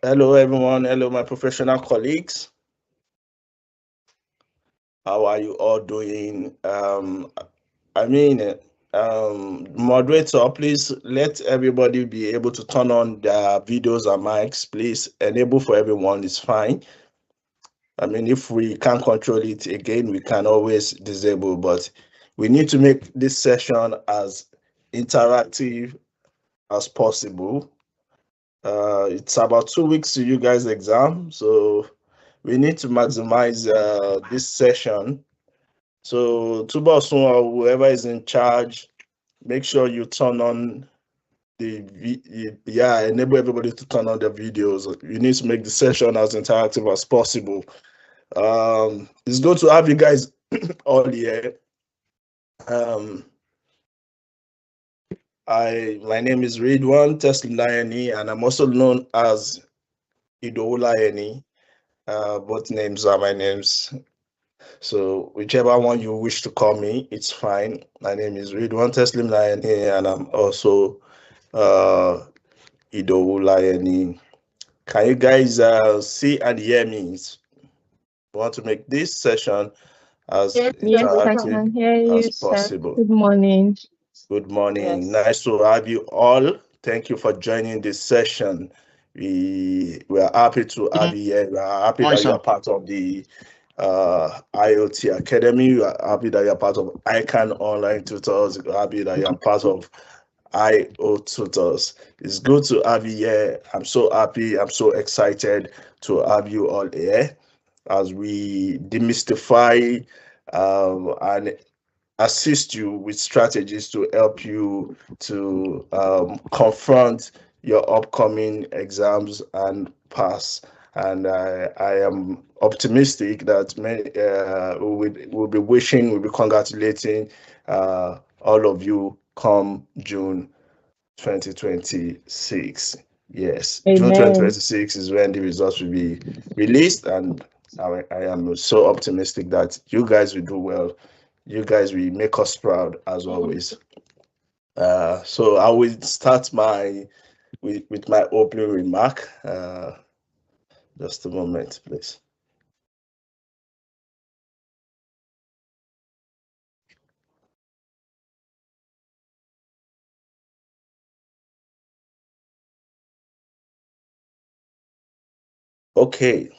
Hello, everyone. Hello, my professional colleagues. How are you all doing? Moderator, please let everybody be able to turn on their videos and mics. Please enable for everyone. It's fine. If we can't control it again, we can always disable, but we need to make this session as interactive as possible. It's about 2 weeks to you guys' exam, so we need to maximize this session. So Tubosun or whoever is in charge, make sure you turn on enable everybody to turn on their videos. You need to make the session as interactive as possible. It's good to have you guys all here. My name is Ridwan Teslayani, and I'm also known as Idolayani. Both names are my names. So whichever one you wish to call me, it's fine. My name is Ridwan Teslim Layani, and I'm also Idowu Layani. Can you guys see and hear me? I want to make this session as interactive as possible. Good morning. Good morning. Yes. Nice to have you all. Thank you for joining this session. We are happy to have you here. We are happy that you are part of the IoT Academy. We are happy that you are part of ICAN Online Tutors. We are happy that you are part of IO Tutors. It's good to have you here. I'm so happy. I'm so excited to have you all here as we demystify and assist you with strategies to help you to confront your upcoming exams and pass. And I am optimistic that we'll be congratulating all of you come June 2026. Yes, Amen. June 2026 is when the results will be released, and I am so optimistic that you guys will do well. You guys will make us proud as always. So I will start with my opening remark. Just a moment, please. Okay.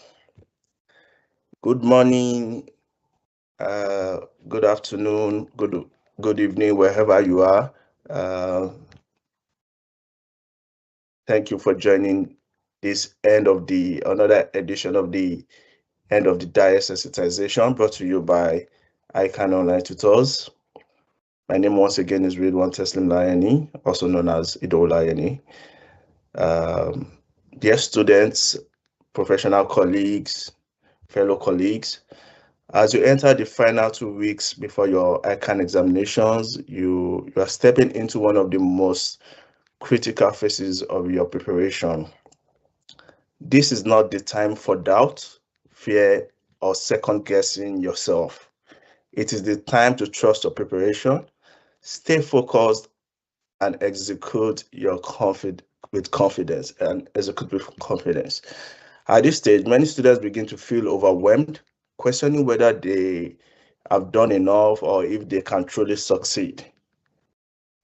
Good morning, good afternoon, good evening, wherever you are. Thank you for joining this another edition of the End of the Deit Sensitization, brought to you by ICAN Online Tutors. My name once again is Ridwan Teslim Layani, also known as Ido Layani. Dear students, professional colleagues, fellow colleagues, as you enter the final 2 weeks before your ICAN examinations, you are stepping into one of the most critical phases of your preparation. This is not the time for doubt, fear, or second guessing yourself. It is the time to trust your preparation, stay focused, and execute with confidence. At this stage, many students begin to feel overwhelmed, questioning whether they have done enough or if they can truly succeed.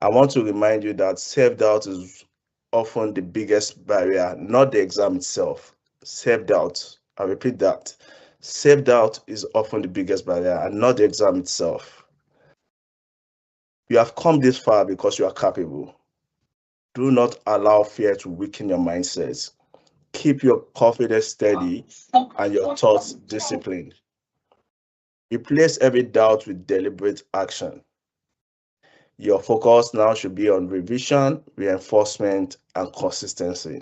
I want to remind you that self-doubt is often the biggest barrier, not the exam itself. Self-doubt, I repeat that. Self-doubt is often the biggest barrier and not the exam itself. You have come this far because you are capable. Do not allow fear to weaken your mindset. Keep your confidence steady and your thoughts disciplined. Replace every doubt with deliberate action. Your focus now should be on revision, reinforcement, and consistency.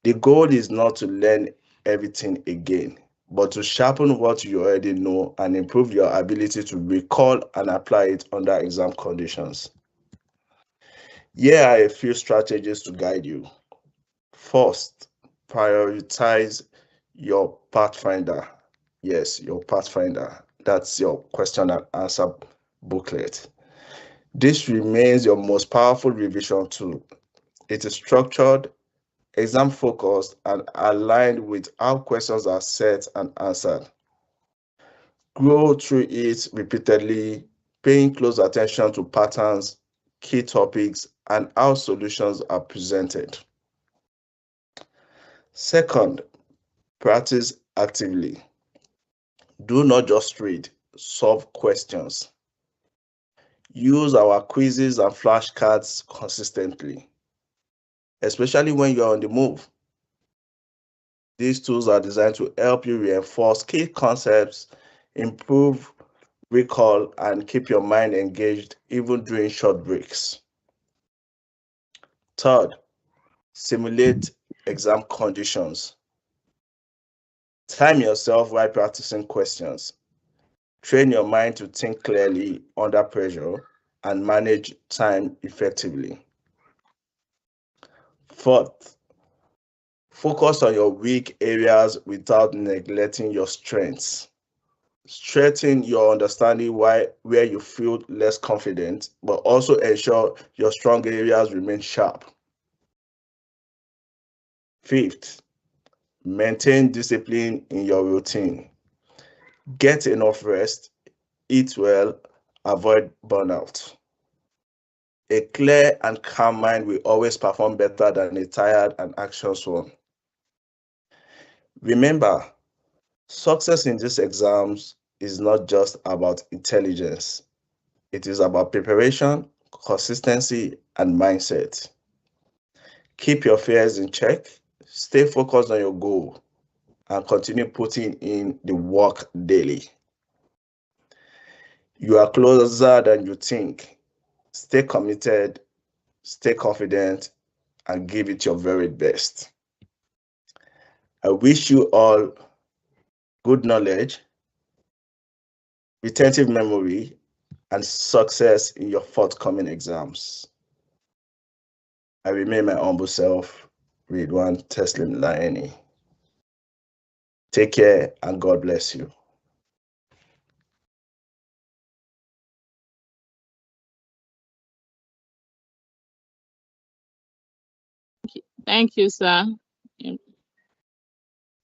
The goal is not to learn everything again, but to sharpen what you already know and improve your ability to recall and apply it under exam conditions. Here are a few strategies to guide you. First, prioritize your Pathfinder. Yes, your Pathfinder. That's your question and answer booklet. This remains your most powerful revision tool. It is structured, exam focused, and aligned with how questions are set and answered. Grow through it repeatedly, paying close attention to patterns, key topics, and how solutions are presented. Second, practice actively. Do not just read, solve questions. Use our quizzes and flashcards consistently, especially when you're on the move. These tools are designed to help you reinforce key concepts, improve recall, and keep your mind engaged even during short breaks. Third, simulate exam conditions. Time yourself while practicing questions. Train your mind to think clearly under pressure and manage time effectively. Fourth, focus on your weak areas without neglecting your strengths. Strengthen your understanding where you feel less confident, but also ensure your strong areas remain sharp. Fifth, maintain discipline in your routine. Get enough rest, eat well, avoid burnout. A clear and calm mind will always perform better than a tired and anxious one. Remember, success in these exams is not just about intelligence. It is about preparation, consistency, and mindset. Keep your fears in check, stay focused on your goal, and continue putting in the work daily. You are closer than you think. Stay committed, stay confident, and give it your very best. I wish you all good knowledge, retentive memory, and success in your forthcoming exams. I remain my humble self, Ridwan Teslim Laeni. Take care and God bless you. Thank you, sir.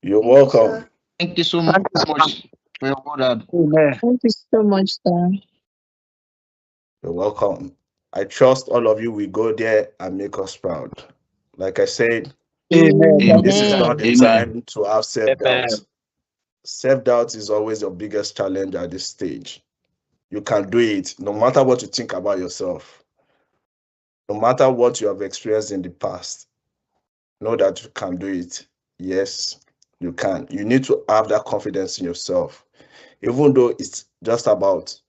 You're welcome. Thank you so much for your word. Thank you so much, sir. You're welcome. I trust all of you will go there and make us proud. Like I said, Amen. this is not the Amen. time to have self-doubt. Self-doubt is always your biggest challenge at this stage. You can do it no matter what you think about yourself. No matter what you have experienced in the past, know that you can do it. Yes, you can. You need to have that confidence in yourself. Even though it's just about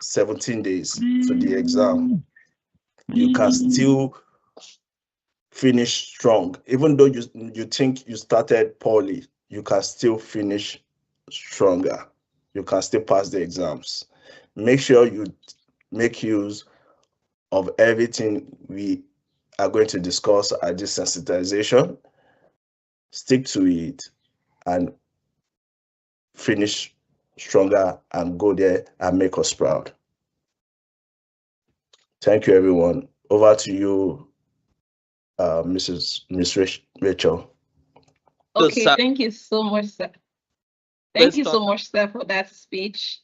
17 days to the exam, you can still finish strong. Even though you think you started poorly, you can still finish stronger. You can still pass the exams. Make sure you make use of everything we are going to discuss at this sensitization. Stick to it and finish stronger and go there and make us proud. Thank you, everyone. Over to you, Miss Rachel. Okay, thank you so much, sir. Thank you so much, sir, for that speech.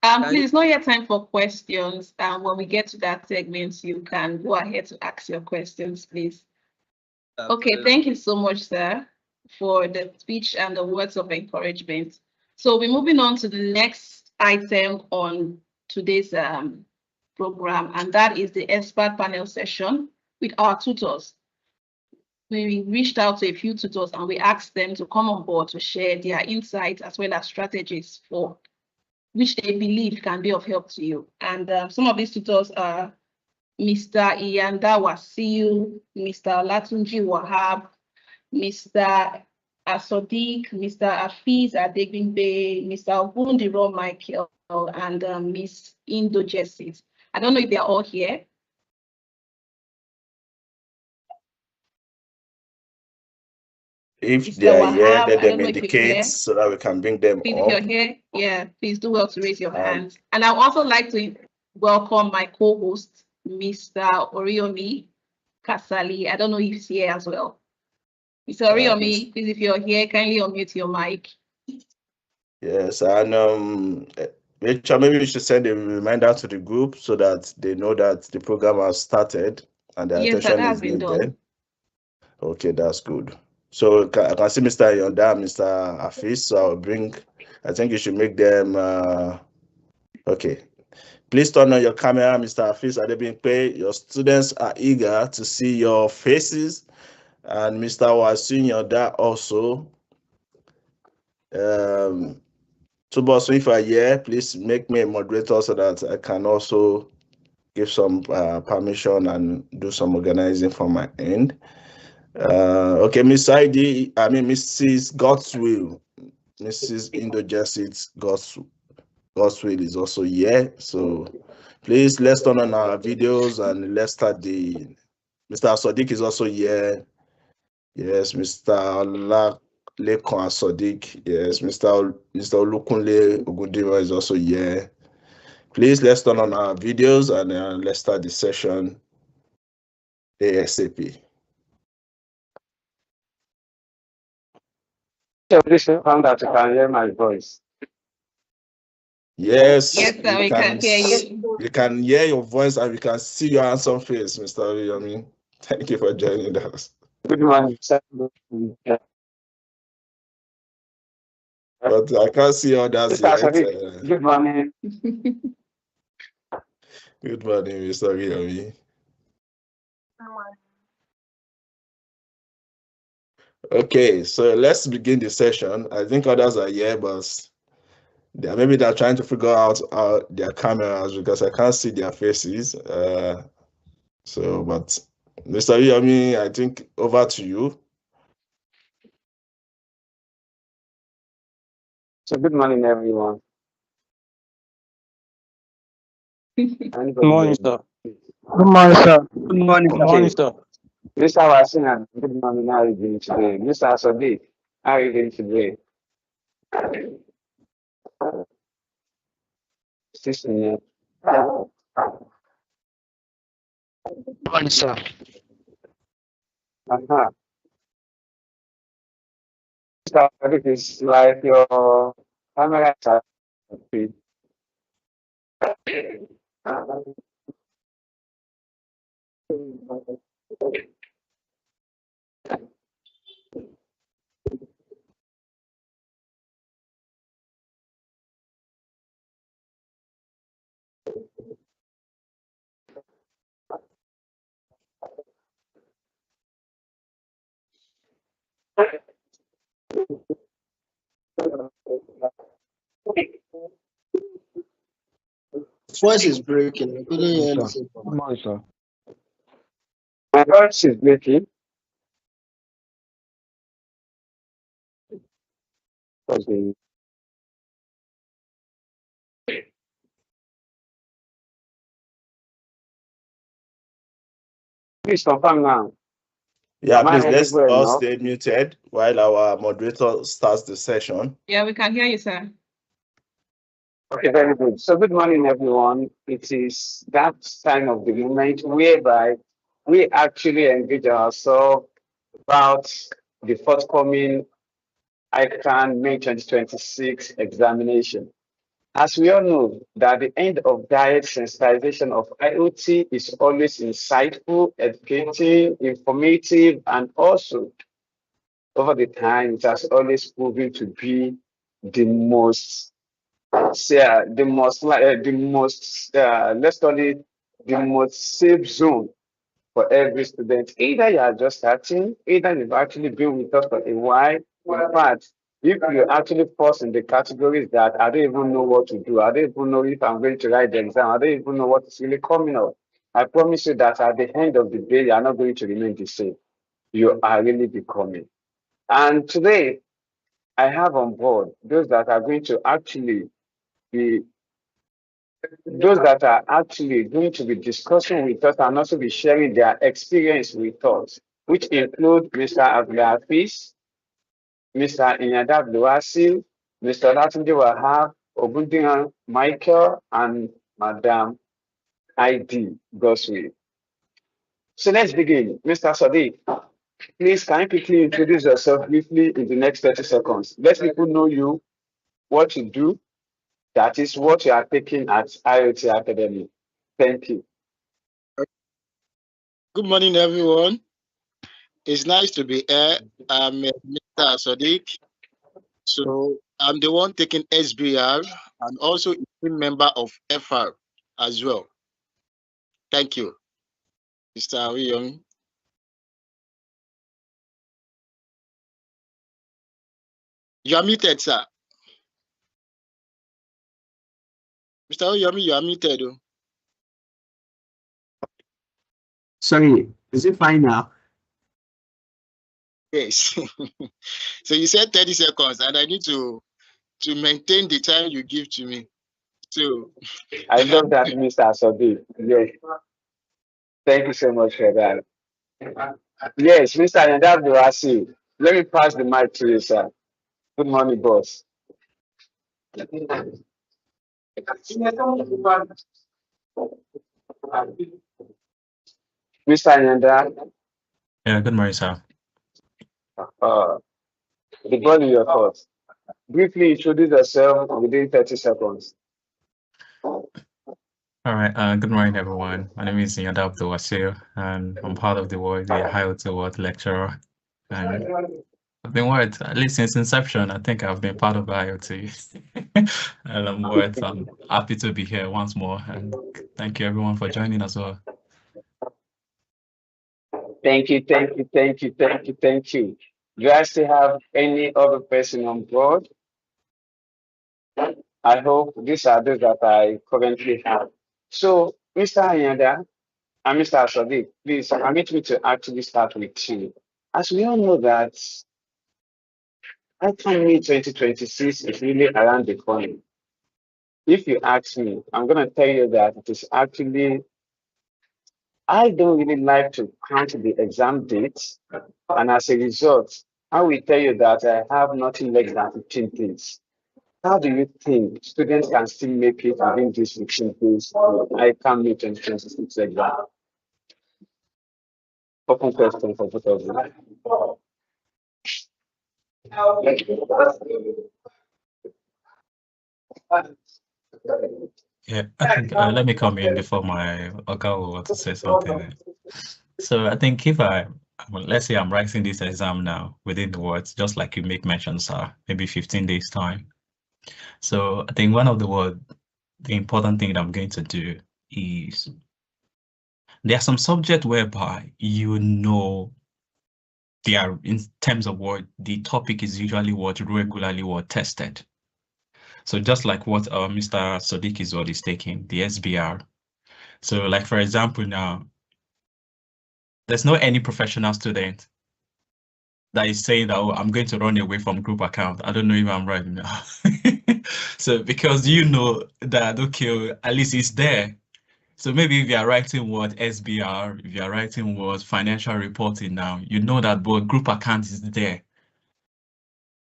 Please, it's not yet time for questions. When we get to that segment, you can go ahead to ask your questions, please. Okay, thank you so much, sir, for the speech and the words of encouragement. So we're moving on to the next item on today's program, and that is the expert panel session with our tutors. We reached out to a few tutors and we asked them to come on board to share their insights as well as strategies for which they believe can be of help to you. And some of these tutors are Mr. Iyanda Wasiu, Mr. Latunji Wahab, Mr. Asodik, Mr. Afiz Adegbimbe, Mr. Ogundiro Michael, and Miss Indo Jessit. I don't know if they're all here. If they are here, let them indicate so that we can bring them up. If you're here, yeah, please do well to raise your hands. And I would also like to welcome my co-host, Mr. Oriomi. Kasali. I don't know if he's here as well. Mr. Oriomi, please, if you're here, kindly unmute your mic. Yes, and Rachel, maybe you should send a reminder to the group so that they know that the program has started and the attention is needed. Okay, that's good. So I can see Mr. Yonda, Mr. Afis, so I think you should make them, okay. Please turn on your camera, Mr. Afis Adebimpe. Your students are eager to see your faces. And Mr. Wasin Yonda also. So if you are here, please make me a moderator so that I can also give some permission and do some organizing from my end. Okay, Miss ID, I mean Mrs. Godswill, Mrs. Indojesit Godswill is also here. So please let's turn on our videos and let's start the. Mr. Sadiq is also here. Yes, Mr. Lekon Sadiq. Yes, Mr. Olukunle Ogundiwa is also here. Please let's turn on our videos and let's start the session ASAP. Please found that you can hear my voice. Yes, yes, sir, we can hear you. We can hear your voice and we can see your handsome face, Mr. Oriyomi. Thank you for joining us. Good morning, sir. But I can't see others yet. Good morning. Good morning, Mr. Oriyomi. Okay, so let's begin the session. I think others are here, but maybe they're trying to figure out their cameras because I can't see their faces. But Mr. Oriyomi, I think over to you. So good morning, everyone. Good morning, sir. Good morning, sir. Good morning, sir. Good morning, sir. Mr. Wasina, good morning. How are you doing today? Mr. Sadiq, how are you doing today? Good morning, sir. Mr. Sadiq is like your camera. Voice is breaking. I couldn't hear anything. Good morning, sir. My voice is breaking. Okay. Please confirm now. Yeah, please let's all stay muted while our moderator starts the session. Yeah, we can hear you, sir. Okay, very good. So good morning, everyone. It is that time of the moment whereby we actually engage ourselves about the forthcoming ICAN May 2026 examination. As we all know, that the end of diet sensitization of IoT is always insightful, educating, informative, and also over the time, it has always proven to be the most let's call it the most safe zone for every student. Either you are just starting, either you've actually been with us for a while. In fact, if you actually fall in the categories that I don't even know what to do, I don't even know if I'm going to write the exam, I don't even know what is really coming up. I promise you that at the end of the day, you are not going to remain the same. You are really becoming. And today, I have on board those that are going to actually be going to be discussing with us and also be sharing their experience with us, which include Mr. Abdulhafiz, Mr. Inyada Abdulwasil, Mr. Latunde Wahab, Ogundiyan Michael, and Madam ID Goswell. So let's begin. Mr. Sadiq, please can you quickly introduce yourself briefly in the next 30 seconds? Let people know you, what you do, that is what you are taking at IoT Academy. Thank you. Good morning, everyone. It's nice to be here. I'm Mr. Sadiq. So I'm the one taking SBR and also a team member of FR as well. Thank you, Mr. Awiyomi. You are muted, sir. Mr. Awiyomi, you are muted. Sorry, is it fine now? Yes. So you said 30 seconds and I need to maintain the time you give to me. So I love that, Mr. Sadiq. Yes. Thank you so much for that. Yes, Mr. Yandabduasi, let me pass the mic to you, sir. Good morning, boss. Mr. Yanda, Yeah, good morning, sir. the ball in your court. Briefly introduce yourself within 30 seconds. All right. Good morning, everyone. My name is End Of Deit, and I'm part of the IoT World lecturer. And I've been at least since inception. I think I've been part of IoT. And I'm happy to be here once more. And thank you, everyone, for joining as well. Thank you. Do I still have any other person on board? I hope these are those that I currently have. So, Mr. Ayanda and Mr. Sadiq, please permit me to actually start with you. As we all know that ICAN 2026 is really around the corner. If you ask me, I'm going to tell you that it is actually, I don't really like to count the exam dates. And as a result, I will tell you that I have nothing less than 15 days. How do you think students can still make it within these 15 days? I can't meet 2026 exam. Open question for both of you. Yeah, I think let me come in before my Oga will want to say something. So I think if let's say I'm writing this exam now within the words, just like you make mention, sir, maybe 15 days time. So I think one of the important thing that I'm going to do is there are some subjects whereby they are in terms of what the topic is usually regularly tested. So just like what Mr. Sadiq is taking, the SBR. So like for example now, there's no any professional student that is saying that, oh, I'm going to run away from group account. I don't know if I'm right now. So because you know that, okay, at least it's there. So maybe if you are writing what SBR, if you are writing what financial reporting now, you know that both group account is there.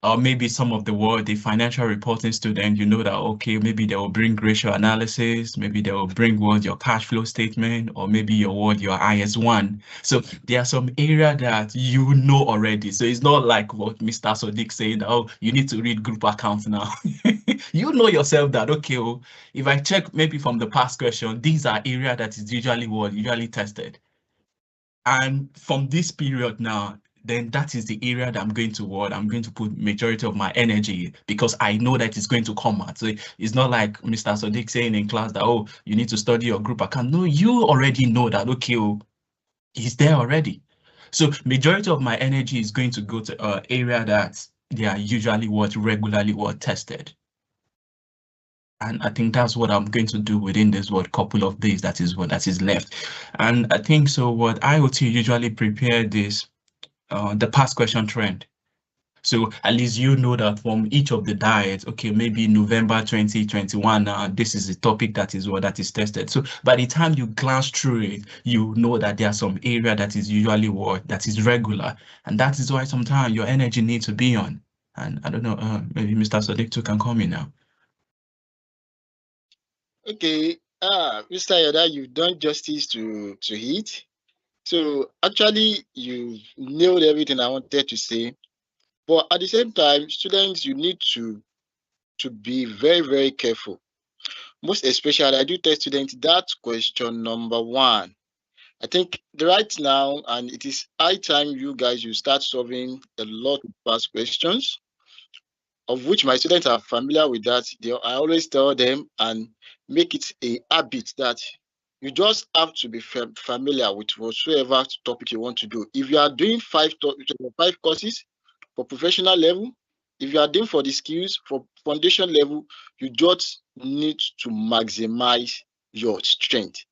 Or maybe some of the financial reporting student, you know that, okay, maybe they will bring ratio analysis, maybe they will bring your cash flow statement, or maybe your IS1. So there are some area that you know already. So it's not like what Mr. Sadiq saying, oh, you need to read group accounts now. You know yourself that, okay, well, if I check maybe from the past question, these are area that is usually tested. And from this period now, then that is the area that I'm going to put majority of my energy, because I know that it's going to come out. So it's not like Mr. Sadiq saying in class that, oh, you need to study your group account. No, you already know that, okay, oh, he's there already. So majority of my energy is going to go to area that they are usually regularly tested. And I think that's what I'm going to do within this couple of days that is left. And I think so what IoT usually prepare this the past question trend. So at least you know that from each of the diets, okay, maybe November 2021, this is the topic that is tested. So by the time you glance through it, you know that there's some area that is usually that is regular. And that is why sometimes your energy needs to be on. And I don't know, maybe Mr. Sadiq too can come in now. Okay, Mr. Yoda, you've done justice to it. So actually, you nailed everything I wanted to say. But at the same time, students, you need to be very, very careful. Most especially, I do tell students that question number 1. I think right now, and it is high time you guys you start solving a lot of past questions, of which my students are familiar with that. I always tell them and make it a habit that you just have to be familiar with whatsoever topic you want to do. If you are doing 5 courses for professional level, if you are doing for the skills for foundation level, you just need to maximize your strength.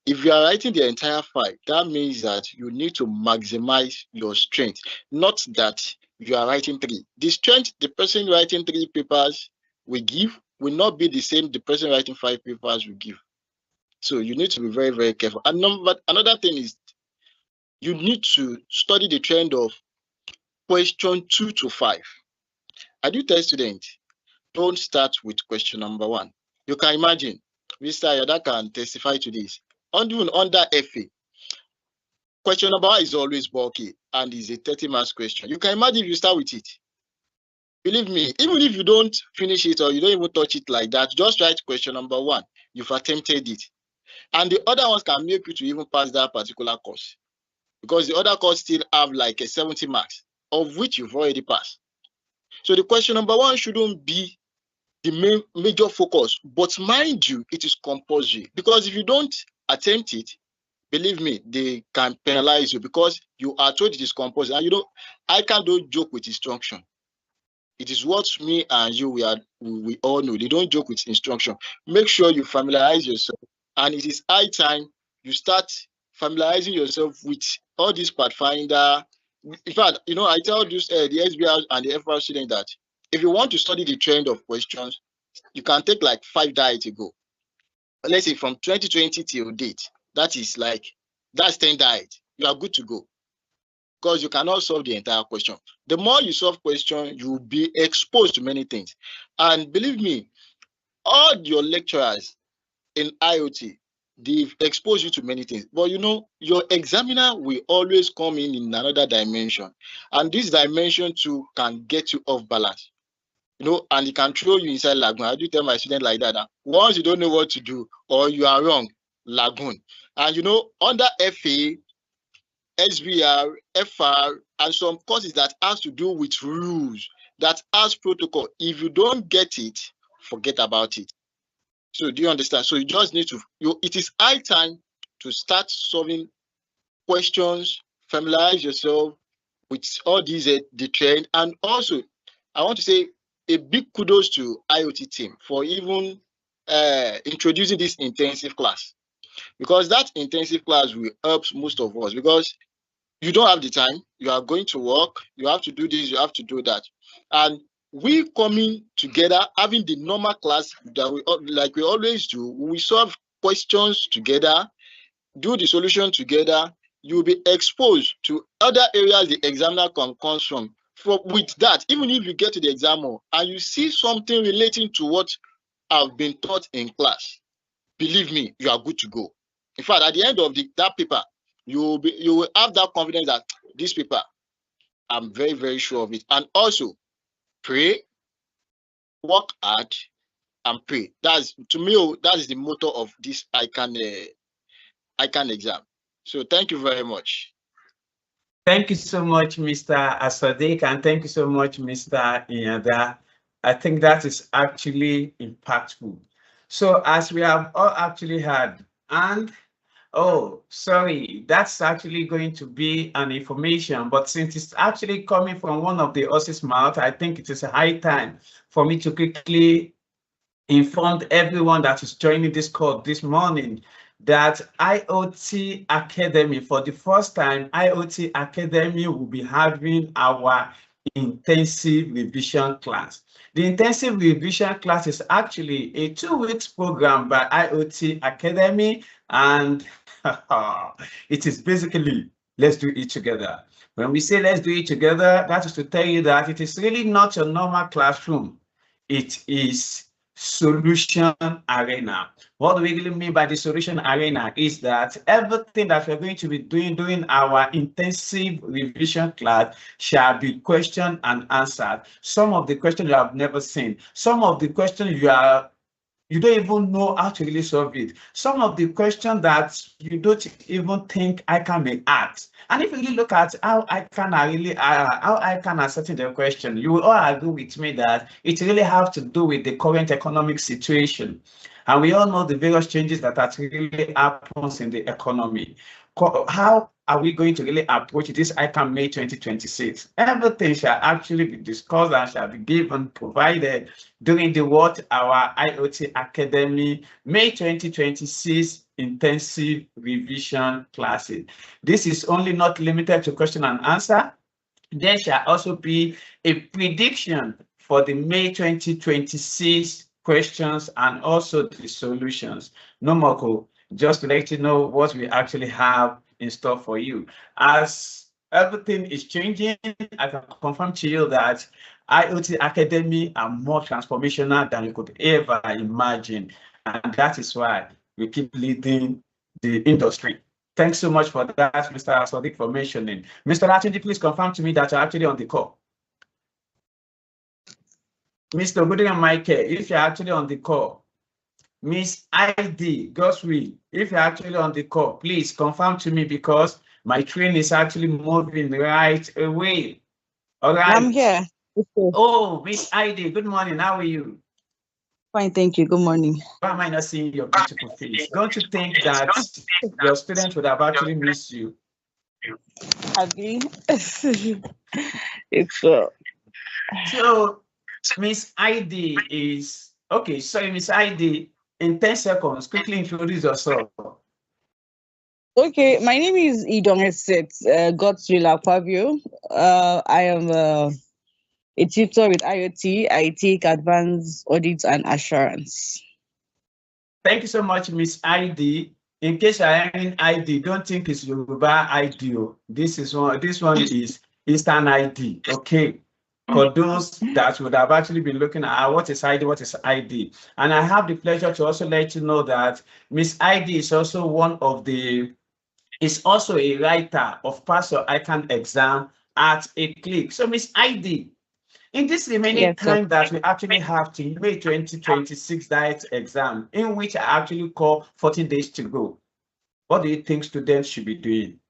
If you are writing the entire 5, that means that you need to maximize your strength, not that you are writing 3. The strength the person writing 3 papers will give will not be the same the person writing 5 papers will give. So you need to be very, very careful. And another thing is you need to study the trend of question 2 to 5. I do tell students, don't start with question number 1. You can imagine, Mr. Yoda can testify to this. Even under FA, question number 1 is always bulky and is a 30 marks question. You can imagine if you start with it. Believe me, even if you don't finish it or you don't even touch it like that, just write question number 1. You've attempted it. And the other ones can make you to even pass that particular course. Because the other course still have like a 70 marks, of which you've already passed. So the question number 1 shouldn't be the major focus. But mind you, it is compulsory. Because if you don't attempt it, believe me, they can penalize you because you are told it is compulsory. And ICAN don't joke with instruction. It is what me and you, we all know. They don't joke with instruction. Make sure you familiarize yourself. And it is high time you start familiarizing yourself with all this Pathfinder. In fact, I tell this, the SBR and the FR student that if you want to study the trend of questions, you can take like 5 diets ago. Let's say from 2020 till date, that's 10 diets. You are good to go. Because you cannot solve the entire question. The more you solve question, you will be exposed to many things. And believe me, all your lecturers in IoT, they've exposed you to many things. But your examiner will always come in another dimension. And this dimension too can get you off balance. And it can throw you inside lagoon. I do tell my students like that. Once you don't know what to do or you are wrong, lagoon. And under FA, SBR, FR, and some courses that has to do with rules, that has protocol. If you don't get it, forget about it. So do you understand? So you just need to, it is high time to start solving questions, familiarize yourself with all these, the trend. And also, I want to say a big kudos to IoT team for even introducing this intensive class. Because that intensive class will help most of us because you don't have the time, you are going to work, you have to do this, you have to do that. And we coming together, having the normal class that we always do, we solve questions together, do the solution together, you'll be exposed to other areas the examiner comes from. With that, even if you get to the exam and you see something relating to what have been taught in class, believe me, you are good to go. In fact, at the end of that paper, you will have that confidence that this paper, I'm very, very sure of it. And also, pray, work hard, and pray. To me, that is the motto of this ICAN exam. So thank you very much. Thank you so much, Mr. Asadik, and thank you so much, Mr. Inyada. I think that is actually impactful. So as we have all actually had, and sorry, that's actually going to be an information, but since it's actually coming from one of the horse's mouth, I think it is a high time for me to quickly inform everyone that is joining this call this morning that IoT Academy, for the first time, IoT Academy will be having our intensive revision class. The intensive revision class is actually a 2-week program by IoT Academy, and it is basically, let's do it together. When we say let's do it together, that is to tell you that it is really not a normal classroom. It is solution arena. What do we really mean by the solution arena is that everything that we're going to be doing during our intensive revision class shall be questioned and answered. Some of the questions you have never seen, some of the questions you don't even know how to really solve it. Some of the questions that you don't even think ICAN may ask. And if you really look at how ICAN are setting the question, you will all agree with me that it really has to do with the current economic situation. And we all know the various changes that are really happens in the economy. How are we going to really approach this ICAN May 2026? Everything shall actually be discussed and shall be given, provided during our IoT Academy May 2026 intensive revision classes. This is only not limited to question and answer. There shall also be a prediction for the May 2026 questions and also the solutions. Nomoko, just to let you know what we actually have in store for you. As everything is changing, I can confirm to you that IoT Academy are more transformational than you could ever imagine. And that is why we keep leading the industry. Thanks so much for that, Mr. Sadiq, for mentioning. Mr. Latinji, please confirm to me that you're actually on the call. Mr. Gooding and Michael, if you're actually on the call. Miss ID, Goswi, if you're actually on the call, please confirm to me because my train is actually moving right away. All right. I'm here. Oh, Miss ID, good morning. How are you? Fine, thank you. Good morning. Why am I not seeing your beautiful face? Don't you think that your students would have actually missed you? Agree. It's So Miss ID is okay. So Miss ID, in 10 seconds, quickly introduce yourself. okay. My name is Idong Eset Godswill Pavio. I am a tutor with IoT. I take advanced audit and assurance. Thank you so much, Miss ID. In case I am in ID, don't think it's Yoruba ID. This one is Eastern ID. Okay. For those that would have actually been looking at what is ID. And I have the pleasure to also let you know that Miss ID is also also a writer of Pass Your ICAN exam at a click. So Miss ID, in this remaining time that we actually have to May 2026 diet exam, in which I actually call 14 days to go, what do you think students should be doing?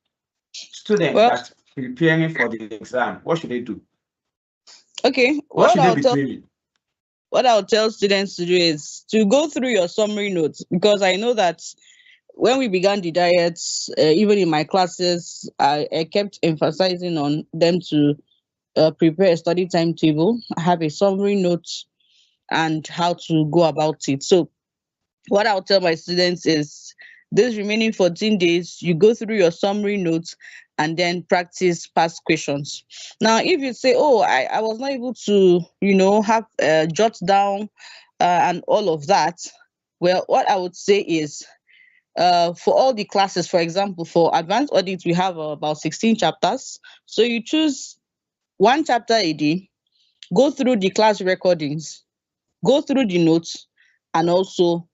Students that preparing for the exam, what should they do? Okay, what should they be doing? What I'll tell students to do is to go through your summary notes, because I know that when we began the diets, even in my classes, I kept emphasizing on them to prepare a study timetable, have a summary note, and how to go about it. So what I'll tell my students is these remaining 14 days, you go through your summary notes and then practice past questions. Now, if you say, oh, I was not able to, have jot down and all of that, well, what I would say is for all the classes, for example, for advanced audit, we have about 16 chapters. So you choose one chapter a day, go through the class recordings, go through the notes, and also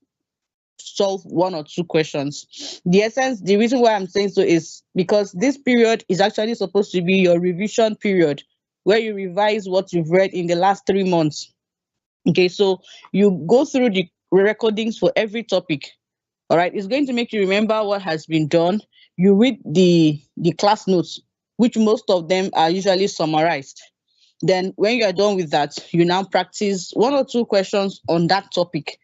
solve one or two questions. The reason why I'm saying so is because this period is actually supposed to be your revision period, where you revise what you've read in the last 3 months. Okay, so you go through the recordings for every topic. All right, it's going to make you remember what has been done. You read the class notes, which most of them are usually summarized. Then when you are done with that, you now practice one or two questions on that topic.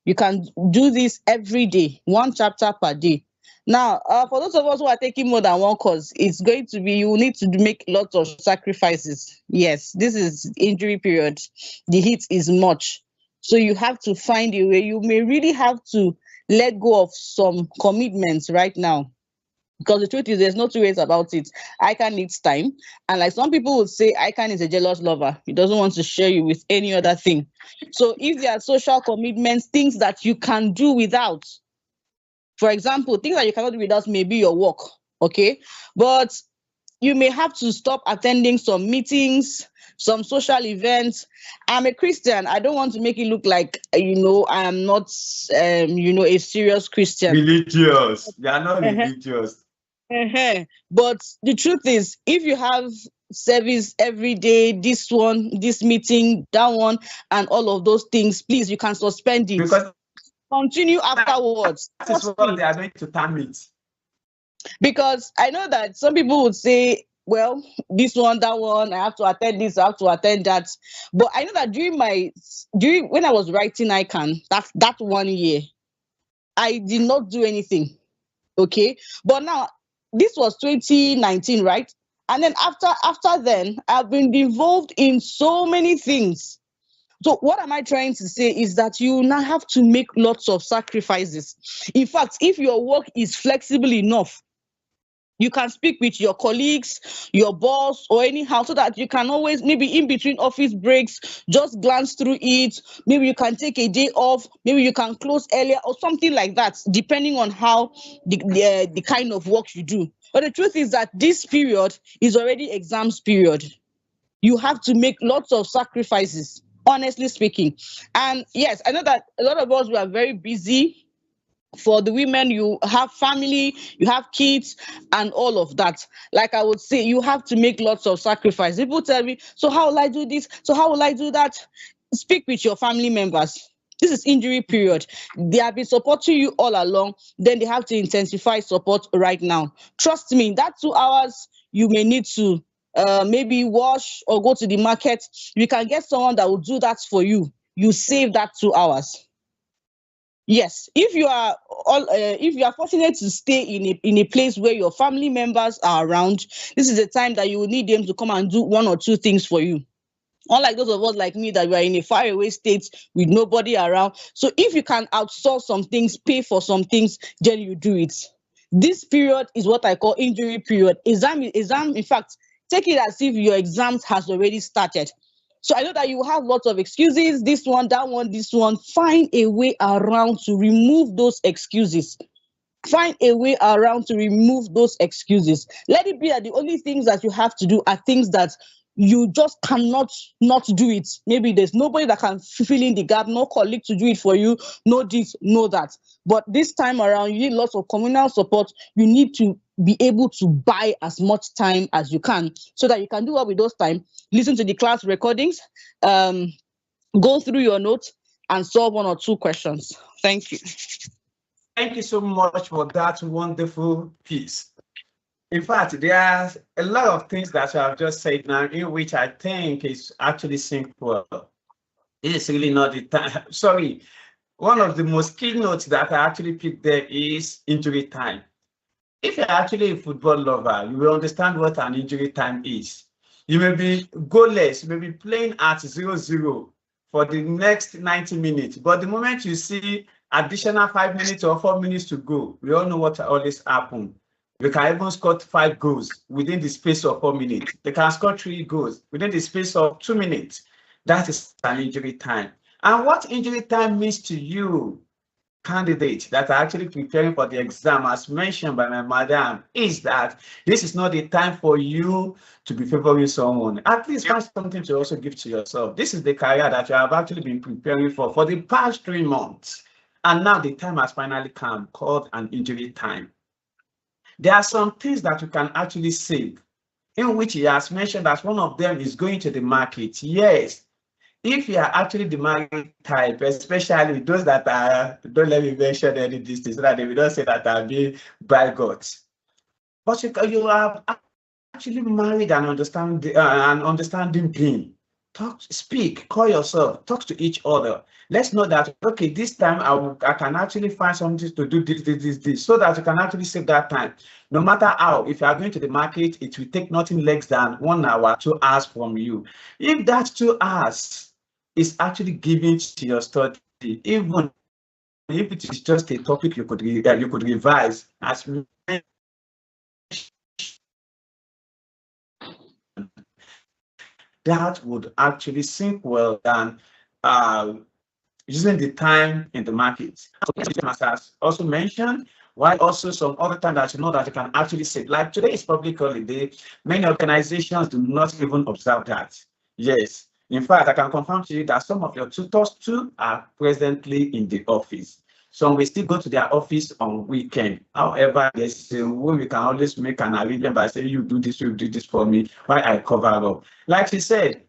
You can do this every day, one chapter per day. Now, for those of us who are taking more than one course, it's going to be, you will need to make lots of sacrifices. Yes, this is injury period. The heat is much. So you have to find a way. You may really have to let go of some commitments right now. Because the truth is, there's no two ways about it. ICAN needs time. And like some people would say, ICAN is a jealous lover. He doesn't want to share you with any other thing. So if there are social commitments, things that you can do without, for example, things that you cannot do without may be your work, okay? But you may have to stop attending some meetings, some social events. I'm a Christian. I don't want to make it look like, I am not, a serious Christian. Religious. They are not religious. But the truth is, if you have service every day, this one, this meeting, that one, and all of those things, please, you can suspend it. Because continue afterwards. That is what they are going to term it. Because I know that some people would say, well, this one, that one, I have to attend this, I have to attend that. But I know that during when I was writing ICAN, that 1 year, I did not do anything. Okay. But now this was 2019, right? And then after then, I've been involved in so many things. So what am I trying to say is that you now have to make lots of sacrifices. In fact, if your work is flexible enough, you can speak with your colleagues, your boss, or anyhow, so that you can always, maybe in between office breaks, just glance through it. Maybe you can take a day off. Maybe you can close earlier or something like that, depending on how the kind of work you do. But the truth is that this period is already exams period. You have to make lots of sacrifices, honestly speaking. And yes, I know that a lot of us were very busy. For the women, you have family, you have kids, and all of that. Like I would say, you have to make lots of sacrifices. People tell me, so how will I do this? So how will I do that? Speak with your family members. This is injury period. They have been supporting you all along. Then they have to intensify support right now. Trust me, that 2 hours you may need to maybe wash or go to the market. You can get someone that will do that for you. You save that 2 hours. Yes, if you are fortunate to stay in a place where your family members are around, this is the time that you will need them to come and do 1 or 2 things for you. Unlike those of us like me that we are in a faraway state with nobody around. So if you can outsource some things, pay for some things, then you do it. This period is what I call injury period. Exam, in fact, take it as if your exams has already started. So I know that you have lots of excuses, this one, that one, this one. Find a way around to remove those excuses. Find a way around to remove those excuses. Let it be that the only things that you have to do are things that you just cannot not do it. Maybe there's nobody that can fill in the gap, no colleague to do it for you, no this, no that. But this time around, you need lots of communal support. You need to be able to buy as much time as you can so that you can do what with those time. Listen to the class recordings, go through your notes and solve 1 or 2 questions. Thank you. Thank you so much for that wonderful piece. In fact, there are a lot of things that you have just said now in which I think is actually simple. It is really not the time. Sorry, one of the most key notes that I actually picked there is injury time. If you're actually a football lover, you will understand what an injury time is. You may be goalless, you may be playing at 0-0 for the next 90 minutes, but the moment you see additional 5 minutes or 4 minutes to go, we all know what always happens. You can even score 5 goals within the space of 4 minutes. They can score 3 goals within the space of 2 minutes. That is an injury time. And what injury time means to you, candidates that are actually preparing for the exam, as mentioned by my madam, is that this is not the time for you to be favoring someone. At least find something to also give to yourself. This is the career that you have actually been preparing for the past 3 months. And now the time has finally come, called an injury time. There are some things that you can actually save, in which he has mentioned that one of them is going to the market. Yes, if you are actually the market type, especially those that are, don't let me mention any distance so that they will not say that I'm being bigot. But you are actually married and understanding being. Talk, speak, call yourself, talk to each other. Let's know that, okay, this time I can actually find something to do this, so that you can actually save that time. No matter how, if you are going to the market, it will take nothing less than 1 hour, 2 hours from you. If that 2 hours is actually given to your study, even if it is just a topic you could revise, as that would actually sync well than using the time in the market. As also mentioned, Why also some other time that you know that you can actually sit. Like today is public holiday. Many organizations do not even observe that. Yes. In fact, I can confirm to you that some of your tutors too are presently in the office. Some will still go to their office on weekend. However, there's a way we can always make an arrangement by saying, you do this for me, while I cover up. Like she said,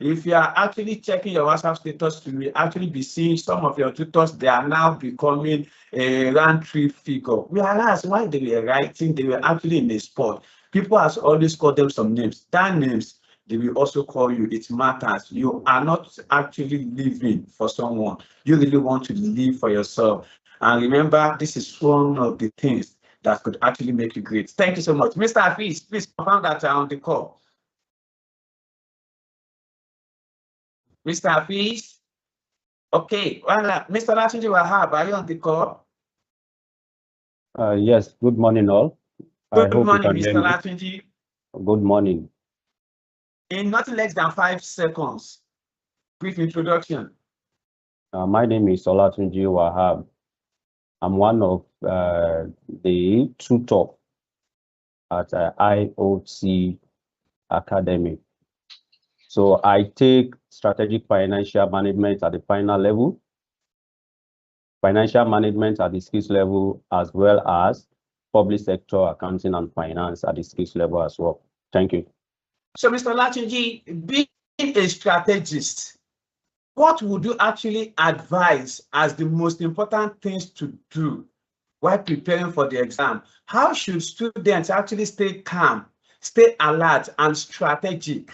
if you are actually checking your WhatsApp status, you will actually be seeing some of your tutors, they are now becoming a round trip figure. Whereas while they were writing, they were actually in the spot. People has always called them some names. That names, they will also call you. It matters. You are not actually living for someone. You really want to live for yourself. And remember, this is one of the things that could actually make you great. Thank you so much. Mr. Hafiz, please confirm that on the call. Mr. Hafiz? Okay. Well, Mr. Latunji Wahab, are you on the call? Yes, good morning all. Good morning, Mr. Latunji. Good morning. In nothing less than 5 seconds, brief introduction. My name is Olatunji Wahab. I'm one of the tutors at IOC Academy. So I take strategic financial management at the final level, financial management at the skills level, as well as public sector accounting and finance at the skills level as well. Thank you. So, Mr. Latunji, being a strategist, what would you actually advise as the most important things to do while preparing for the exam? How should students actually stay calm, stay alert, and strategic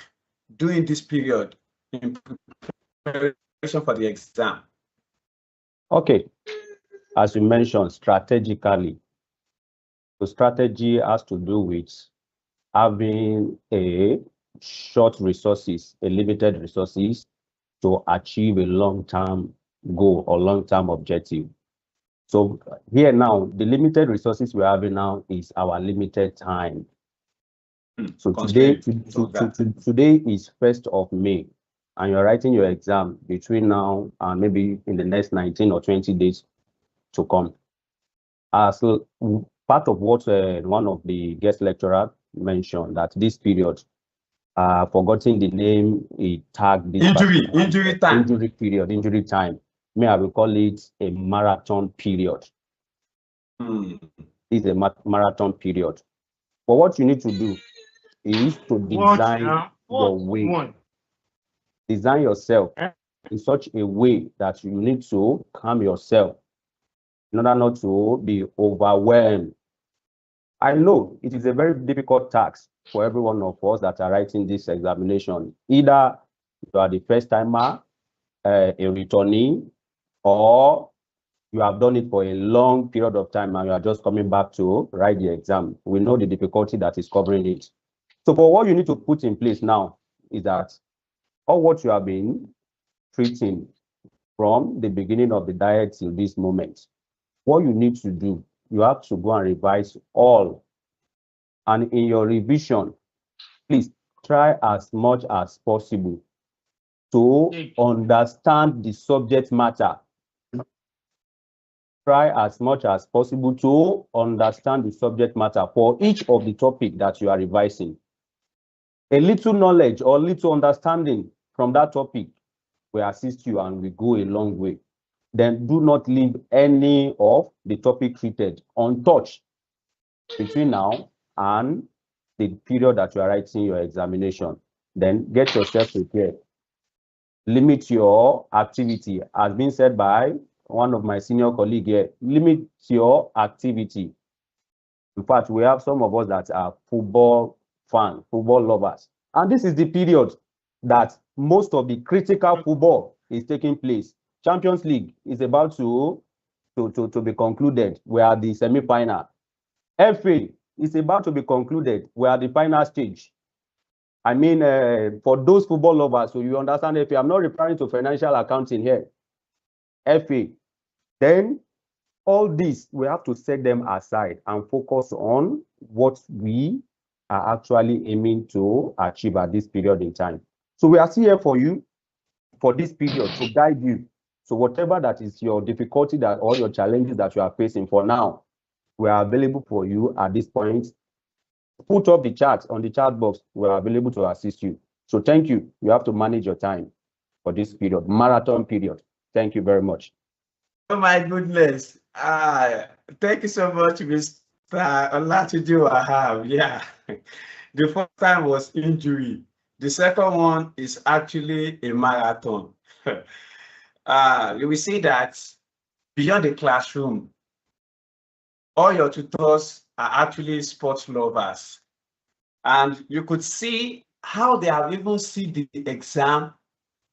during this period in preparation for the exam? Okay, as you mentioned, strategically. The strategy has to do with having a short resources, a limited resources to achieve a long-term goal or long-term objective. So here now, the limited resources we're having now is our limited time. So today is 1st of May, and you're writing your exam between now and maybe in the next 19 or 20 days to come. So part of what one of the guest lecturers mentioned, that this period, forgetting the name, he tagged this injury time. May I will call it a marathon period. It's a marathon period. But what you need to do is to design your way. Design yourself in such a way that you need to calm yourself in order not to be overwhelmed. I know it is a very difficult task for every one of us that are writing this examination. Either you are the first timer, a returnee, or you have done it for a long period of time and you are just coming back to write the exam. We know the difficulty that is covering it. So for what you need to put in place now is that all what you have been treating from the beginning of the diet till this moment, what you need to do, you have to go and revise all. And in your revision, please try as much as possible to understand the subject matter. Try as much as possible to understand the subject matter for each of the topic that you are revising. A little knowledge or little understanding from that topic will assist you and will go a long way. Then do not leave any of the topic treated untouched between now and the period that you are writing your examination. Then get yourself prepared. Limit your activity. As been said by one of my senior colleagues here, limit your activity. In fact, we have some of us that are football fans, football lovers. And this is the period that most of the critical football is taking place. Champions League is about to be concluded. We are the semi-final. FA is about to be concluded. We are the final stage. I mean, for those football lovers, so you understand FA, I'm not referring to financial accounting here. FA. Then all this, we have to set them aside and focus on what we are actually aiming to achieve at this period in time. So we are still here for you for this period to guide you. So whatever that is your difficulty that or your challenges that you are facing for now, We are available for you at this point. Put up the chat on the chat box. We are available to assist you. So thank you. You have to manage your time for this period, marathon period. Thank you very much. Oh my goodness. Thank you so much, Mr. Olatunji Wahab. Yeah. The first time was injury. The second one is actually a marathon. You will see that beyond the classroom, all your tutors are actually sports lovers. And you could see how they have even seen the exam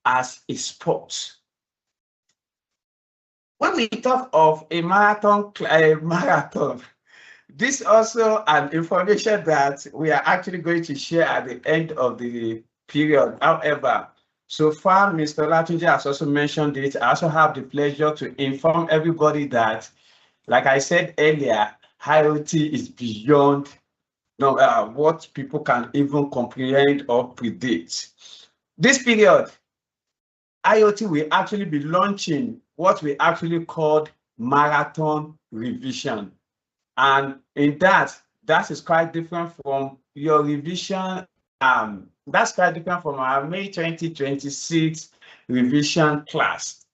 as a sport. When we talk of a marathon, this also an information that we are actually going to share at the end of the period. However, so far, Mr. Olatunji has also mentioned it. I also have the pleasure to inform everybody that, like I said earlier, IoT is beyond what people can even comprehend or predict. This period, IoT will actually be launching what we actually called marathon revision. And in that is quite different from your revision. That's quite different from our May 2026 revision class.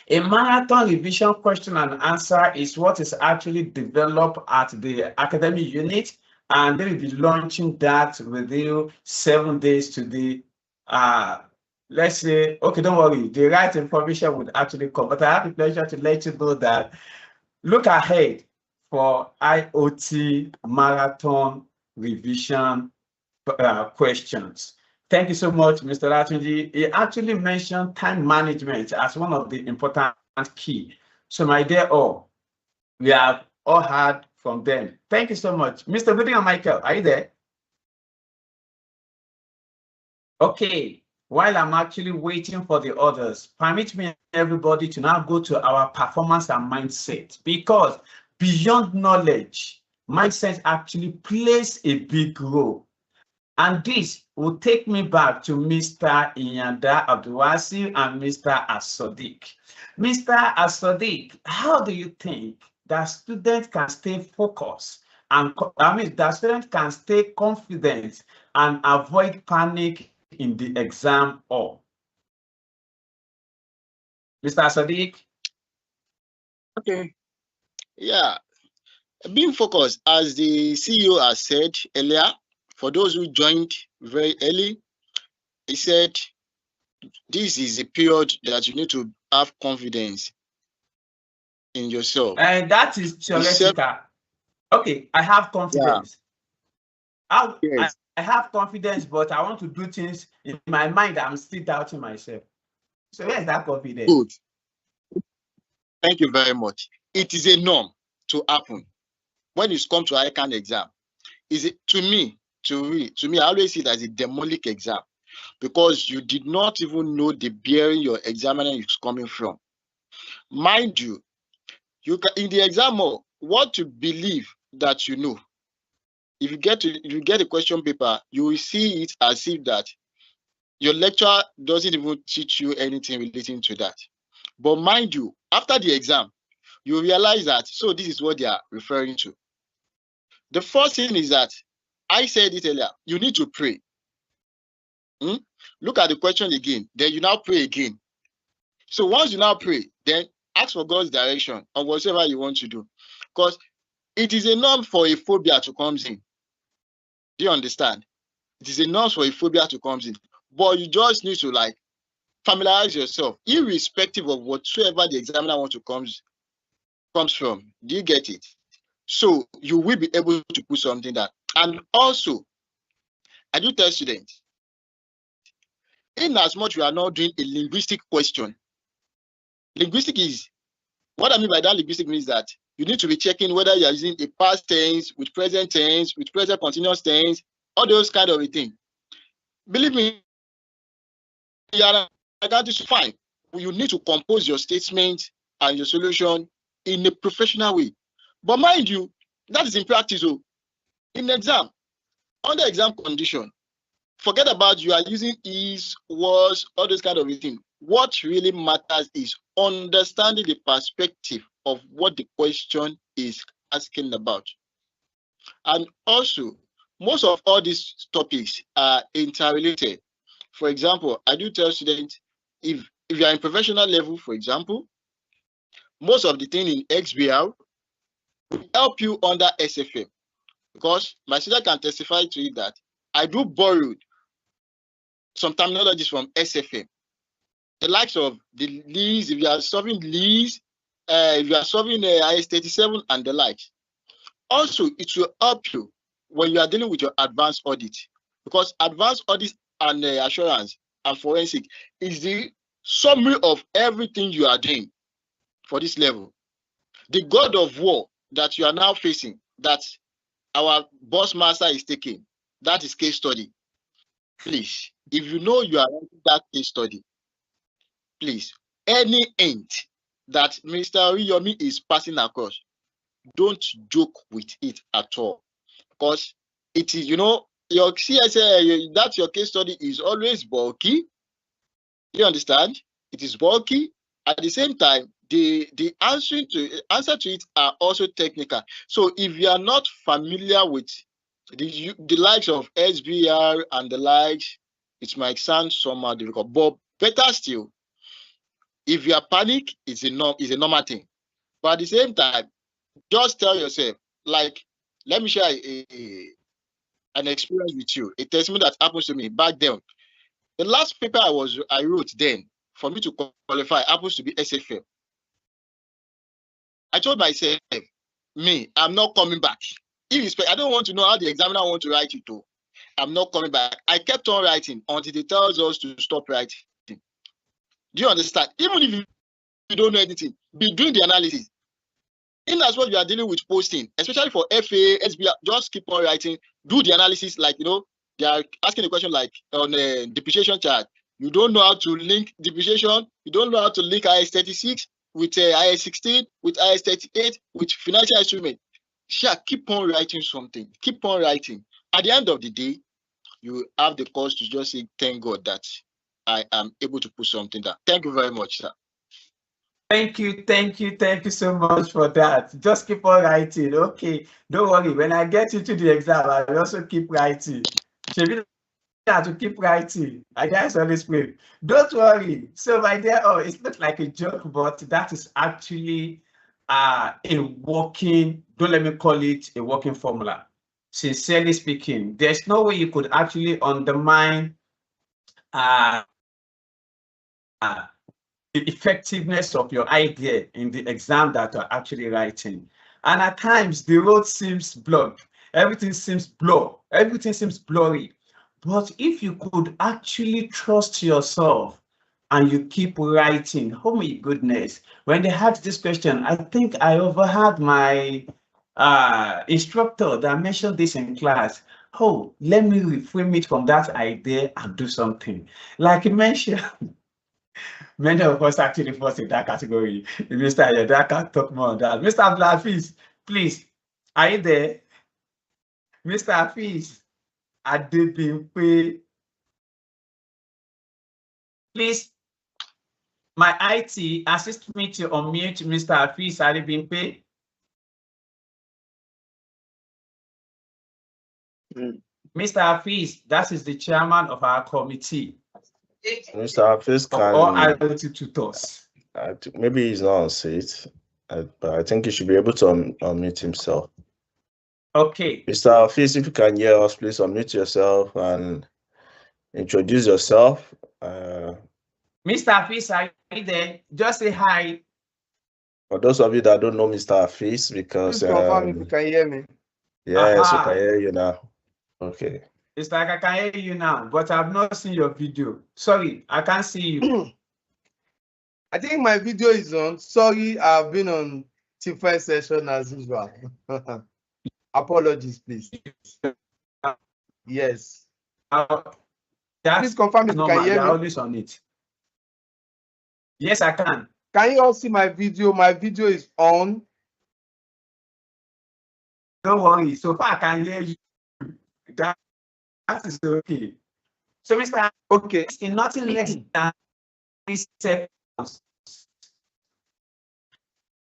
A marathon revision question and answer is what is actually developed at the academic unit, and they will be launching that within 7 days to the let's say, okay, don't worry, the right information would actually come. But I have the pleasure to let you know that look ahead for IoT marathon revision questions. Thank you so much, Mr. Olatunji. He actually mentioned time management as one of the important key. So my dear all, we have all heard from them. Thank you so much. Mr. Gooding and Michael, are you there? Okay, while I'm actually waiting for the others, permit me, everybody, to now go to our performance and mindset, because beyond knowledge, mindset actually plays a big role. And this will take me back to Mr. Inyanda Abdulwasi and Mr. Asodiq. Mr. Asodiq, how do you think that students can stay focused and that students can stay confident and avoid panic in the exam hall? Mr. Asodiq? Okay. Yeah. Being focused, as the CEO has said earlier, for those who joined very early, he said this is a period that you need to have confidence in yourself. And that is theoretical. Okay, I have confidence. Yeah. I have confidence, but I want to do things in my mind. I'm still doubting myself. So where's that confidence? Good. Thank you very much. It is a norm to happen when it comes to ICAN exam. Is it to me, I always see it as a demonic exam, because you did not even know the bearing your examiner is coming from. Mind you, you can, in the exam hall, what you believe that you know. If you get a question paper, you will see it as if that your lecturer doesn't even teach you anything relating to that. But mind you, after the exam, you realize that, so this is what they are referring to. The first thing is that, I said it earlier, you need to pray. Look at the question again, then you now pray again. So once you now pray, then ask for God's direction on whatever you want to do. Because it is a norm for a phobia to come in. Do you understand? It is a norm for a phobia to come in. But you just need to familiarize yourself, irrespective of whatsoever the examiner wants to comes from. Do you get it? So you will be able to put something down. And also, I do tell students, in as much we are not doing a linguistic question, linguistic is, what I mean by that linguistic means that you need to be checking whether you are using a past tense, with present continuous tense, all those kind of a thing. Believe me, that is fine. You need to compose your statement and your solution in a professional way. But mind you, that is in practice. So in exam, under exam condition, forget about you are using is, was, all those kind of things. What really matters is understanding the perspective of what the question is asking about. And also, most of all these topics are interrelated. For example, I do tell students, if you are in professional level, for example, most of the thing in XBR will help you under SFM, because my student can testify to it that I do borrow some terminologies from SFM. The likes of the lease, if you are solving lease, if you are solving IS-37 and the likes. Also, it will help you when you are dealing with your advanced audit, because advanced audit and assurance and forensic is the summary of everything you are doing for this level. The God of war that you are now facing, that our boss master is taking, that is case study. Please, if you know you are writing that case study, please, any hint that Mr. Oriyomi is passing across, don't joke with it at all, because it is, you know, your CSA, that your case study is always bulky. You understand? It is bulky. At the same time, the answer to it are also technical. So if you are not familiar with the likes of SBR and the likes, it might sound somehow difficult. But better still, if you are panic, it's a normal thing. But at the same time, just tell yourself, like, let me share an experience with you, a testimony that happens to me back then. The last paper I wrote then, for me to qualify, happens to be SFM. I told myself, I'm not coming back. I don't want to know how the examiner wants to write it to. I'm not coming back. I kept on writing until they tells us to stop writing. Do you understand? Even if you don't know anything, be doing the analysis. In as what you are dealing with posting, especially for FA, SBR, just keep on writing, do the analysis. Like, you know, they are asking a question like on a depreciation chart. You don't know how to link depreciation. You don't know how to link IS-36 with IS-16, with IS-38, with financial instrument. Keep on writing something. Keep on writing. At the end of the day, you have the cause to just say, thank God that I am able to put something down. Thank you very much, sir. Thank you so much for that. Just keep on writing. Okay, don't worry. When I get into the exam, I will also keep writing. To keep writing. I guess always pray. Don't worry. So my dear, it looks like a joke, but that is actually a working, don't let me call it a working formula. Sincerely speaking, there's no way you could actually undermine the effectiveness of your idea in the exam that you're actually writing. And at times, the road seems blocked. Everything seems blurry. But if you could actually trust yourself and you keep writing, oh my goodness, when they had this question, I think I overheard my instructor that mentioned this in class. Oh, let me reframe it from that idea and do something. Like you mentioned, many of us actually fall in that category. Mr. Ayeda can talk more on that. Mr. Abdulhafiz, please, are you there? Mr. Hafiz, Adebimpe. Please, my IT, assist me to unmute Mr. Hafiz Adebimpe. Mr. Hafiz, that is the chairman of our committee. Mr. Hafiz can. Or IoT tutors. Maybe he's not on seat, but I think he should be able to unmute himself. Okay. Mr. Hafiz, if you can hear us, please unmute yourself and introduce yourself. Mr. Hafiz, are you there? Just say hi. For those of you that don't know Mr. Hafiz, because please confirm if you can hear me. Yes, I can hear you now. Okay. It's like I can hear you now, but I've not seen your video. Sorry, I can't see you. I think my video is on. Sorry, I've been on different session as usual. Apologies, please. Yes. Please confirm if you can hear me. Always on it. Yes, I can. Can you all see my video? My video is on. Don't worry. So far, I can hear you. That is okay. So, Mr. Okay. In nothing less than 3 seconds,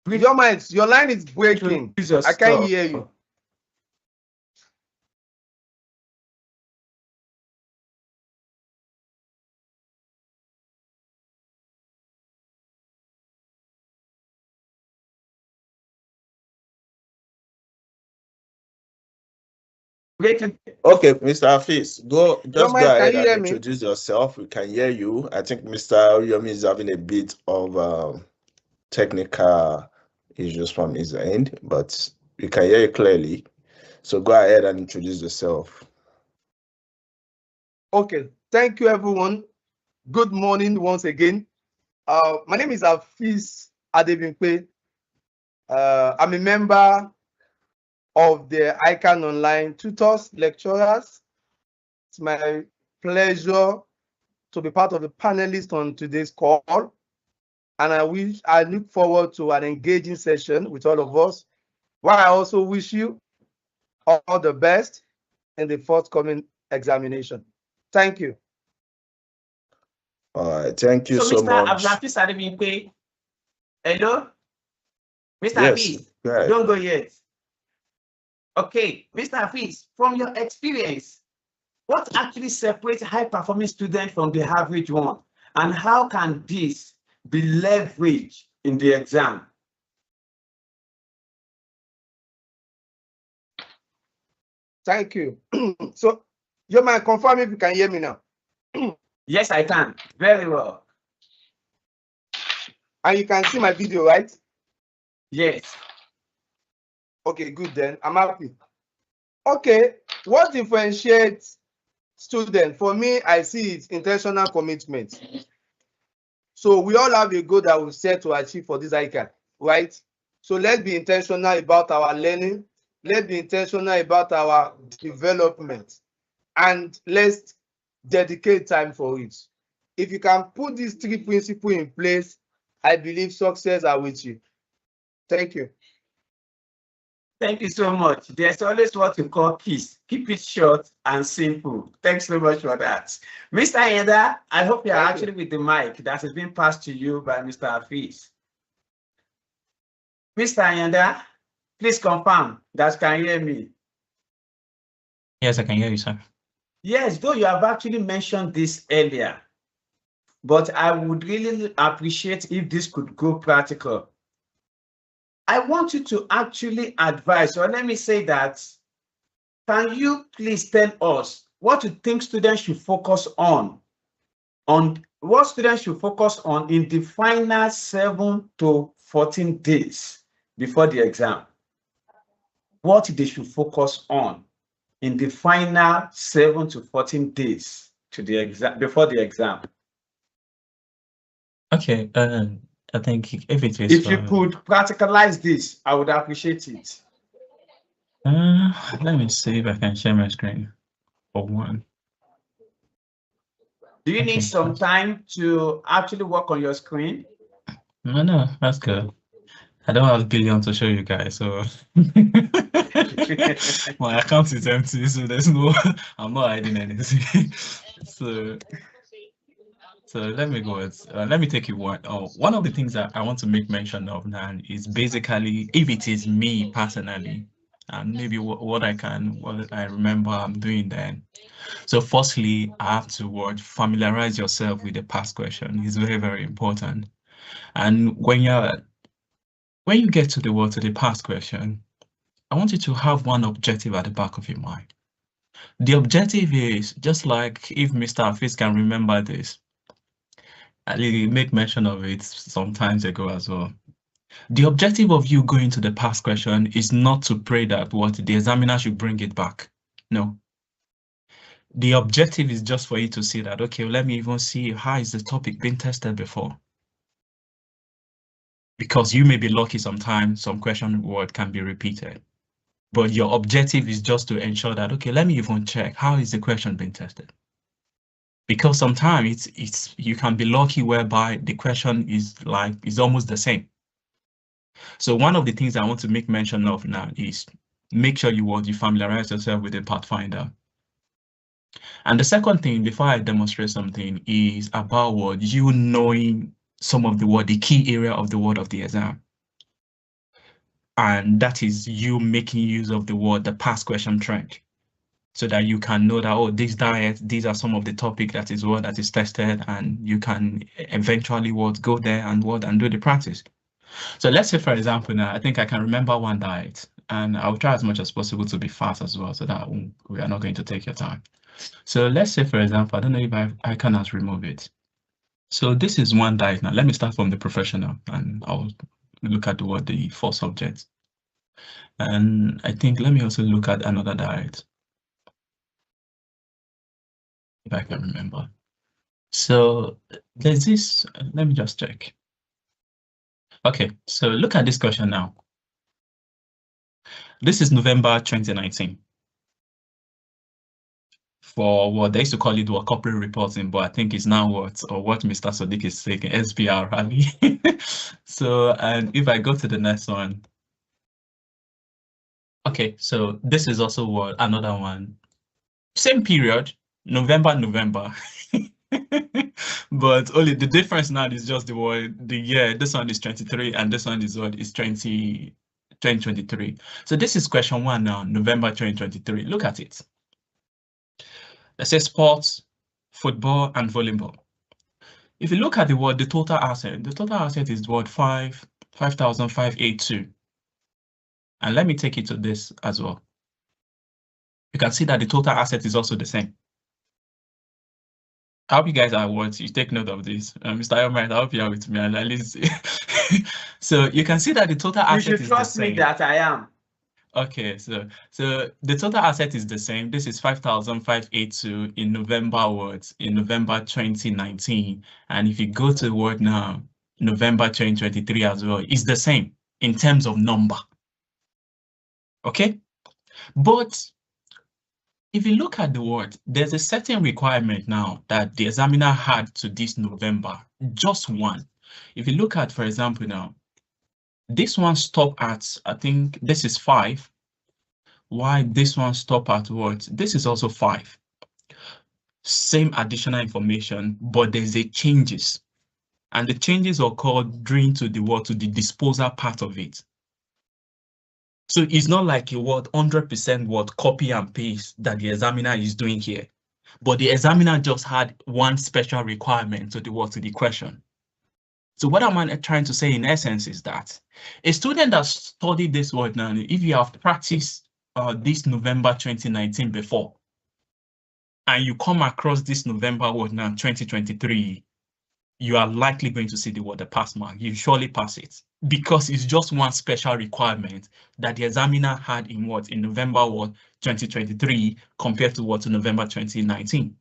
Your line is breaking. I can't hear you. Okay, Mr. Hafiz, go ahead and me? introduce yourself. We can hear you. I think Mr. Yomi is having a bit of technical issues from his end, but we can hear you clearly. So go ahead and introduce yourself. Okay, thank you, everyone. Good morning once again. My name is Hafiz Adebimpe. I'm a member of the ICAN Online Tutors lecturers. It's my pleasure to be part of the panelists on today's call. And I look forward to an engaging session with all of us. While I also wish you all the best in the forthcoming examination. Thank you. All right, thank you so much. Mr. Hafiz Adebimpe, hello? Mr. Yes, Hafiz, go don't go yet. Okay, Mr. Hafiz, from your experience, what actually separates high-performing students from the average one? And how can this be leveraged in the exam? Thank you. So, you might confirm if you can hear me now. Yes, I can. Very well. And you can see my video, right? Yes. Okay, good then. I'm happy. Okay, what differentiates students? For me, I see it's intentional commitment. So we all have a goal that we set to achieve for this ICAN, right? So let's be intentional about our learning. Let's be intentional about our development. And let's dedicate time for it. If you can put these three principles in place, I believe success are with you. Thank you. Thank you so much. There's always what we call peace. Keep it short and simple. Thanks so much for that. Mr. Yenda, I hope you're actually with the mic that has been passed to you by Mr. Hafiz. Mr. Yenda, please confirm that you can hear me. Yes, I can hear you, sir. Yes, though you have actually mentioned this earlier, but I would really appreciate if this could go practical. I want you to actually advise, or let me say that, can you please tell us what you think students should focus on what students should focus on in the final 7 to 14 days before the exam? What they should focus on in the final 7 to 14 days to the exam, before the exam. Okay, I think if it is, if you could practicalize this, I would appreciate it. Let me see if I can share my screen for one. Do you need some time to actually work on your screen? No, that's good. I don't have billions to show you guys, so my account is empty, so there's no, I'm not hiding anything. So let me go. Let me take you one. One of the things that I want to make mention of now is basically, if it is me personally, and maybe what I remember I'm doing then. So firstly, I have to familiarize yourself with the past question. It's very, very important. And when you get to the past question, I want you to have one objective at the back of your mind. The objective is, just like if Mr. Hafiz can remember this, I make mention of it some times ago as well. The objective of you going to the past question is not to pray that the examiner should bring it back. No. The objective is just for you to see that, okay, let me even see how is the topic being tested before. Because you may be lucky sometimes some question word can be repeated. But your objective is just to ensure that, okay, let me even check how is the question being tested. Because sometimes you can be lucky whereby the question is almost the same. So one of the things I want to make mention of now is make sure you familiarize yourself with the Pathfinder. And the second thing, before I demonstrate something, is about you knowing some of the key area of the word of the exam. And that is you making use of the word, the past question trend, so that you can know that, oh, this diet, these are some of the topic that is what that is tested, and you can eventually go there and do the practice. So let's say, for example, now I think I can remember one diet, and I'll try as much as possible to be fast as well, so that we are not going to take your time. So let's say, for example, I don't know if I cannot remove it. So this is one diet now. Let me start from the professional, and I'll look at the 4 subjects. And I think let me also look at another diet, if I can remember. So there's this, let me just check. Okay, so look at this question now. This is November 2019. For what they used to call it corporate reporting, but I think it's now what Mr. Sodiq is saying, SBR rally. So, and if I go to the next one. Okay, so this is also another one. Same period, November. But only the difference now is just the year. This one is 23 and this one is 2023. So this is question 1 now, November 2023. Look at it. Let's say sports, football, and volleyball. If you look at the total asset is 5,582. And let me take it to this as well. You can see that the total asset is also the same. I hope you guys are you take note of this. Mr. Ayomite, I hope you are with me, and at least. So you can see that the total asset is the same. You should trust me that I am. Okay, so the total asset is the same. This is 5,582 in November in November 2019. And if you go to the word now, November 2023 as well, it's the same in terms of number. Okay, but if you look at the word, there's a certain requirement now that the examiner had to this November, just one. If you look at, for example, now, this one stop at, I think this is 5. Why this one stop at what? This is also 5. Same additional information, but there's a changes. And the changes are called during to the disposal part of it. So it's not like a 100% copy and paste that the examiner is doing here, but the examiner just had one special requirement to the question. So what am I trying to say in essence is that a student that studied this word now, if you have practiced this November 2019 before, and you come across this November word now 2023, you are likely going to see the pass mark. You surely pass it because it's just one special requirement that the examiner had in November 2023 compared to November 2019.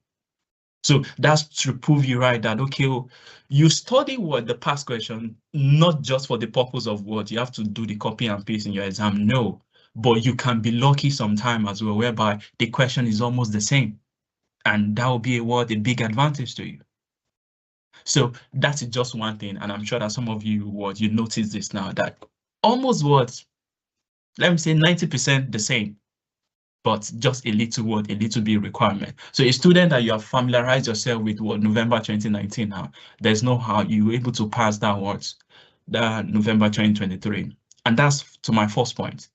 So that's to prove you right that, okay, you study the past question, not just for the purpose of you have to do the copy and paste in your exam, no, but you can be lucky sometime as well, whereby the question is almost the same. And that will be a big advantage to you. So that's just one thing. And I'm sure that some of you you notice this now, that almost let me say 90% the same, but just a little bit requirement. So a student that you have familiarized yourself with November 2019 now, there's no how you were able to pass that the November 2023. And that's to my first point.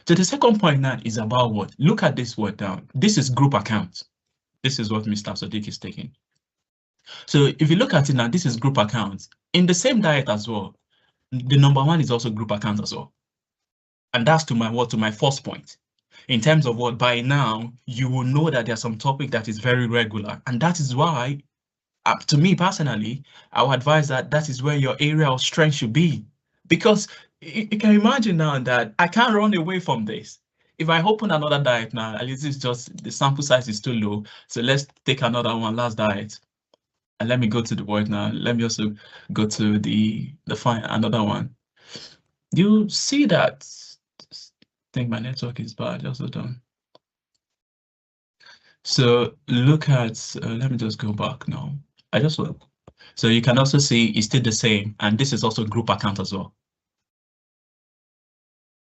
So the second point now is about look at this word down. This is group account. This is what Mr. Sodiq is taking. So if you look at it now, this is group accounts. In the same diet as well, the number 1 is also group accounts as well. And that's to my first point. In terms of by now, you will know that there's some topic that is very regular. And that is why, to me personally, I would advise that is where your area of strength should be. Because you can imagine now that I can't run away from this. If I open another diet now, at least it's just the sample size is too low. So let's take another one, last diet. And let me go to the word now. Let me also go to the find another one. You see that, I think my network is bad, just hold on. So look at, let me just go back now. I just look. So you can also see it's still the same. And this is also group account as well.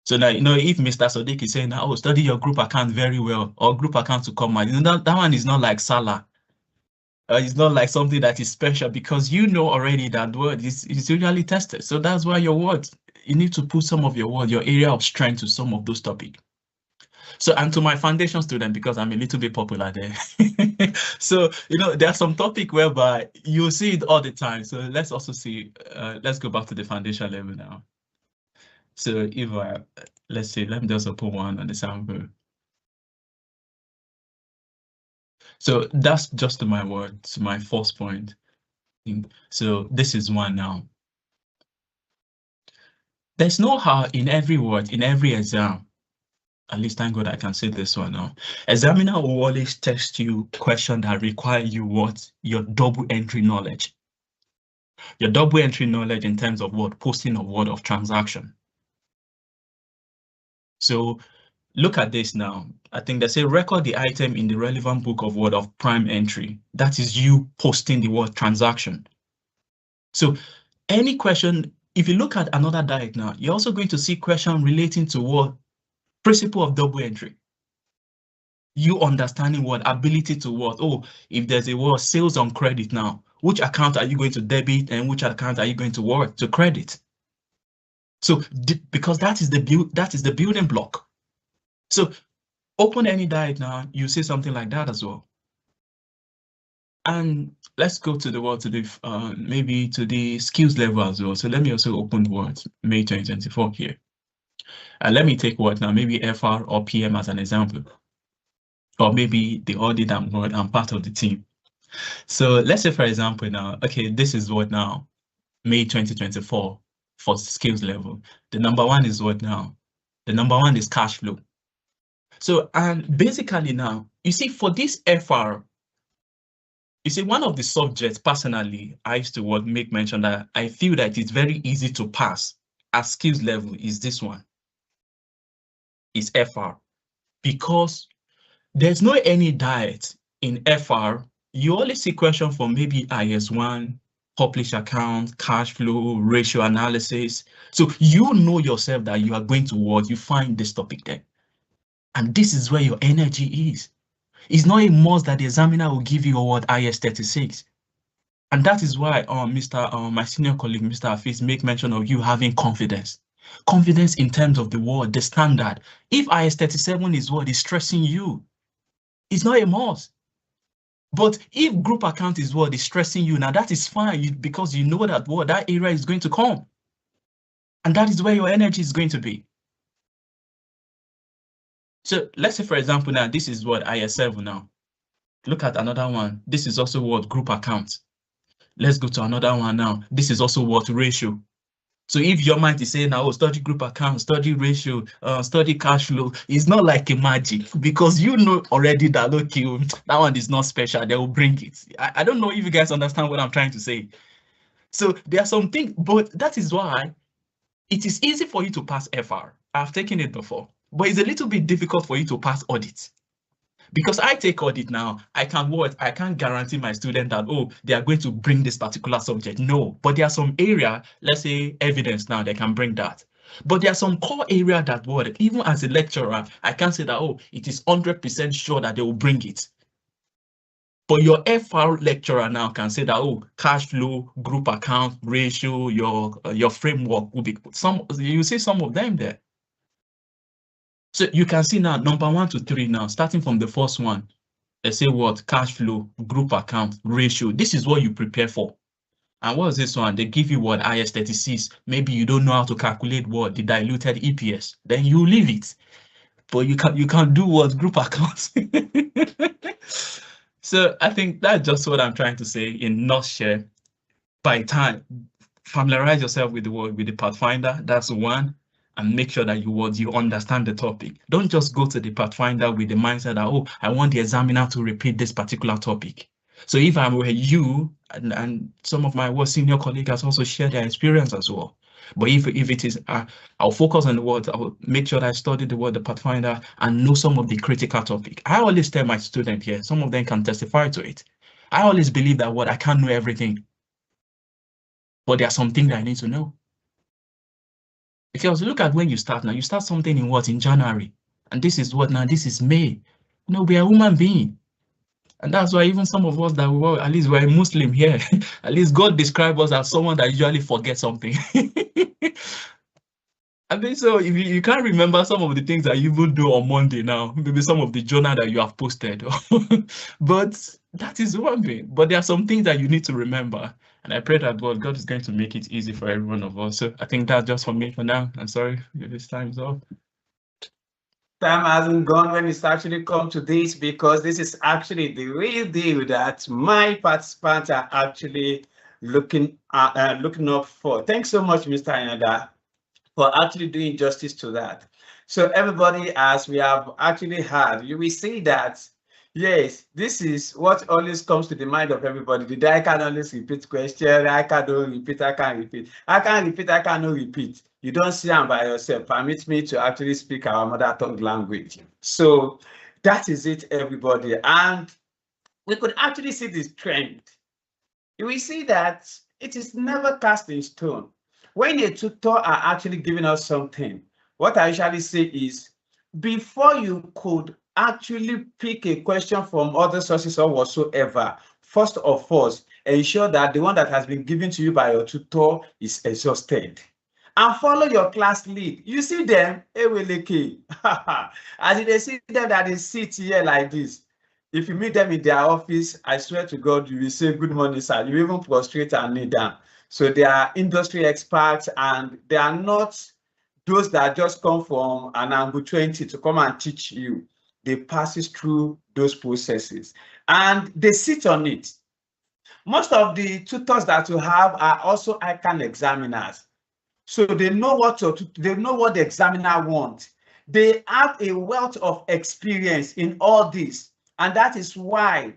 So now, if Mr. Sodiq is saying, oh, study your group account very well, or group account to come out, that one is not like Salah. It's not like something that is special because you know already that word is usually tested. So that's why your word you need to put some of your area of strength to some of those topics. So, and to my foundation student, because I'm a little bit popular there. So, there are some topic whereby you see it all the time. So let's also see, let's go back to the foundation level now. So if let's see, let me just open one on the sample. So that's just my words, my first point. So this is one now. There's no how in every word, in every exam. At least thank God I can say this one now. Examiner will always test you questions that require you your double entry knowledge. Your double entry knowledge in terms of posting of word of transaction. So look at this now. I think they say record the item in the relevant book of word of prime entry. That is you posting the word transaction. So any question, if you look at another diet now, you're also going to see question relating to what principle of double entry. You understanding what ability to what, if there's a word sales on credit now, which account are you going to debit and which account are you going to credit? So because that is the building block. So open any diet now, you see something like that as well. And let's go to the word to the maybe to the skills level as well. So let me also open words May 2024 here. And let me take what now, maybe FR or PM as an example. Or maybe the audit and word, I'm part of the team. So let's say, for example, now, okay, this is what now, May 2024 for skills level. The number one is what now? The number one is cash flow. So, and basically now, you see, for this FR, you see, one of the subjects, personally, I used to make mention that I feel that it's very easy to pass at skills level is this one. It's FR. Because there's no any diet in FR. You only see question for maybe IS1, publish account, cash flow, ratio analysis. So you know yourself that you are going to you find this topic there. And this is where your energy is. It's not a must that the examiner will give you a word IS36. And that is why my senior colleague, Mr. Hafiz, make mention of you having confidence. Confidence in terms of the word, the standard. If IS37 is what is stressing you, it's not a must. But if group account is what is stressing you, now that is fine because you know that that area is going to come. And that is where your energy is going to be. So let's say, for example, now this is what IS7 now. Look at another one. This is also what group account. Let's go to another one now. This is also what ratio. So if your mind is saying now, study group account, study ratio, study cash flow, it's not like a magic because you know already that, okay, that one is not special, they will bring it. I don't know if you guys understand what I'm trying to say. So there are some things, but that is why it is easy for you to pass FR. I've taken it before, but it's a little bit difficult for you to pass audit. Because I take audit now, I can't guarantee my student that, they are going to bring this particular subject. No, but there are some area, let's say evidence now, they can bring that. But there are some core area that even as a lecturer, I can't say that, it is 100% sure that they will bring it. But your FR lecturer now can say that, cash flow, group account, ratio, your framework will be you see some of them there. So you can see now, number 1 to 3 now, starting from the first one, they say what? Cash flow, group account, ratio. This is what you prepare for. And what is this one? They give you what? IS36. Maybe you don't know how to calculate what? The diluted EPS. Then you leave it. But you can't do what? Group accounts. So I think that's just what I'm trying to say in nutshell. By time, familiarize yourself with the word, with the Pathfinder. That's one. And make sure that you understand the topic. Don't just go to the Pathfinder with the mindset that, I want the examiner to repeat this particular topic. So if I were you, and some of my senior colleagues has also shared their experience as well. But if it is, I'll focus on the word, I'll make sure that I study the word, the Pathfinder, and know some of the critical topic. I always tell my students here, some of them can testify to it. I always believe that I can't know everything. But there are some things that I need to know. Because look at when you start now, you start something in January. And this is what now, this is May. We are human beings. And that's why even some of us that at least we're a Muslim here, at least God describes us as someone that usually forgets something. I think so. If you can't remember some of the things that you will do on Monday now, maybe some of the journal that you have posted, but that is one thing. But there are some things that you need to remember. And I pray that God is going to make it easy for every one of us. So I think that's just for me for now. I'm sorry if this time is up. Time hasn't gone when it's actually come to this, because this is actually the real deal that my participants are actually looking up for. Thanks so much, Mr. Anyada, for actually doing justice to that. So everybody, as we have actually had, you will see that, yes, this is what always comes to the mind of everybody. The I can always repeat question, I can don't repeat, I can repeat. I can repeat, I cannot repeat. You don't see them by yourself. Permit me to actually speak our mother tongue language. So that is it, everybody. And we could actually see this trend. You will see that it is never cast in stone. When a tutor are actually giving us something, what I usually say is, before you could actually pick a question from other sources or whatsoever, first of all, ensure that the one that has been given to you by your tutor is exhausted. And follow your class lead. You see them, as they see them that they sit here like this. If you meet them in their office, I swear to God, you will say, good morning, sir. You even prostrate and kneel down. So they are industry experts, and they are not those that just come from an angle 20 to come and teach you. They passes through those processes and they sit on it. Most of the tutors that you have are also ICAN examiners. So they know what the examiner wants. They have a wealth of experience in all this. And that is why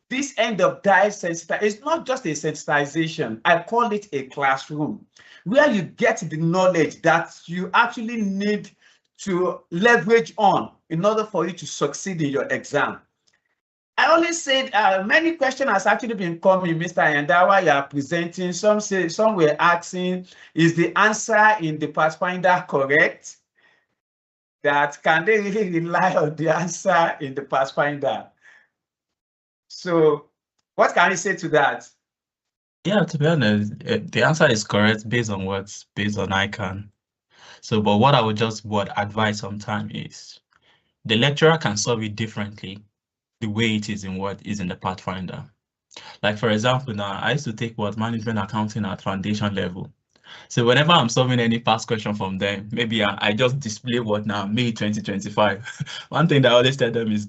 this end of deit sensitization is not just a sensitization. I call it a classroom where you get the knowledge that you actually need to leverage on in order for you to succeed in your exam. I always said many questions has actually been coming, Mr. Anyada, while you are presenting. Some were asking, is the answer in the Pathfinder correct? That can they really rely on the answer in the Pathfinder? So what can you say to that? Yeah, to be honest, the answer is correct based on ICAN. So, but what I would advise sometime is the lecturer can solve it differently the way it is in the Pathfinder. Like, for example, now I used to take management accounting at foundation level. So whenever I'm solving any past question from them, maybe I just display May 2025. One thing that I always tell them is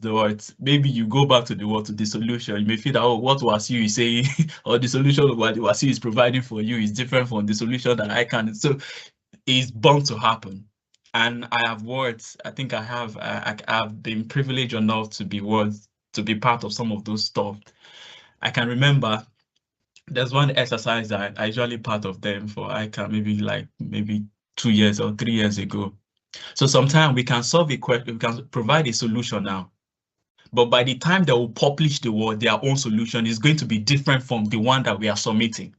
maybe you go back to the solution. You may feel that, oh, what Wasiu is saying or the solution of what Wasiu is providing for you is different from the solution that I can. So it's bound to happen. And I have I think I have been privileged enough to be part of some of those stuff. I can remember there's one exercise that I usually part of them for ICAN maybe 2 years or 3 years ago. So sometimes we can solve a question, we can provide a solution now. But by the time they will publish their own solution is going to be different from the one that we are submitting.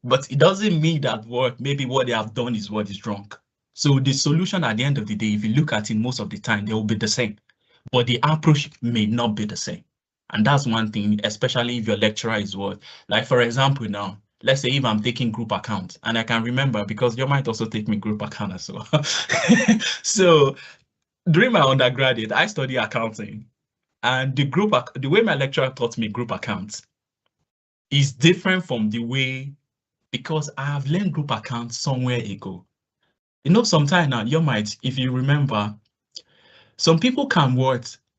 But it doesn't mean that maybe what they have done is what is wrong. So the solution at the end of the day, if you look at it most of the time, they will be the same. But the approach may not be the same. And that's one thing, especially if your lecturer is like, for example, now, let's say if I'm taking group account, and I can remember because you might also take me group account as well. So during my undergraduate, I studied accounting, and the way my lecturer taught me group accounts is different from the way, because I have learned group accounts somewhere ago. You know, sometime now, if you remember, some people can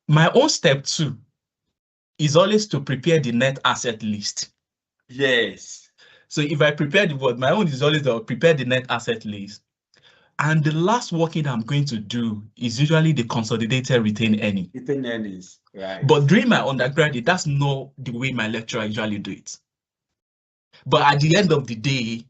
my own step 2 is always to prepare the net asset list. Yes. So if I prepare my own is always to prepare the net asset list. And the last working I'm going to do is usually the consolidated retained earnings. Retained earnings, right. But during my undergraduate, that's not the way my lecturer usually do it. But at the end of the day,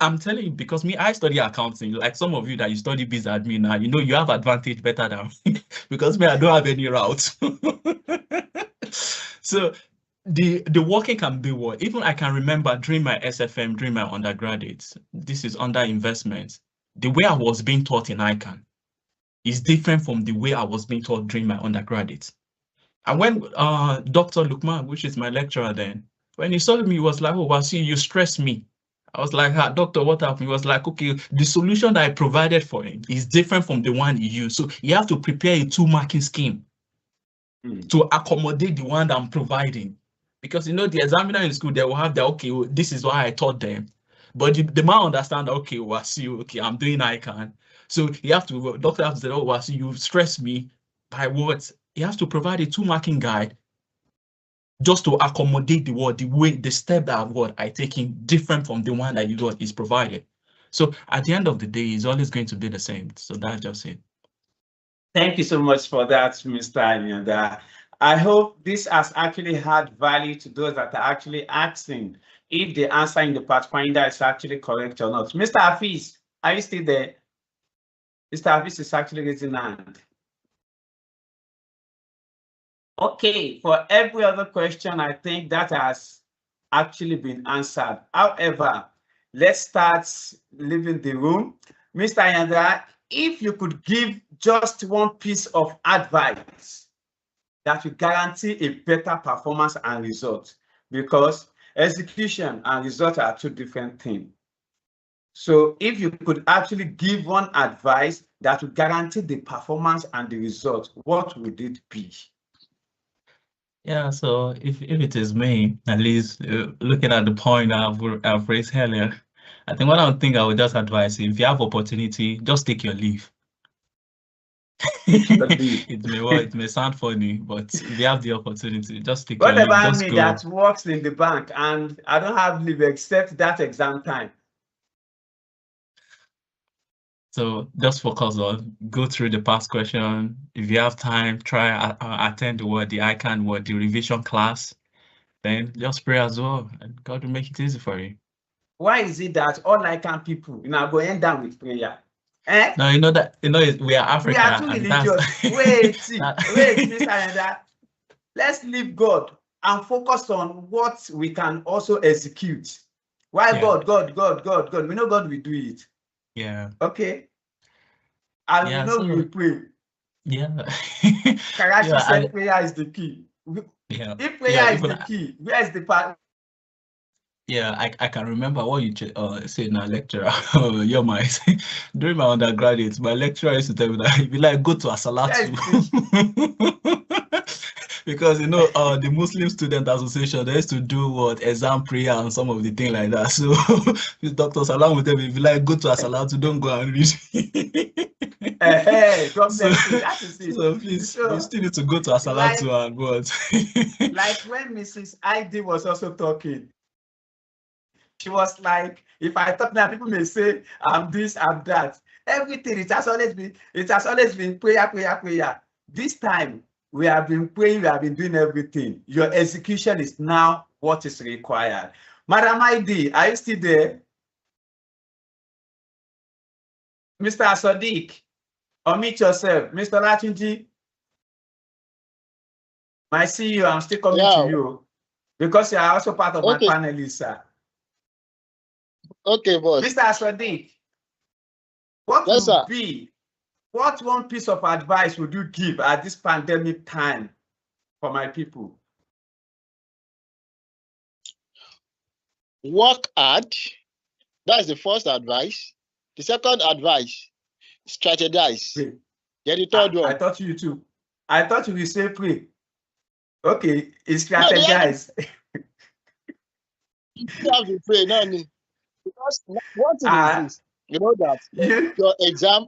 I'm telling you, because I study accounting, like some of you that you study biz admin now, you have advantage better than me because I don't have any route. So the working can be even I can remember during my SFM, during my undergraduate, this is under investments, the way I was being taught in ICAN is different from the way I was being taught during my undergraduate. And when Dr. Lukman, which is my lecturer then, when he saw me, he was like, oh, Wasi, you stress me. I was like, doctor, what happened? He was like, okay, the solution that I provided for him is different from the one he used. So you have to prepare a 2-marking scheme to accommodate the one that I'm providing. Because, you know, the examiner in school, they will have that, okay, well, this is why I taught them. But the man understand, okay, Wasi, okay, I'm doing ICAN. So you have to, doctor has to say, oh, Wasi, you've stressed me by words. He has to provide a 2-marking guide just to accommodate the word, the step that what I taking different from the one that you got is provided. So at the end of the day, it's always going to be the same. So that's just it. Thank you so much for that, Mr. Anyanda. I hope this has actually had value to those that are actually asking if the answer in the Pathfinder is actually correct or not. Mr. Hafiz, are you still there? Mr. Hafiz is actually raising hand. Okay, for every other question, I think that has actually been answered. However, let's start leaving the room. Mr. Anyanda, if you could give just one piece of advice that will guarantee a better performance and result, because execution and result are two different things. So if you could actually give one advice that will guarantee the performance and the result, what would it be? Yeah, so if it is me, at least looking at the point I've raised earlier, I think what I would just advise, if you have opportunity, just take your leave. It may sound funny, but if you have the opportunity, just take your leave. What about Just me go. that works in the bank and I don't have leave except that exam time? So just focus on, go through the past question. If you have time, try attend the ICAN the revision class. Then just pray as well, and God will make it easy for you. Why is it that all ICAN people go end down with prayer? Eh? No, we are Africa. We are too religious. Wait, Mr. Anyanda. Let's leave God and focus on what we can also execute. Why God? We know God will do it. Yeah. Okay. And yeah, we know we will pray. Yeah. Karachi said prayer is the key. Yeah. If prayer is the key, where is the part? Yeah, I can remember what you said in our lecture. You're my during my undergraduate, my lecturer used to tell me that if you like, go to Asalatu. Because the Muslim Student Association, they used to do exam prayer and some of the things like that. So Dr. Salam would tell me, if you like, go to Asalatu, don't go and read. So please, you still need to go to Asalatu and what? Like when Mrs. ID was also talking, she was like, if I talk now, people may say I'm this, I'm that. Everything, it has always been prayer. This time we have been praying, we have been doing everything. Your execution is now what is required. Madam ID, are you still there? Mr. Sadiq, unmute yourself. Mr. Latunji, I see you, I'm still coming to you because you are also part of my panelists, sir. Okay, boss. Mr. Sadiq, what one piece of advice would you give at this pandemic time for my people? Work hard. That's the first advice. The second advice, strategize. Then the third one. I thought you too. I thought you would say pray. Okay, it's strategize. You have to pray, no need. Because one thing is this, you know that your exam,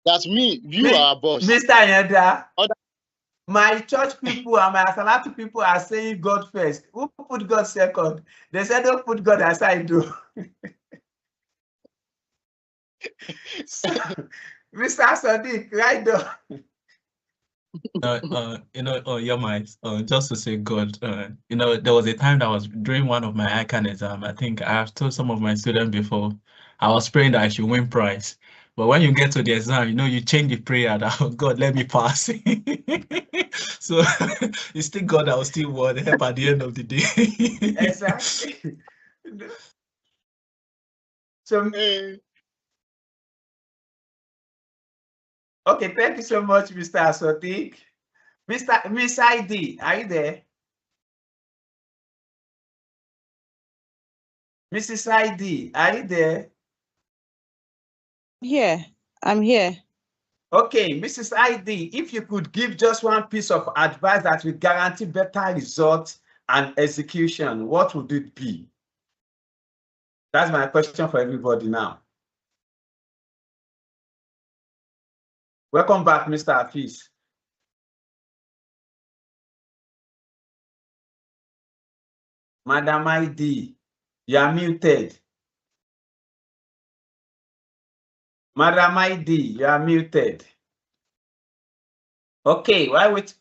that's me, you are boss. Mr. Anyanda, my church people and my Asalatu people are saying God first. Who put God second? They said don't put God aside, though. So, Mr. Sadiq, right there. You're my just to say God, there was a time that was during one of my ICAN exam. I think I have told some of my students before, I was praying that I should win prize. But when you get to the exam, you change the prayer that, oh God, let me pass. So it's still God that will still help at the end of the day. Exactly. So okay, thank you so much, Mr. Sadiq. Miss ID, are you there? Mrs. ID, are you there? Yeah, I'm here. Okay, Mrs. ID, if you could give just one piece of advice that will guarantee better results and execution, what would it be? That's my question for everybody now. Welcome back, Mr. Hafiz. Madam ID, you are muted. Madam ID, you are muted. Okay, why wait?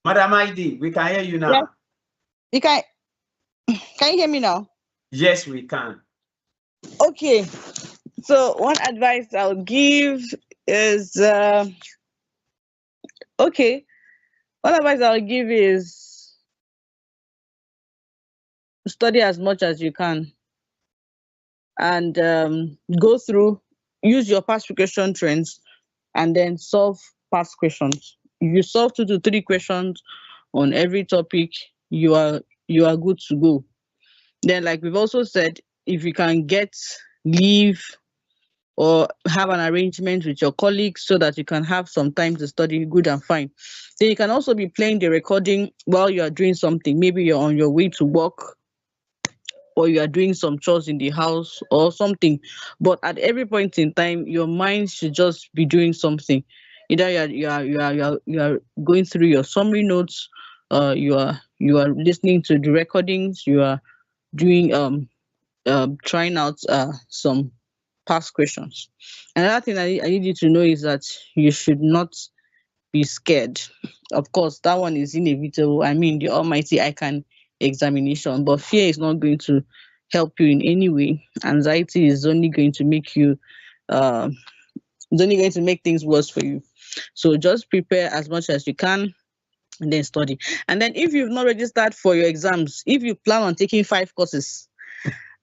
Madam ID, we can hear you now. Yes. You can you hear me now? Yes, we can. Okay. So one advice I'll give is okay. One advice I'll give is study as much as you can and go through, use your past question trends and then solve past questions. If you solve 2 to 3 questions on every topic, you are good to go. Then, like we've also said, if you can get leave or have an arrangement with your colleagues so that you can have some time to study, good and fine. Then you can also be playing the recording while you are doing something. Maybe you're on your way to work or you are doing some chores in the house or something. But at every point in time, your mind should just be doing something. Either you are going through your summary notes, you are listening to the recordings, you are doing trying out some past questions. Another thing I need you to know is that you should not be scared. Of course, that one is inevitable. I mean, the almighty ICAN examination, but fear is not going to help you in any way. Anxiety is only going to make you, it's only going to make things worse for you. So just prepare as much as you can and then study. And then if you've not registered for your exams, if you plan on taking 5 courses,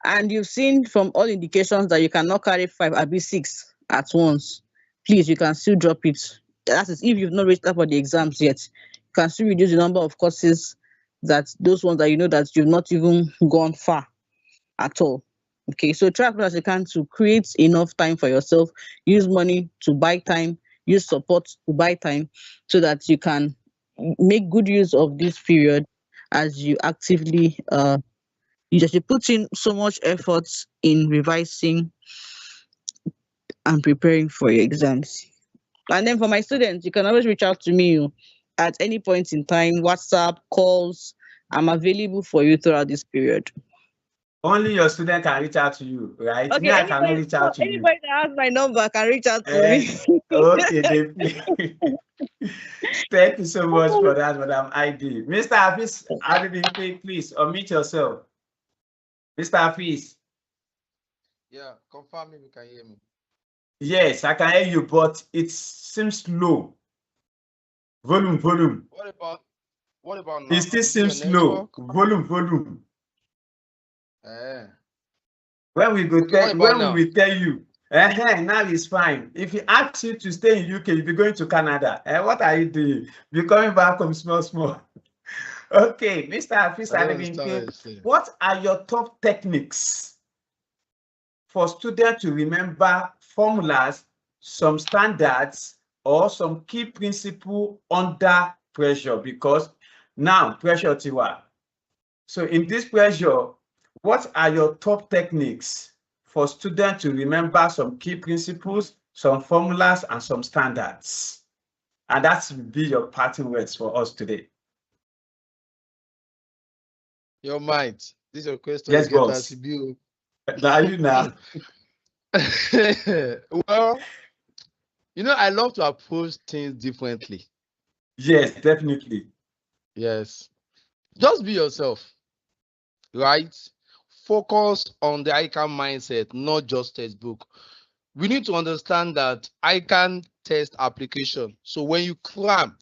and you've seen from all indications that you cannot carry 5 or 6 at once, please, you can still drop it. That is if you've not registered for the exams yet. You can still reduce the number of courses, that those ones that you know that you've not even gone far at all. Okay, so try as much as you can to create enough time for yourself. Use money to buy time, use support to buy time, so that you can make good use of this period as you actively you just put in so much effort in revising and preparing for your exams. And then for my students, you can always reach out to me at any point in time, WhatsApp, calls. I'm available for you throughout this period. Only your student can reach out to you, right? Okay, Me, I cannot reach out to you. Anybody that has my number can reach out to me. Okay, thank you so much for that, Madam ID. Mr. Hafiz, please unmute yourself. Mr. Hafiz. Yeah, confirm if you can hear me. Yes, I can hear you, but it seems low. Volume. What about now? It still seems low. Volume. When we go tell we will tell you, now it's fine. If he asks you to stay in UK, you'll be going to Canada. What are you doing? You're coming back from small. Okay, Mr. Hafiz, what are your top techniques for students to remember formulas, some standards, or some key principle under pressure? Because now pressure tiwa. So in this pressure, what are your top techniques for students to remember some key principles, some formulas, and some standards? And that will be your parting words for us today. Your mind. This is your question. Yes, boss. Now you now. Well, I love to approach things differently. Yes, definitely. Yes. Just be yourself, right? Focus on the ICAN mindset, not just textbook. We need to understand that ICAN test application. So when you cram,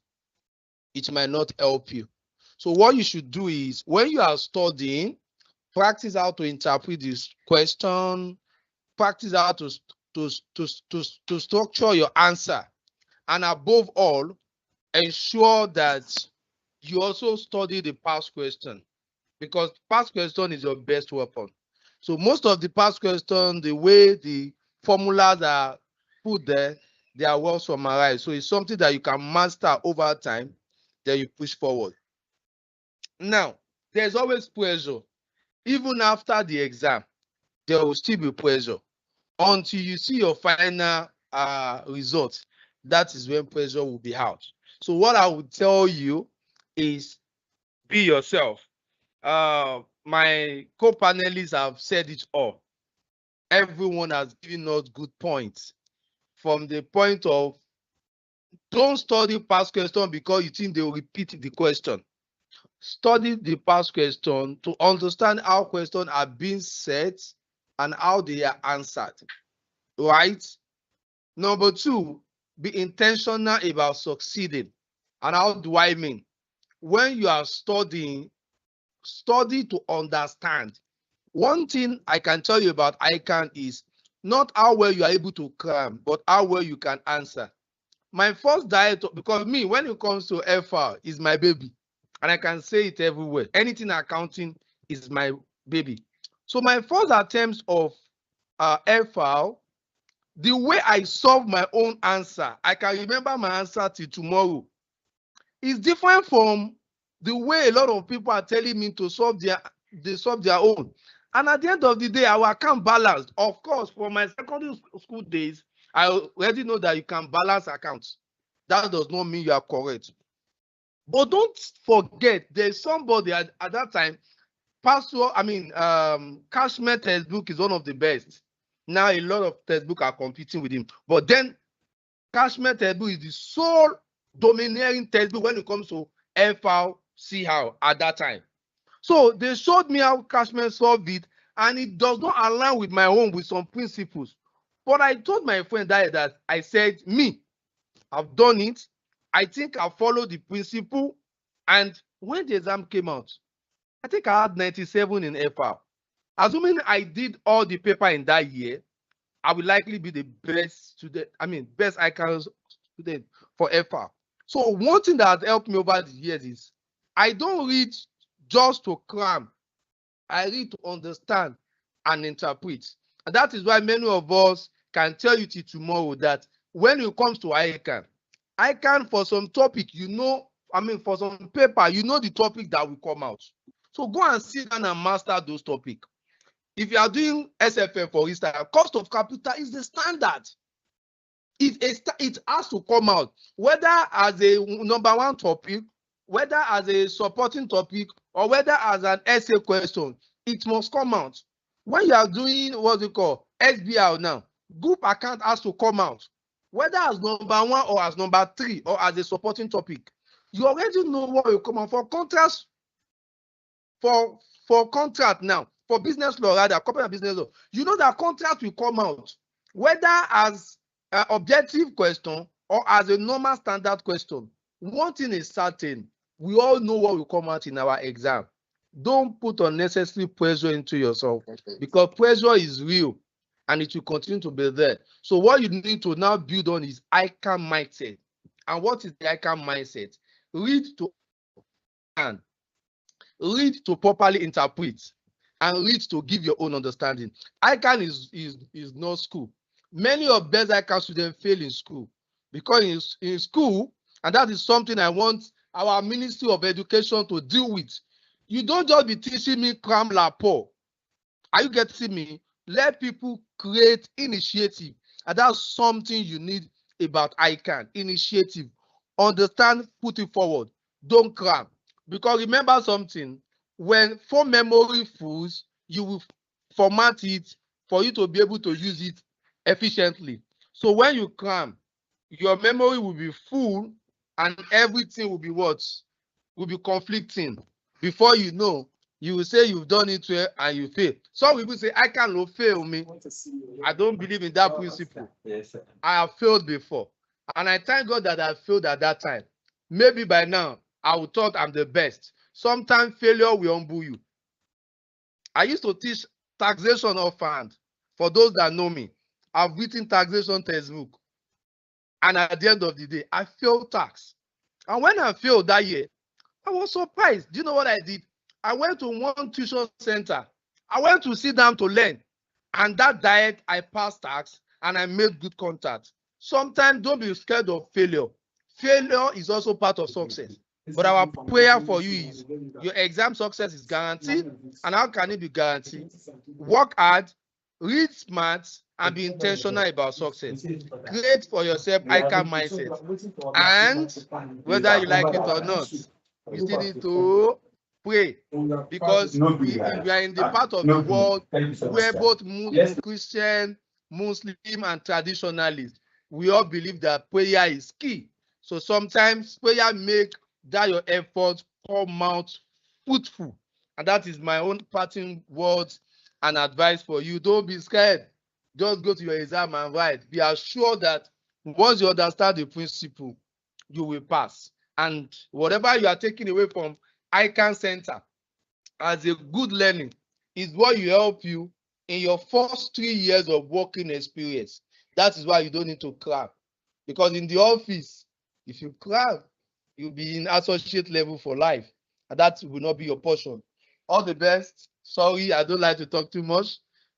it might not help you. So what you should do is, when you are studying, practice how to interpret this question, practice how to structure your answer, and above all, ensure that you also study the past question. because past question is your best weapon. So most of the past questions, the way the formulas are put there, they are well summarized. So it's something that you can master over time, then you push forward. Now, there's always pressure. Even after the exam, there will still be pressure until you see your final results. That is when pressure will be out. So what I would tell you is be yourself. My co-panelists have said it all. Everyone has given us good points from the point of don't study past question because you think they will repeat the question. Study the past question to understand how questions are being set and how they are answered, right? Number two, be intentional about succeeding. And how do I mean? When you are studying, study to understand. One thing I can tell you about ICAN is not how well you are able to cram, but how well you can answer. My first diet, because me, when it comes to FR, is my baby. And I can say it everywhere. Anything accounting is my baby. So my first attempts of FR, the way I solve my own answer, I can remember my answer till tomorrow. It's different from the way a lot of people are telling me to solve their own. And at the end of the day, our account balanced. Of course, for my secondary school days, I already know that you can balance accounts. That does not mean you are correct. But don't forget, there's somebody at that time, Cashmere textbook is one of the best. Now a lot of textbooks are competing with him. But then Cashmere textbook is the sole domineering textbook when it comes to FR, CR at that time. So they showed me how Cashmere solved it, and it does not align with my own with some principles. But I told my friend that I said, me, I've done it. I think I followed the principle. And when the exam came out, I think I had 97 in FR. Assuming I did all the paper in that year, I will likely be the best student, best ICAN student for FR. So one thing that has helped me over the years is I don't read just to cram. I read to understand and interpret. And that is why many of us can tell you till tomorrow that when it comes to ICAN for some topic, for some paper, the topic that will come out. So go and sit down and master those topics. If you are doing SFM, for instance, cost of capital is the standard. It has to come out, whether as a number one topic, whether as a supporting topic, or whether as an essay question, it must come out. When you are doing what we call SBR now, group account has to come out, whether as number one or as number three or as a supporting topic. You already know what will come out for contracts. For contract now, for business law, rather, corporate business law, you know that contract will come out, whether as an objective question or as a normal standard question. One thing is certain, we all know what will come out in our exam. Don't put unnecessary pressure into yourself, because pressure is real and it will continue to be there. So what you need to now build on is ICAN mindset. And what is the ICAN mindset? Read to understand, read to properly interpret, and read to give your own understanding. ICAN is not school. Many of best ICAN students fail in school because in school, and that is something I want our Ministry of Education to deal with. You don't just be teaching me cram lapo. Are you getting me? Let people create initiative, and that's something you need about ICAN. Initiative. Understand, put it forward. Don't cram. Because remember something, when phone memory fulls, you will format it for you to be able to use it efficiently. So when you cram, your memory will be full and everything will be what? Will be conflicting. Before you know, you will say you've done it well and you fail. Some people say, I can't fail me. I don't believe in that principle. I have failed before. And I thank God that I failed at that time. Maybe by now, I would thought I'm the best. Sometimes failure will humble you. I used to teach taxation offhand. For those that know me, I've written taxation textbook. And at the end of the day, I failed tax. And when I failed that year, I was surprised. Do you know what I did? I went to one tuition center. I went to sit down to learn. And that diet, I passed tax and I made good contact. Sometimes don't be scared of failure. Failure is also part of success. But our prayer for you is your exam success is guaranteed. And how can it be guaranteed? Work hard, read smart, and be intentional about success. Create for yourself ICAN mindset. And whether you like it or not, you still need to pray, because if we are in the part of the world where both Christian, Muslim, and traditionalists, we all believe that prayer is key. So sometimes prayer make that your effort come out fruitful. And that is my own parting words and advice for you. Don't be scared. Just go to your exam and write. Be assured that once you understand the principle, you will pass. And whatever you are taking away from ICAN Center as a good learning is what will help you in your first 3 years of working experience. That is why you don't need to cram. Because in the office, if you cram, you'll be in associate level for life. And that will not be your portion. All the best. Sorry, I don't like to talk too much.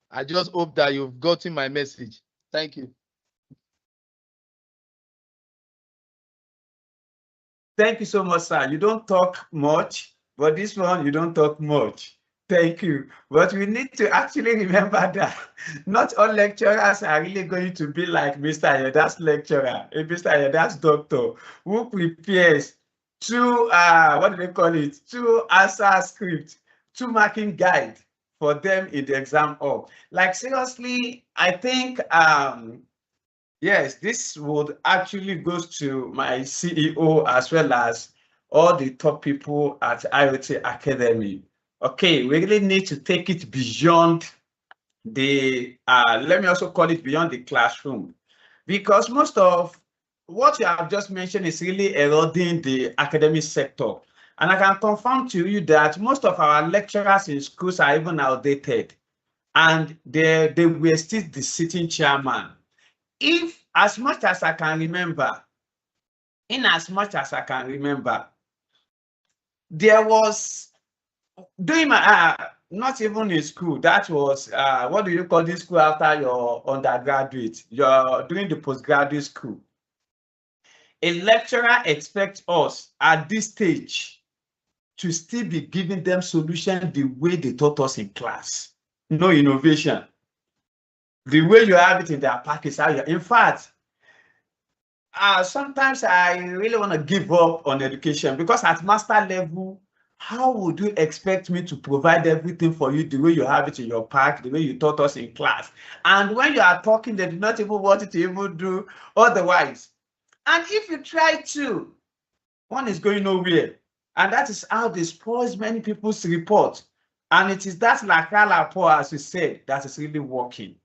I just hope that you've gotten my message. Thank you. Thank you so much, sir. You don't talk much, but this one, you don't talk much. Thank you. But we need to actually remember that not all lecturers are really going to be like Mr. Ayeda's lecturer, Mr. Ayeda's doctor, who prepares two, what do they call it? 2 answer scripts, 2 marking guide for them in the exam hall. Like seriously, I think, yes, this would actually goes to my CEO as well as all the top people at IoT Academy. Okay, we really need to take it beyond the, let me also call it beyond the classroom, because most of what you have just mentioned is really eroding the academic sector. And I can confirm to you that most of our lecturers in schools are even outdated, and they were still the sitting chairman. If, as much as I can remember, there was, during my, not even in school, that was, what do you call this school after your undergraduate, during the postgraduate school. A lecturer expects us at this stage to still be giving them solution the way they taught us in class. No innovation. The way you have it in their package. In fact, sometimes I really want to give up on education, because at master level, how would you expect me to provide everything for you the way you have it in your pack, the way you taught us in class? And when you are talking, they do not even want you to even do otherwise. And if you try to, one is going nowhere. And that is how they spoil many people's report. And it is that lakalapo, as we said, that is really working.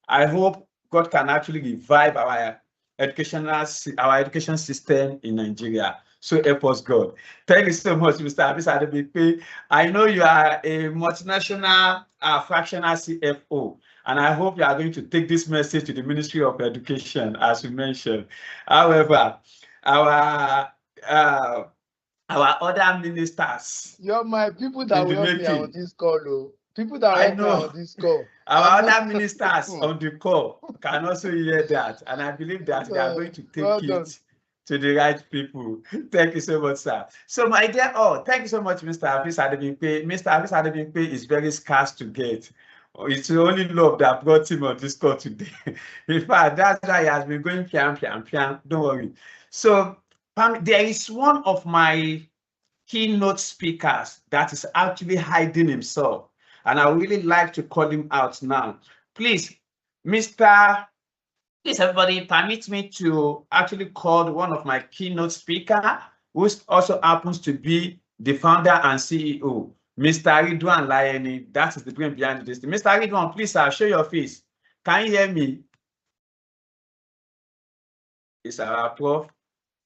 I hope God can actually revive our education system in Nigeria. So help us, God. Thank you so much, Mr. Abis Adebimpe. I know you are a multinational fractional CFO, and I hope you are going to take this message to the Ministry of Education, as we mentioned. However, our other ministers. You're my people that will help me on this call, though. People that help me on this call. Our other ministers on the call can also hear that, and I believe that they are going to take it to the right people. Thank you so much, sir. So, my dear, thank you so much, Mr. Abis Adebimpe. Mr. Abis Adebimpe is very scarce to get. It's only love that brought him on this call today. In fact, that's why he has been going pian. Don't worry. So, there is one of my keynote speakers that is actually hiding himself, and I would really like to call him out now. Please, please, everybody, permit me to actually call one of my keynote speaker, who also happens to be the founder and CEO, Mr. Ridwan Layeni. That is the brain behind this. Mr. Ridwan, please, show your face. Can you hear me? It's our prof.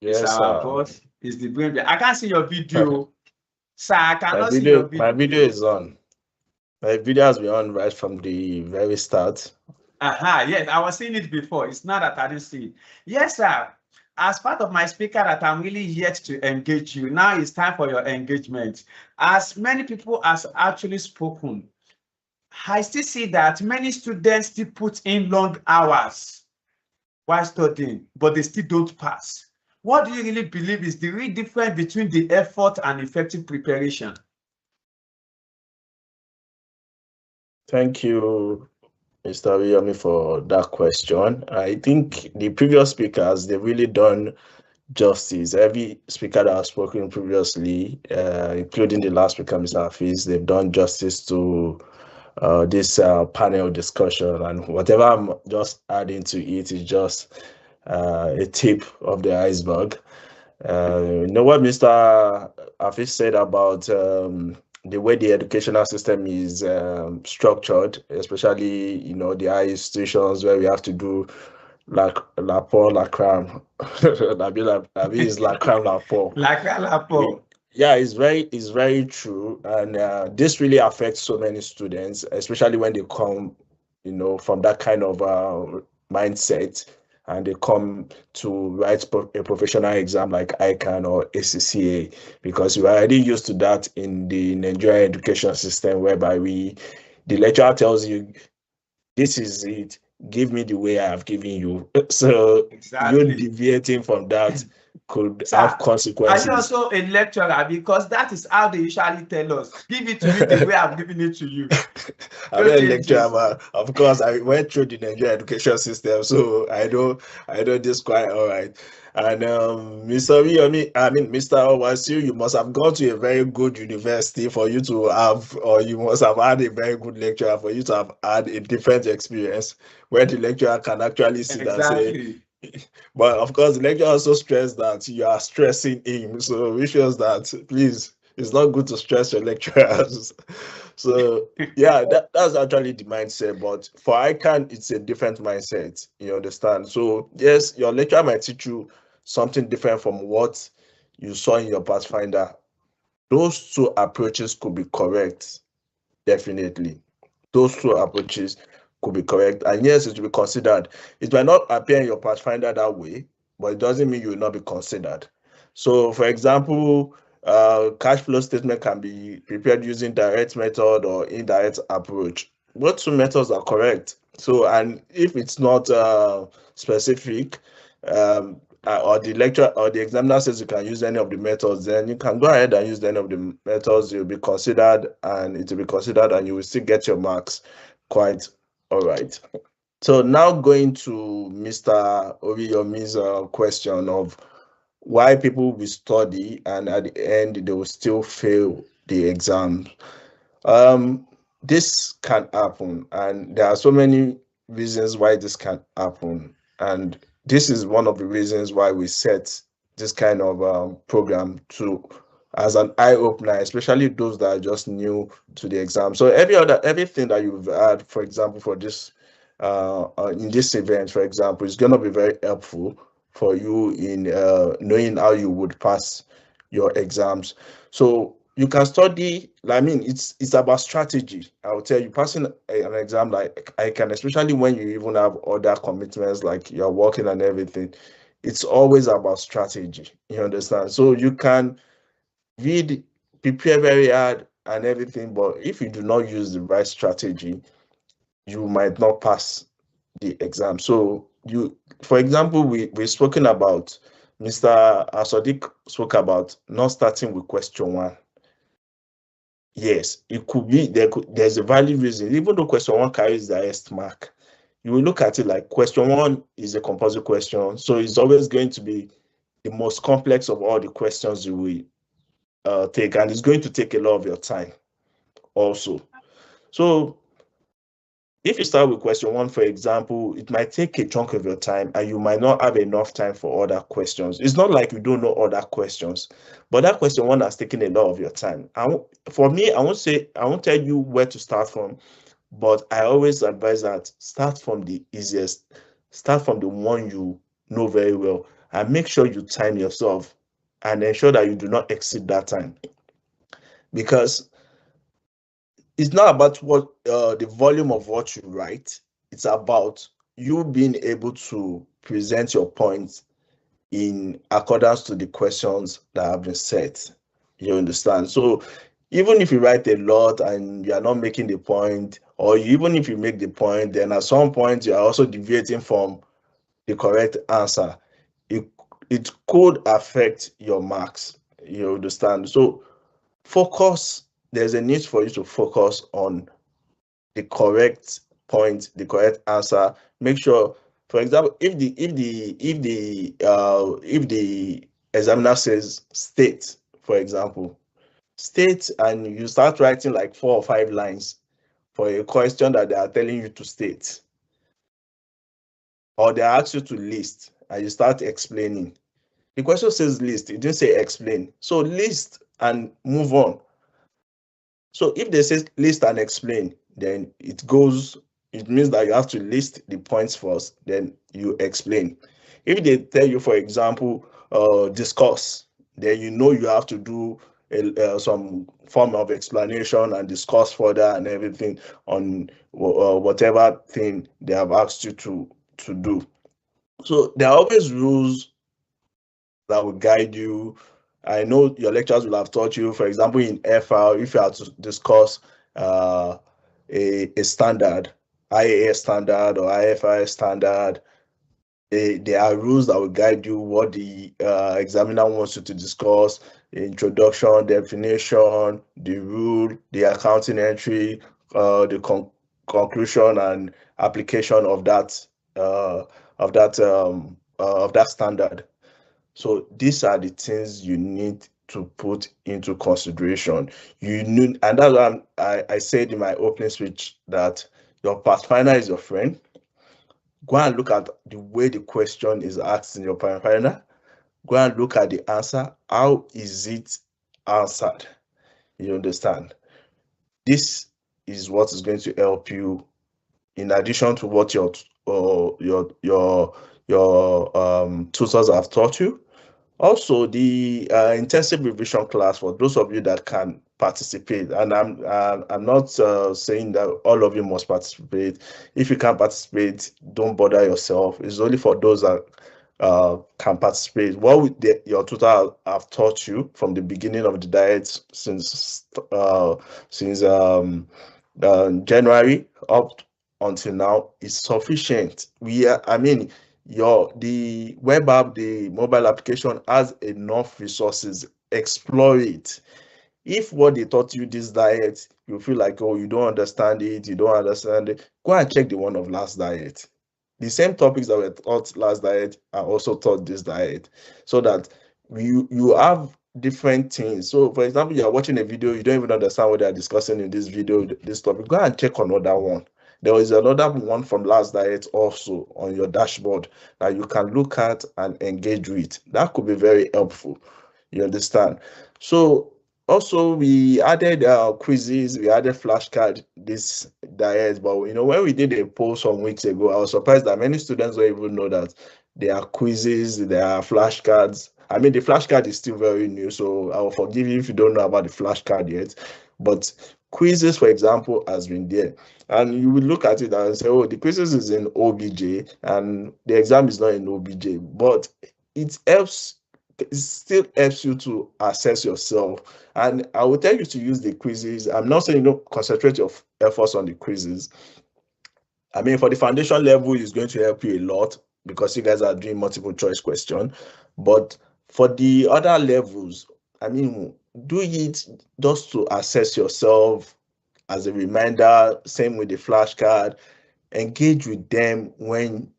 Yes, it's our boss. It's the brain behind. I can't see your video. Sir, I cannot see your video. My video is on. My video has been on right from the very start. Yes, I was seeing it before. It's not that I didn't see it. Yes, sir. as part of my speaker that I'm really yet to engage you, now it's time for your engagement. As many people has actually spoken, I still see that many students still put in long hours while studying, but they still don't pass. What do you really believe is the real difference between the effort and effective preparation? Thank you, Mr. Riyomi, for that question. I think the previous speakers, they've really done justice. Every speaker that has spoken previously, including the last speaker, Mr. Hafiz, they've done justice to this panel discussion, and whatever I'm just adding to it is just a tip of the iceberg. You know what Mr. Hafiz said about the way the educational system is structured, especially, you know, the high institutions where we have to do like la pour la crème. I mean, it's la crème la pour. La crème la pour. Yeah, it's very true, and this really affects so many students, especially when they come, you know, from that kind of mindset, and they come to write a professional exam like ICAN or ACCA, because we're already used to that in the Nigerian education system, whereby the lecturer tells you, this is it, give me the way I have given you. So exactly. You deviating from that could have consequences. I'm also a lecturer, because that is how they usually tell us. Give it to me the way I'm giving it to you. I'm a lecturer, but of course I went through the Nigerian education system, so I know this quite all right. And Mr. Riyomi, I mean Mr. Owasiu, you must have gone to a very good university for you to have, or you must have had a very good lecturer for you to have had a different experience where the lecturer can actually sit and say. But of course, the lecturer also stressed that you are stressing him. So we shows that, please, it's not good to stress your lecturers. So yeah, that's actually the mindset. But for ICAN, it's a different mindset. You understand? So yes, your lecturer might teach you something different from what you saw in your Pathfinder. Those two approaches could be correct, definitely. Those two approaches could be correct, and yes, it will be considered. It might not appear in your Pathfinder that way, but it doesn't mean you will not be considered. So for example, cash flow statement can be prepared using direct method or indirect approach. Both two methods are correct. So, and if it's not specific, or the lecturer or the examiner says you can use any of the methods, then you can go ahead and use any of the methods. You'll be considered, and it will be considered, and you will still get your marks. Quite all right. So now going to Mr. Oriyomi's question of why people will study and at the end they will still fail the exam. This can happen, and there are so many reasons why this can happen, and this is one of the reasons why we set this kind of program as an eye-opener, especially those that are just new to the exam. So everything that you've had, for example, for this in this event, for example, is going to be very helpful for you in knowing how you would pass your exams. So you can study. I mean, it's about strategy. I will tell you, passing an exam like ICAN, especially when you even have other commitments like you're working and everything, it's always about strategy. You understand? So you can read, prepare very hard and everything, but if you do not use the right strategy, you might not pass the exam. So for example, we've spoken about, Mr. Asodik spoke about not starting with question one. Yes, it could be there's a valid reason, even though question one carries the highest mark. You will look at it like question one is a composite question, so it's always going to be the most complex of all the questions you will take, and it's going to take a lot of your time also. So if you start with question one, for example, it might take a chunk of your time and you might not have enough time for other questions. It's not like you don't know other questions, but that question one has taken a lot of your time. For me, I won't tell you where to start from, but I always advise that start from the easiest, start from the one you know very well, and make sure you time yourself and ensure that you do not exceed that time. Because it's not about what the volume of what you write. It's about you being able to present your points in accordance to the questions that have been set. You understand? So even if you write a lot and you are not making the point, or even if you make the point, then at some point you are also deviating from the correct answer, it could affect your marks. You understand? So focus, there's a need for you to focus on the correct point, the correct answer. Make sure, for example, if the examiner says state, for example, state, and you start writing like 4 or 5 lines for a question that they are telling you to state, or they ask you to list and you start explaining. The question says list, it didn't say explain. So list and move on. So if they say list and explain, then it means that you have to list the points first, then you explain. If they tell you, for example, discuss, then you have to do some form of explanation and discuss further and everything on whatever thing they have asked you to do. So there are always rules that will guide you. I know your lecturers will have taught you, for example, in FR, if you have to discuss a standard, IAS standard or IFRS standard, there are rules that will guide you what the examiner wants you to discuss: the introduction, definition, the rule, the accounting entry, the conclusion and application of that standard. So these are the things you need to put into consideration. And that's why I said in my opening speech that your pathfinder is your friend. Go and look at the way the question is asked in your pathfinder. Go and look at the answer. How is it answered? You understand? This is what is going to help you, in addition to what your tutors have taught you. Also, the intensive revision class, for those of you that can participate, and I'm not saying that all of you must participate. If you can't participate, don't bother yourself. It's only for those that can participate. What your tutor have taught you from the beginning of the diet since January up until now is sufficient. The web app, the mobile application has enough resources. Explore it. If what they taught you this diet, you feel like, oh, you don't understand it, go and check the one of last diet. The same topics that were taught last diet are also taught this diet, so that you have different things. So for example, you are watching a video, you don't even understand what they are discussing in this video, this topic, go and check another one. There is another one from last diet also on your dashboard that you can look at and engage with. That could be very helpful. You understand? So also we added quizzes, we added flashcard this diet, but when we did a poll some weeks ago, I was surprised that many students don't even know that there are quizzes, there are flashcards. I mean, the flashcard is still very new, so I will forgive you if you don't know about the flashcard yet. But quizzes, for example, has been there. And you will look at it and say, oh, the quizzes is in OBJ and the exam is not in OBJ. But it still helps you to assess yourself. And I will tell you to use the quizzes. I'm not saying concentrate your efforts on the quizzes. I mean, for the foundation level, it's going to help you a lot because you guys are doing multiple choice question. But for the other levels, I mean, do it just to assess yourself as a reminder. Same with the flashcard. Engage with them when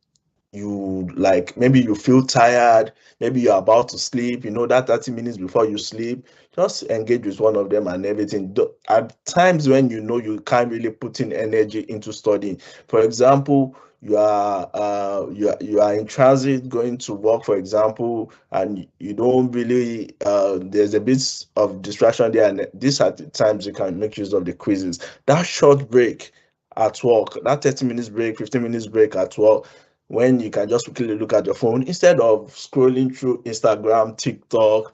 you maybe you feel tired, maybe you're about to sleep, that 30 minutes before you sleep, just engage with one of them and everything. At times when you can't really put in energy into studying, for example, you are in transit going to work, for example, and you don't really there's a bit of distraction there, and these are the times you can make use of the quizzes. That short break at work, that 30 minutes break, 15 minutes break at work, when you can just quickly look at your phone instead of scrolling through Instagram, TikTok.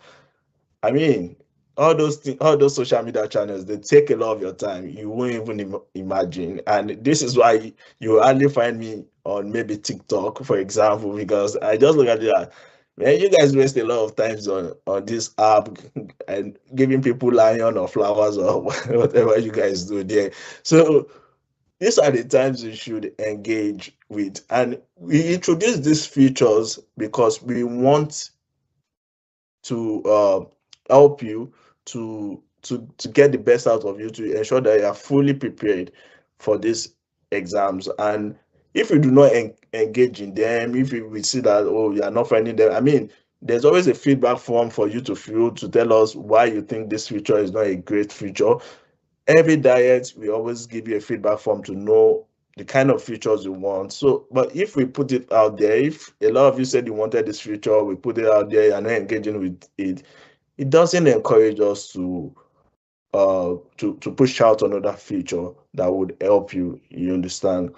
I mean, all those social media channels, they take a lot of your time. You won't even imagine. And this is why you hardly find me on maybe TikTok, for example, because I just look at it. Man, you guys waste a lot of times on this app and giving people lion or flowers or whatever you guys do there. So these are the times you should engage with. And we introduce these features because we want to help you to get the best out of you, to ensure that you are fully prepared for these exams. And if you do not engage in them, if we see that, oh, you are not finding them, I mean, there's always a feedback form for you to fill to tell us why you think this feature is not a great feature. Every diet, we always give you a feedback form to know the kind of features you want. So, but if we put it out there, if a lot of you said you wanted this feature, we put it out there, you're not engaging with it, it doesn't encourage us to push out another feature that would help you. You understand?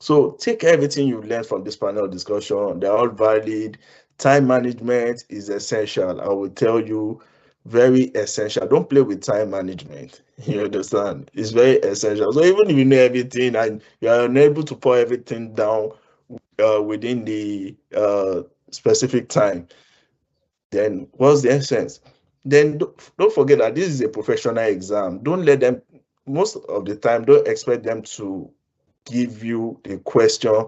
So take everything you've learned from this panel discussion. They're all valid. Time management is essential. I will tell you, very essential. Don't play with time management. You understand? It's very essential. So even if you know everything and you are unable to pour everything down within the specific time, then what's the essence? Then don't forget that this is a professional exam. Don't let them, most of the time, don't expect them to give you the question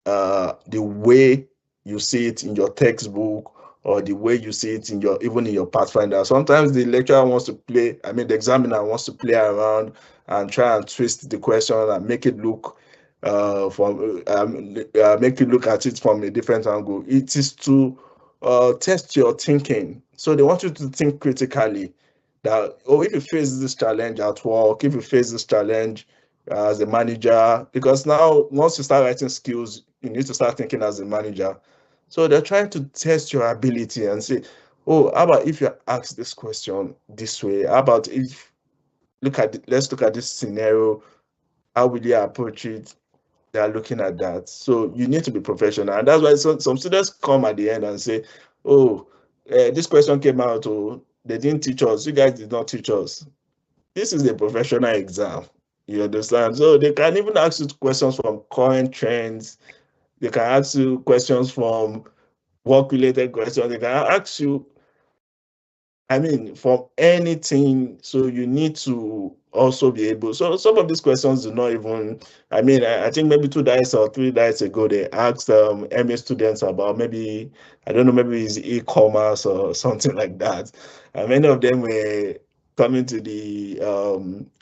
the way you see it in your textbook or the way you see it in your, even in your Pathfinder. Sometimes the lecturer wants to play, I mean, the examiner wants to play around and try and twist the question and make it look make you look at it from a different angle. It is to test your thinking. So they want you to think critically that, oh, if you face this challenge at work, if you face this challenge as a manager, because now once you start writing skills, you need to start thinking as a manager. So they're trying to test your ability and say, oh, how about if you ask this question this way? How about if let's look at this scenario, how will you approach it? They are looking at that. So you need to be professional. And that's why some students come at the end and say, oh, this question came out, oh, they didn't teach us. You guys did not teach us. This is a professional exam. You understand? So they can even ask you questions from current trends. They can ask you questions from work-related questions. They can ask you, I mean, from anything. So you need to also be able. So some of these questions do not even, I mean, I think maybe 2 days or 3 days ago, they asked MA students about maybe, I don't know, maybe it's e-commerce or something like that. And many of them were coming to the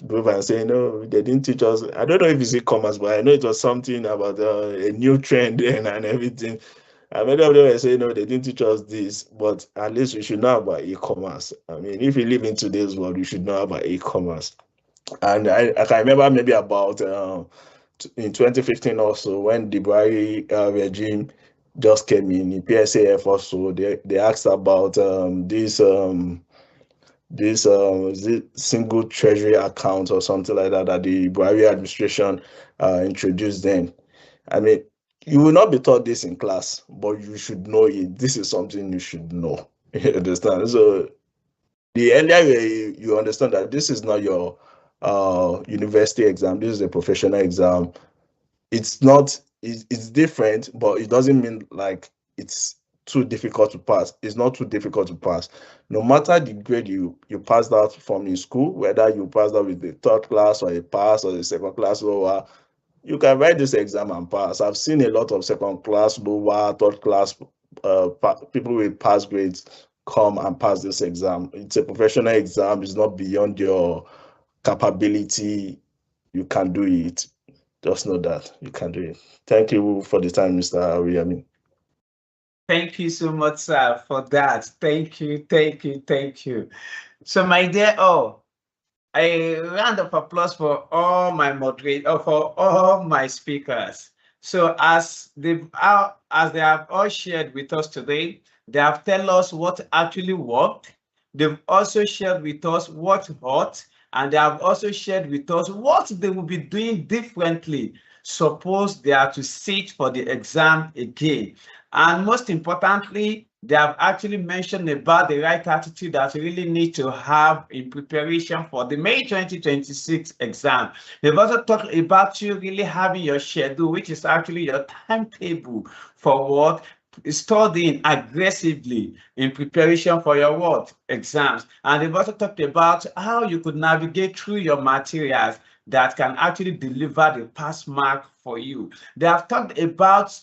group and saying, no, they didn't teach us. I don't know if it's e-commerce, but I know it was something about a new trend and everything. And many of them were saying, no, they didn't teach us this, but at least we should know about e-commerce. I mean, if you live in today's world, you should know about e-commerce. And I can remember maybe about in 2015 also, when the Buhari regime just came in PSAF also, they asked about this single treasury account or something like that the Buhari administration introduced then. I mean, you will not be taught this in class, but you should know it. This is something you should know. You understand? So the earlier you understand that this is not your university exam, this is a professional exam. It's not, it's different, but it doesn't mean like it's too difficult to pass. It's not too difficult to pass. No matter the grade you passed out from in school, whether you passed out with the 3rd class or a pass or the 2nd class lower, you can write this exam and pass. I've seen a lot of 2nd class lower, 3rd class people with pass grades come and pass this exam. It's a professional exam. It's not beyond your capability. You can do it. Just know that you can do it. Thank you for the time, Mr. Awiyami. Thank you so much, sir, for that. Thank you, thank you, thank you. So, my dear, a round of applause for all my moderators, for all my speakers. So, as they have all shared with us today, they have told us what actually worked. They've also shared with us what hurt, and they have also shared with us what they will be doing differently. Suppose they are to sit for the exam again. And most importantly, they have actually mentioned about the right attitude that you really need to have in preparation for the May 2026 exam. They've also talked about you really having your schedule, which is actually your timetable for what? studying aggressively in preparation for your what? Exams. And they've also talked about how you could navigate through your materials that can actually deliver the pass mark for you. They have talked about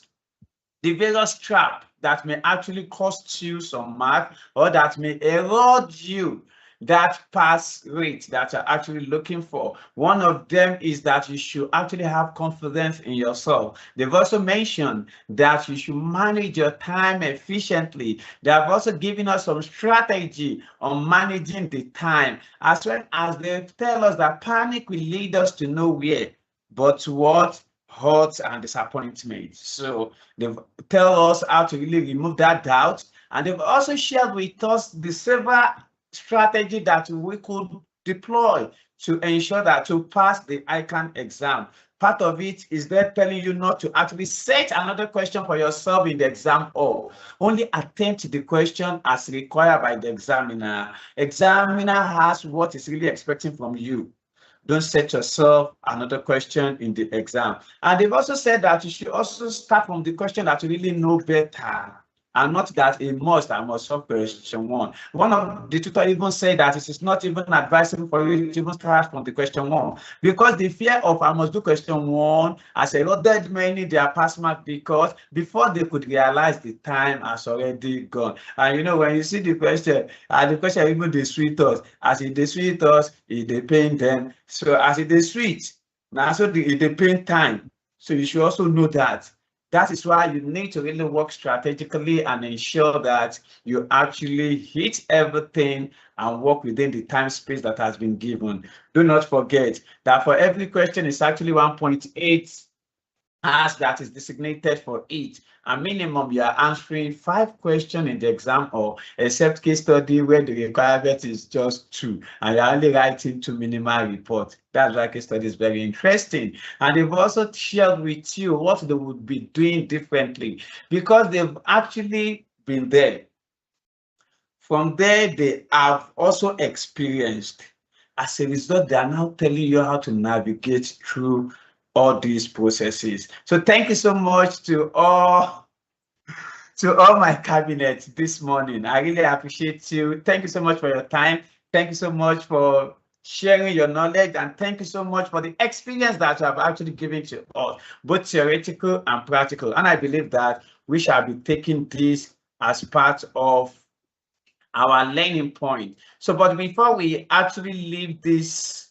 the various traps that may actually cost you some mark or that may erode you that pass rate that you're actually looking for. One of them is that you should actually have confidence in yourself. They've also mentioned that you should manage your time efficiently. They have also given us some strategy on managing the time, as well as they tell us that panic will lead us to nowhere, but to what? Hurt and disappointment. So they tell us how to really remove that doubt, and they've also shared with us the several strategy that we could deploy to ensure that to pass the ICAN exam. Part of it is they're telling you not to actually set another question for yourself in the exam or only attempt the question as required by the examiner. Examiner has what is really expecting from you. Don't set yourself another question in the exam. And they've also said that you should also start from the question that you really know better, and not that a must, I must solve question one. One of the tutor even said that it is not even advisable for you to even start from the question one, because the fear of I must do question one has eroded many their pass mark, because before they could realize the time has already gone. And you know, when you see the question, and the question even the sweet us, as it the sweet us, it dey pain them. So as it is sweet, now so it pain time. So you should also know that. That is why you need to really work strategically and ensure that you actually hit everything and work within the time space that has been given. Do not forget that for every question is actually 1.8 hours that is designated for each. A minimum, you are answering 5 questions in the exam, or except case study where the requirement is just 2 and you're only writing 2 minimal reports. That's why case study is very interesting. And they've also shared with you what they would be doing differently, because they've actually been there. From there, they have also experienced. As a result, they are now telling you how to navigate through all these processes. So thank you so much to all my cabinet this morning. I really appreciate you. Thank you so much for your time. Thank you so much for sharing your knowledge, and thank you so much for the experience that you have actually given to us, both theoretical and practical. And I believe that we shall be taking this as part of our learning point. So, but before we actually leave this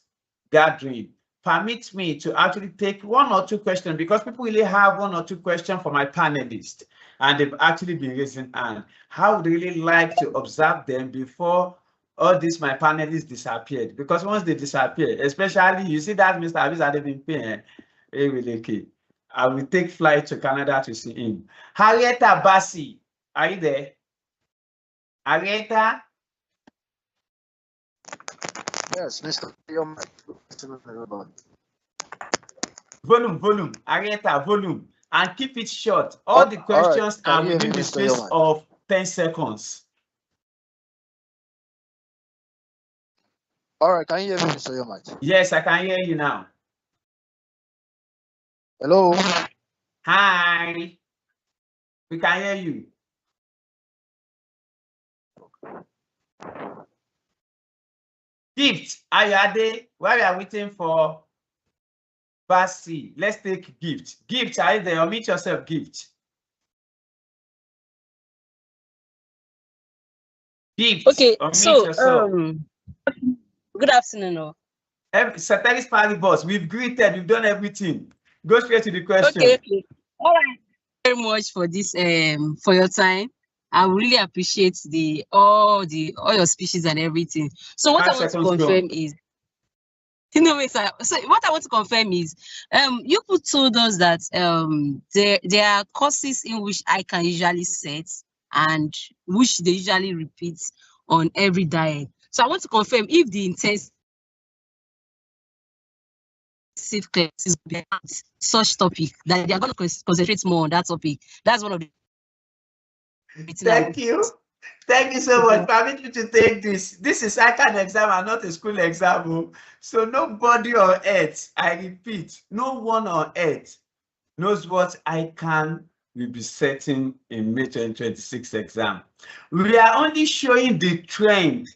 gathering, permit me to actually take 1 or 2 questions, because people really have 1 or 2 questions for my panelists, and they've actually been raising hand. How would really like to observe them before all these my panelists disappeared? Because once they disappear, especially you see that Mr. Abiz Adebimpe, I will take flight to Canada to see him. Harrietta Bassi, are you there? Arieta? Yes, Mr. Volume. Arieta, volume. And keep it short. All the questions are within the space of 10 seconds. All right, can you hear me, Mr. Yomaj? Yes, I can hear you now. Hello? Hi. We can hear you. Gift, Ayade, while we are waiting for Basi, let's take Gift. Gift, are you there? Unmute yourself, Gift. Gift, okay, unmute yourself. Good afternoon. Ceteris paribus, we've greeted, we've done everything. Go straight to the question. Okay. All right. Very much for this for your time. I really appreciate all your speeches and everything. So what I want to confirm is, so what I want to confirm is, you told us that there are courses in which I can usually set and which they usually repeat on every diet. So I want to confirm if the intensive classes such topic that they are going to concentrate more on that topic. That's one of the. Thank you. Thank you so much. Permit me to take this. This is ICAN exam and not a school exam. So nobody on earth, I repeat, no one on earth knows what ICAN will be setting in May 2026 exam. We are only showing the trend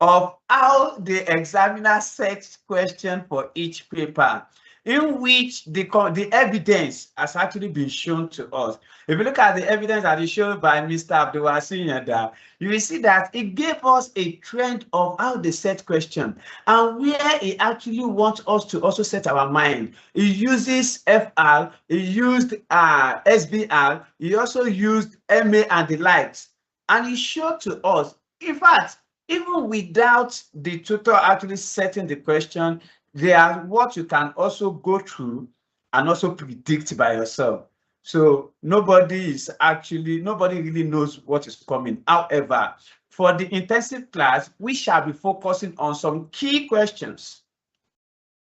of how the examiner sets question for each paper, in which the evidence has actually been shown to us. If you look at the evidence that is shown by Mr. Abdulwasi Yanda, you will see that it gave us a trend of how they set question and where it actually wants us to also set our mind. It uses FR, it used SBR, it also used MA and the likes, and it showed to us, in fact, even without the tutor actually setting the question, they are what you can also go through and also predict by yourself. So nobody really knows what is coming. However, for the intensive class, we shall be focusing on some key questions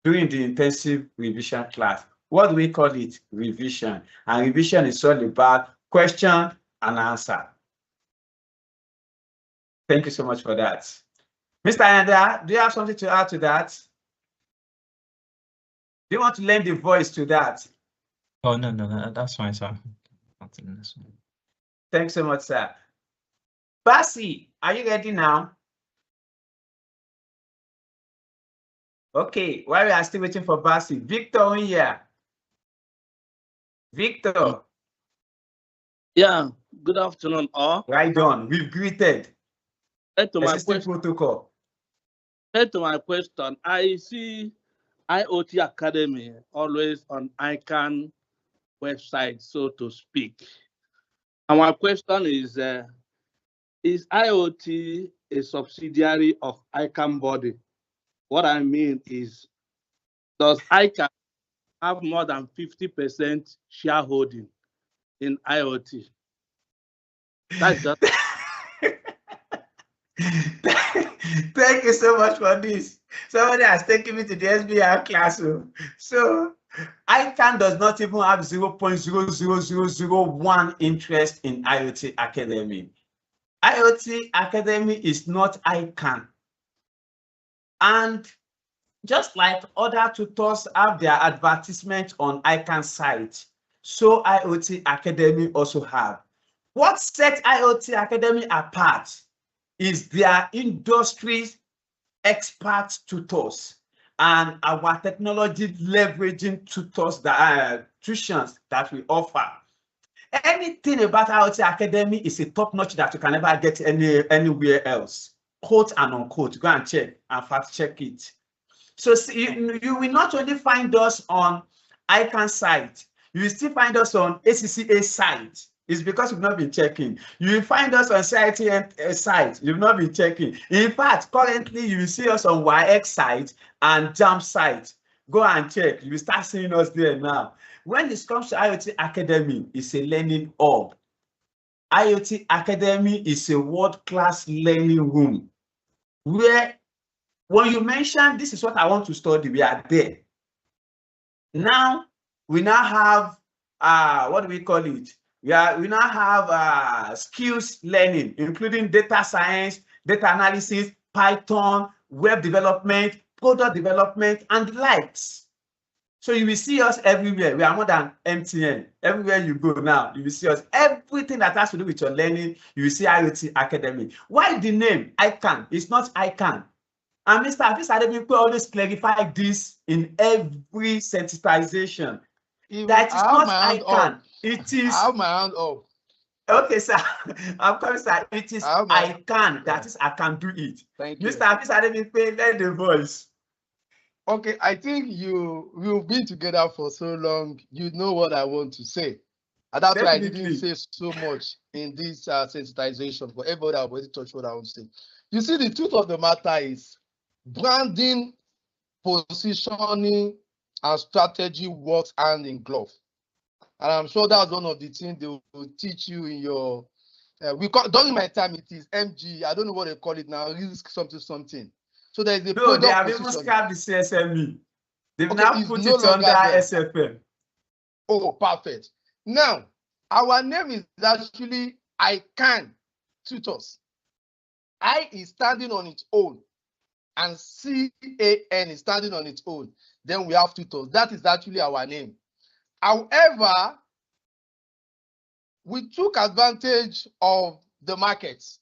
during the intensive revision class. What do we call it? Revision. And revision is all about question and answer. Thank you so much for that. Mr. Yanda, do you have something to add to that? Do you want to lend the voice to that? Oh, no, that's fine, sir. Thanks so much, sir. Basi, are you ready now? Okay, while we are still waiting for Basi, Victor in here. Victor. Yeah, good afternoon, all. Right on, we've greeted. To my question, protocol. To my question, I see IoT Academy always on ICAN website, so to speak. And my question is IoT a subsidiary of ICAN body? What I mean is, does ICAN have more than 50% shareholding in IoT? That's just Thank you so much for this. Somebody has taken me to the SBR classroom. So ICAN does not even have 0.00001 interest in IoT Academy. IoT Academy is not ICAN. And just like other tutors have their advertisement on ICAN site, so IoT Academy also have. What sets IoT Academy apart is their industry expert tutors and our technology leveraging tutors tuitions that we offer. Anything about IoT Academy is a top notch that you can never get anywhere else. Quote and unquote. Go and check and fact check it. So you will not only find us on ICAN site, you will still find us on ACCA site. It's because you've not been checking. You will find us on CITN site. You've not been checking. In fact, currently you will see us on YX site and JAM site. Go and check. You will start seeing us there now. When it comes to IoT Academy, it's a learning hub. IoT Academy is a world-class learning room where when you mention this is what I want to study, we are there. Now, we now have, what do we call it? We now have skills learning, including data science, data analysis, Python, web development, product development, and the likes. So you will see us everywhere. We are more than MTN. Everywhere you go now, you will see us. Everything that has to do with your learning, you will see IoT Academy. Why the name ICAN? It's not ICAN. And Mr. Afis Adebipe always clarify this in every sensitization. That is not ICAN. It is. I have my hand up. Okay, sir. I'm coming, sir. It is ICAN. That is, I can do it. Thank you. Mr. Afis Adebipe, let the voice. Okay, I think we've been together for so long. You know what I want to say. And that's why I didn't say so much in this sensitization. For everybody, I've already touched what I want to say. You see, the truth of the matter is branding, positioning, and strategy works hand in glove. And I'm sure that's one of the things they will teach you in your during my time, it is MG. I don't know what they call it now, risk something. So there is a no, they have even scrapped the CSME. They've now put it under SFM. Oh, perfect. Now, our name is actually ICAN Tutors. I is standing on its own, and CAN is standing on its own. Then we have Tutors. That is actually our name. However, we took advantage of the markets.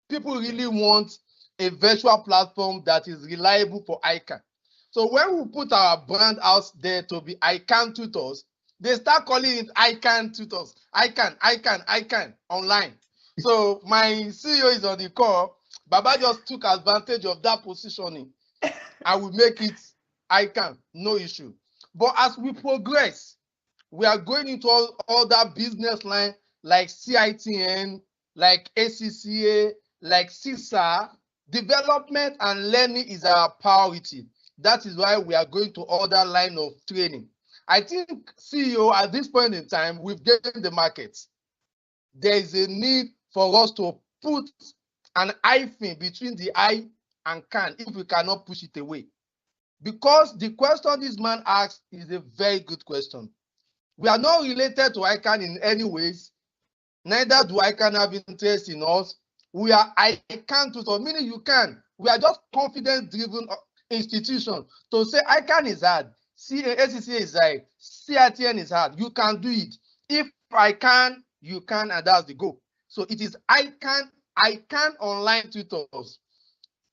People really want a virtual platform that is reliable for ICAN. So when we put our brand out there to be ICAN Tutors, they start calling it ICAN Tutors, ICAN online. So my CEO is on the call. Baba just took advantage of that positioning and we make it ICAN, no issue. But as we progress, we are going into all other business line like CITN, like ACCA, like CISA. Development and learning is our priority. That is why we are going to other line of training. I think, CEO, at this point in time, we've gained the market. There is a need for us to put an hyphen between the I and can if we cannot push it away. Because the question this man asked is a very good question. We are not related to ICAN in any ways. Neither do ICAN have interest in us. We are ICAN tutor, meaning you can. We are just confidence-driven institution. To say ICAN is hard, ACCA is hard, CITN is hard, you can do it. If I can, you can, and that's the goal. So it is ICAN online tutors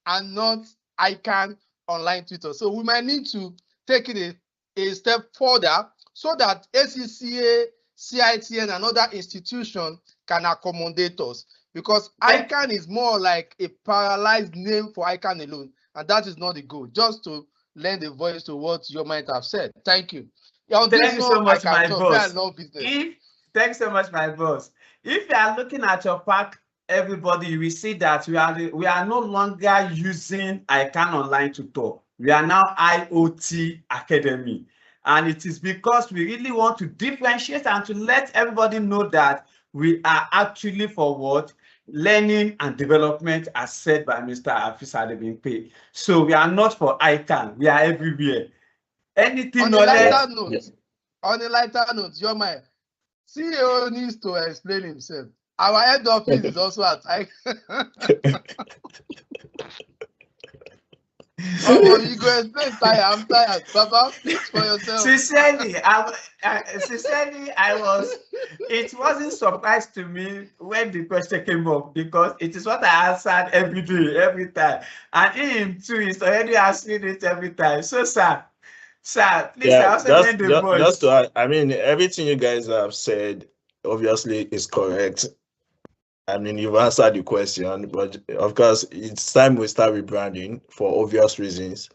and not ICAN online tutors. So we might need to take it a step further so that ACCA, CITN, and other institutions can accommodate us. Because ICAN is more like a paralyzed name for ICAN alone, and that is not the goal. Just to lend a voice to what you might have said. Thank you. Thank you so much, my boss. If Thanks so much, my boss. If you are looking at your pack, everybody, you will see that we are no longer using ICAN Online Tutor. We are now IoT Academy. And it is because we really want to differentiate and to let everybody know that we are actually for what? Learning and development, as said by Mr. Afis Adebimpe. So we are not for ICAN. We are everywhere. Anything on a lighter note, your man, CEO needs to explain himself. Our head office is also at ICAN. You go explain. I'm tired. Papa, speak for yourself. Sincerely, it wasn't surprise to me when the question came up because it is what I answered every day, every time. And him too is already asking it every time. So, sir, please, I also need the voice. I mean, everything you guys have said obviously is correct. I mean, you've answered the question, but of course, it's time we start rebranding for obvious reasons.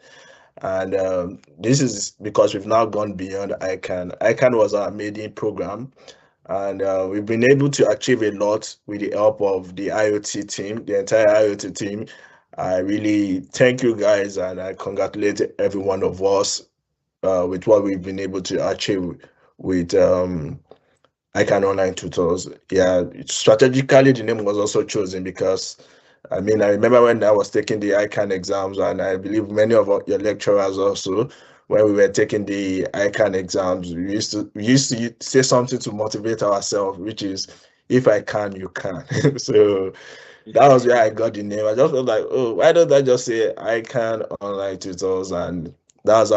And this is because we've now gone beyond ICAN. ICAN was our maiden program, and we've been able to achieve a lot with the help of the IoT team, the entire IoT team. I really thank you guys, and I congratulate every one of us with what we've been able to achieve with ICAN Online Tutors. Yeah, strategically, the name was also chosen because, I mean, I remember when I was taking the ICAN exams, and I believe many of your lecturers also, when we were taking the ICAN exams, we used to say something to motivate ourselves, which is, if I can, you can. So that was where I got the name. I just felt like, oh, why don't I just say ICAN Online Tutors? And that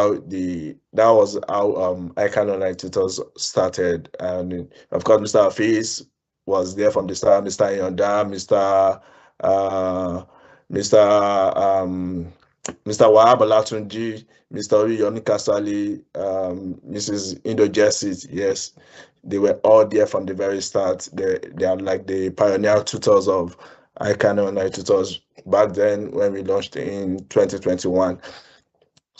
was how ICAN Online Tutors started. And of course, Mr. Hafiz was there from the start, Mr. Yonda, Mr. Wahab Alatunji, Mr. Yomi Kasali, Mrs. Indo Jessit. Yes, they were all there from the very start. They are like the pioneer tutors of ICAN Online Tutors back then when we launched in 2021.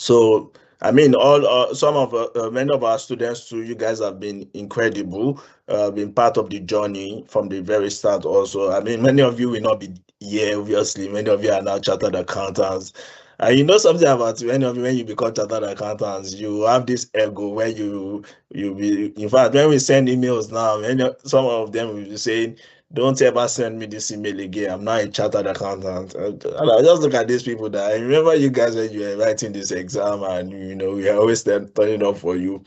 So, I mean, many of our students too, you guys have been incredible, been part of the journey from the very start also. I mean, many of you will not be here, obviously. Many of you are now chartered accountants. And you know something about many of you, when you become chartered accountants, you have this ego where you be, in fact, when we send emails now, some of them will be saying, don't ever send me this email again. I'm not a chartered accountant. And I just look at these people that I remember you guys when you were writing this exam, and we are always there turning up for you.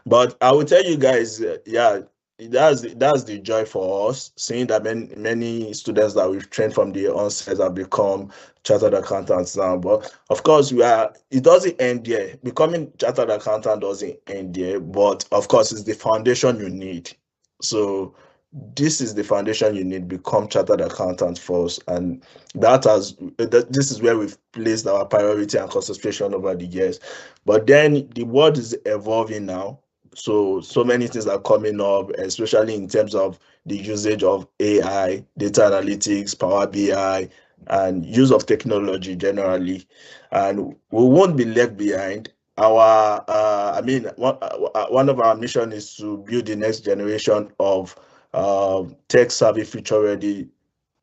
But I will tell you guys, yeah, that's the joy for us, seeing that many students that we've trained from the onset have become chartered accountants now. But of course, it doesn't end there. Becoming chartered accountant doesn't end there, but of course, it's the foundation you need. So this is the foundation you need. Become chartered accountant first, and this is where we've placed our priority and concentration over the years. But then the world is evolving now, so many things are coming up, especially in terms of the usage of AI, data analytics, Power BI, and use of technology generally, and we won't be left behind. Our one of our mission is to build the next generation of tech savvy, future ready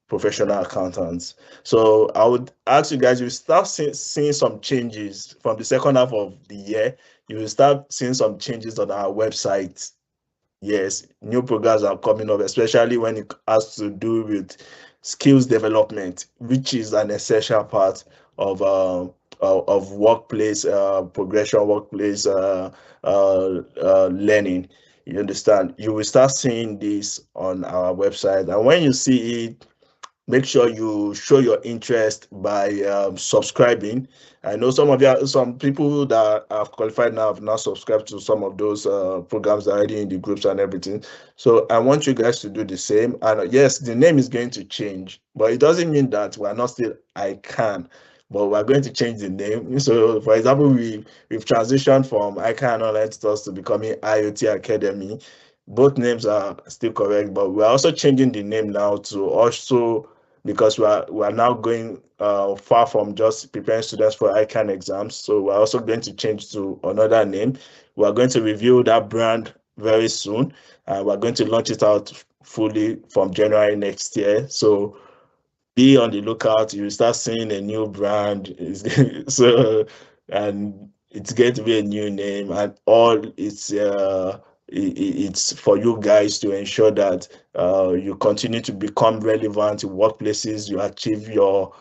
professional accountants. So I would ask you guys, you start seeing some changes from the second half of the year. You will start seeing some changes on our website. Yes, new programs are coming up, especially when it has to do with skills development, which is an essential part of workplace progression, workplace learning. You understand? You will start seeing this on our website, and when you see it, make sure you show your interest by subscribing. I know some people that have qualified now have not subscribed to some of those programs already in the groups and everything. So I want you guys to do the same. And yes, the name is going to change, but it doesn't mean that we're not still ICAN, but we're going to change the name. So for example, we've transitioned from ICAN Online Tutors to becoming IoT Academy. Both names are still correct, but we're also changing the name now to also, because we are now going far from just preparing students for ICAN exams. So we're also going to change to another name. We're going to review that brand very soon, and we're going to launch it out fully from January next year. So be on the lookout. You start seeing a new brand. So, and it's going to be a new name, and all it's for you guys to ensure that you continue to become relevant in workplaces, you achieve your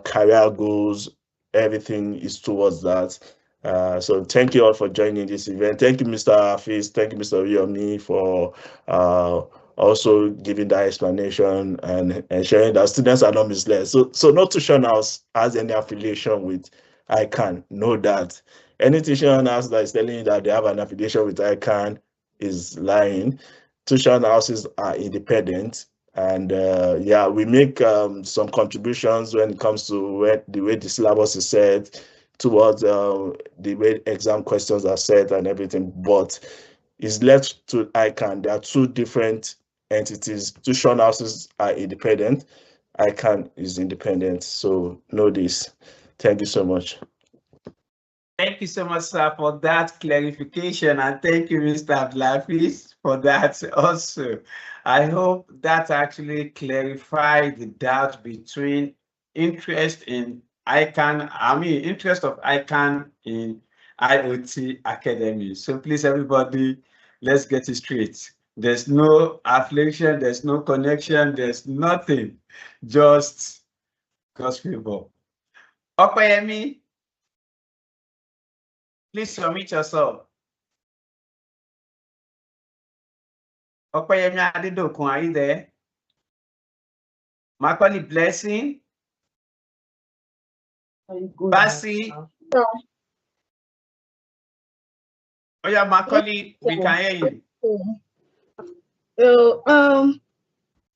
career goals. Everything is towards that. So thank you all for joining this event. Thank you, Mr. Hafiz. Thank you, Mr. Yomi, for also giving that explanation and ensuring that students are not misled. So no tuition house has any affiliation with ICAN. Know that. Any tuition house that is telling you that they have an affiliation with ICAN is lying. Tuition houses are independent, and yeah, we make some contributions when it comes to the way the syllabus is set, towards the way exam questions are set and everything, but it's left to ICAN. There are two different entities. Tuition houses are independent. ICAN is independent. So know this. Thank you so much. Thank you so much, sir, for that clarification, and thank you, Mr. Abdulhafiz, for that also. I hope that actually clarified the doubt between interest in interest of ICAN in IoT Academy. So please, everybody, let's get it straight. There's no affiliation, there's no connection, there's nothing, just God's favor. Opeyemi, please submit yourself. Opeyemi Adedokun, are you there? Macaulay Blessing. Basi. Oh yeah, Macaulay, we can hear you. So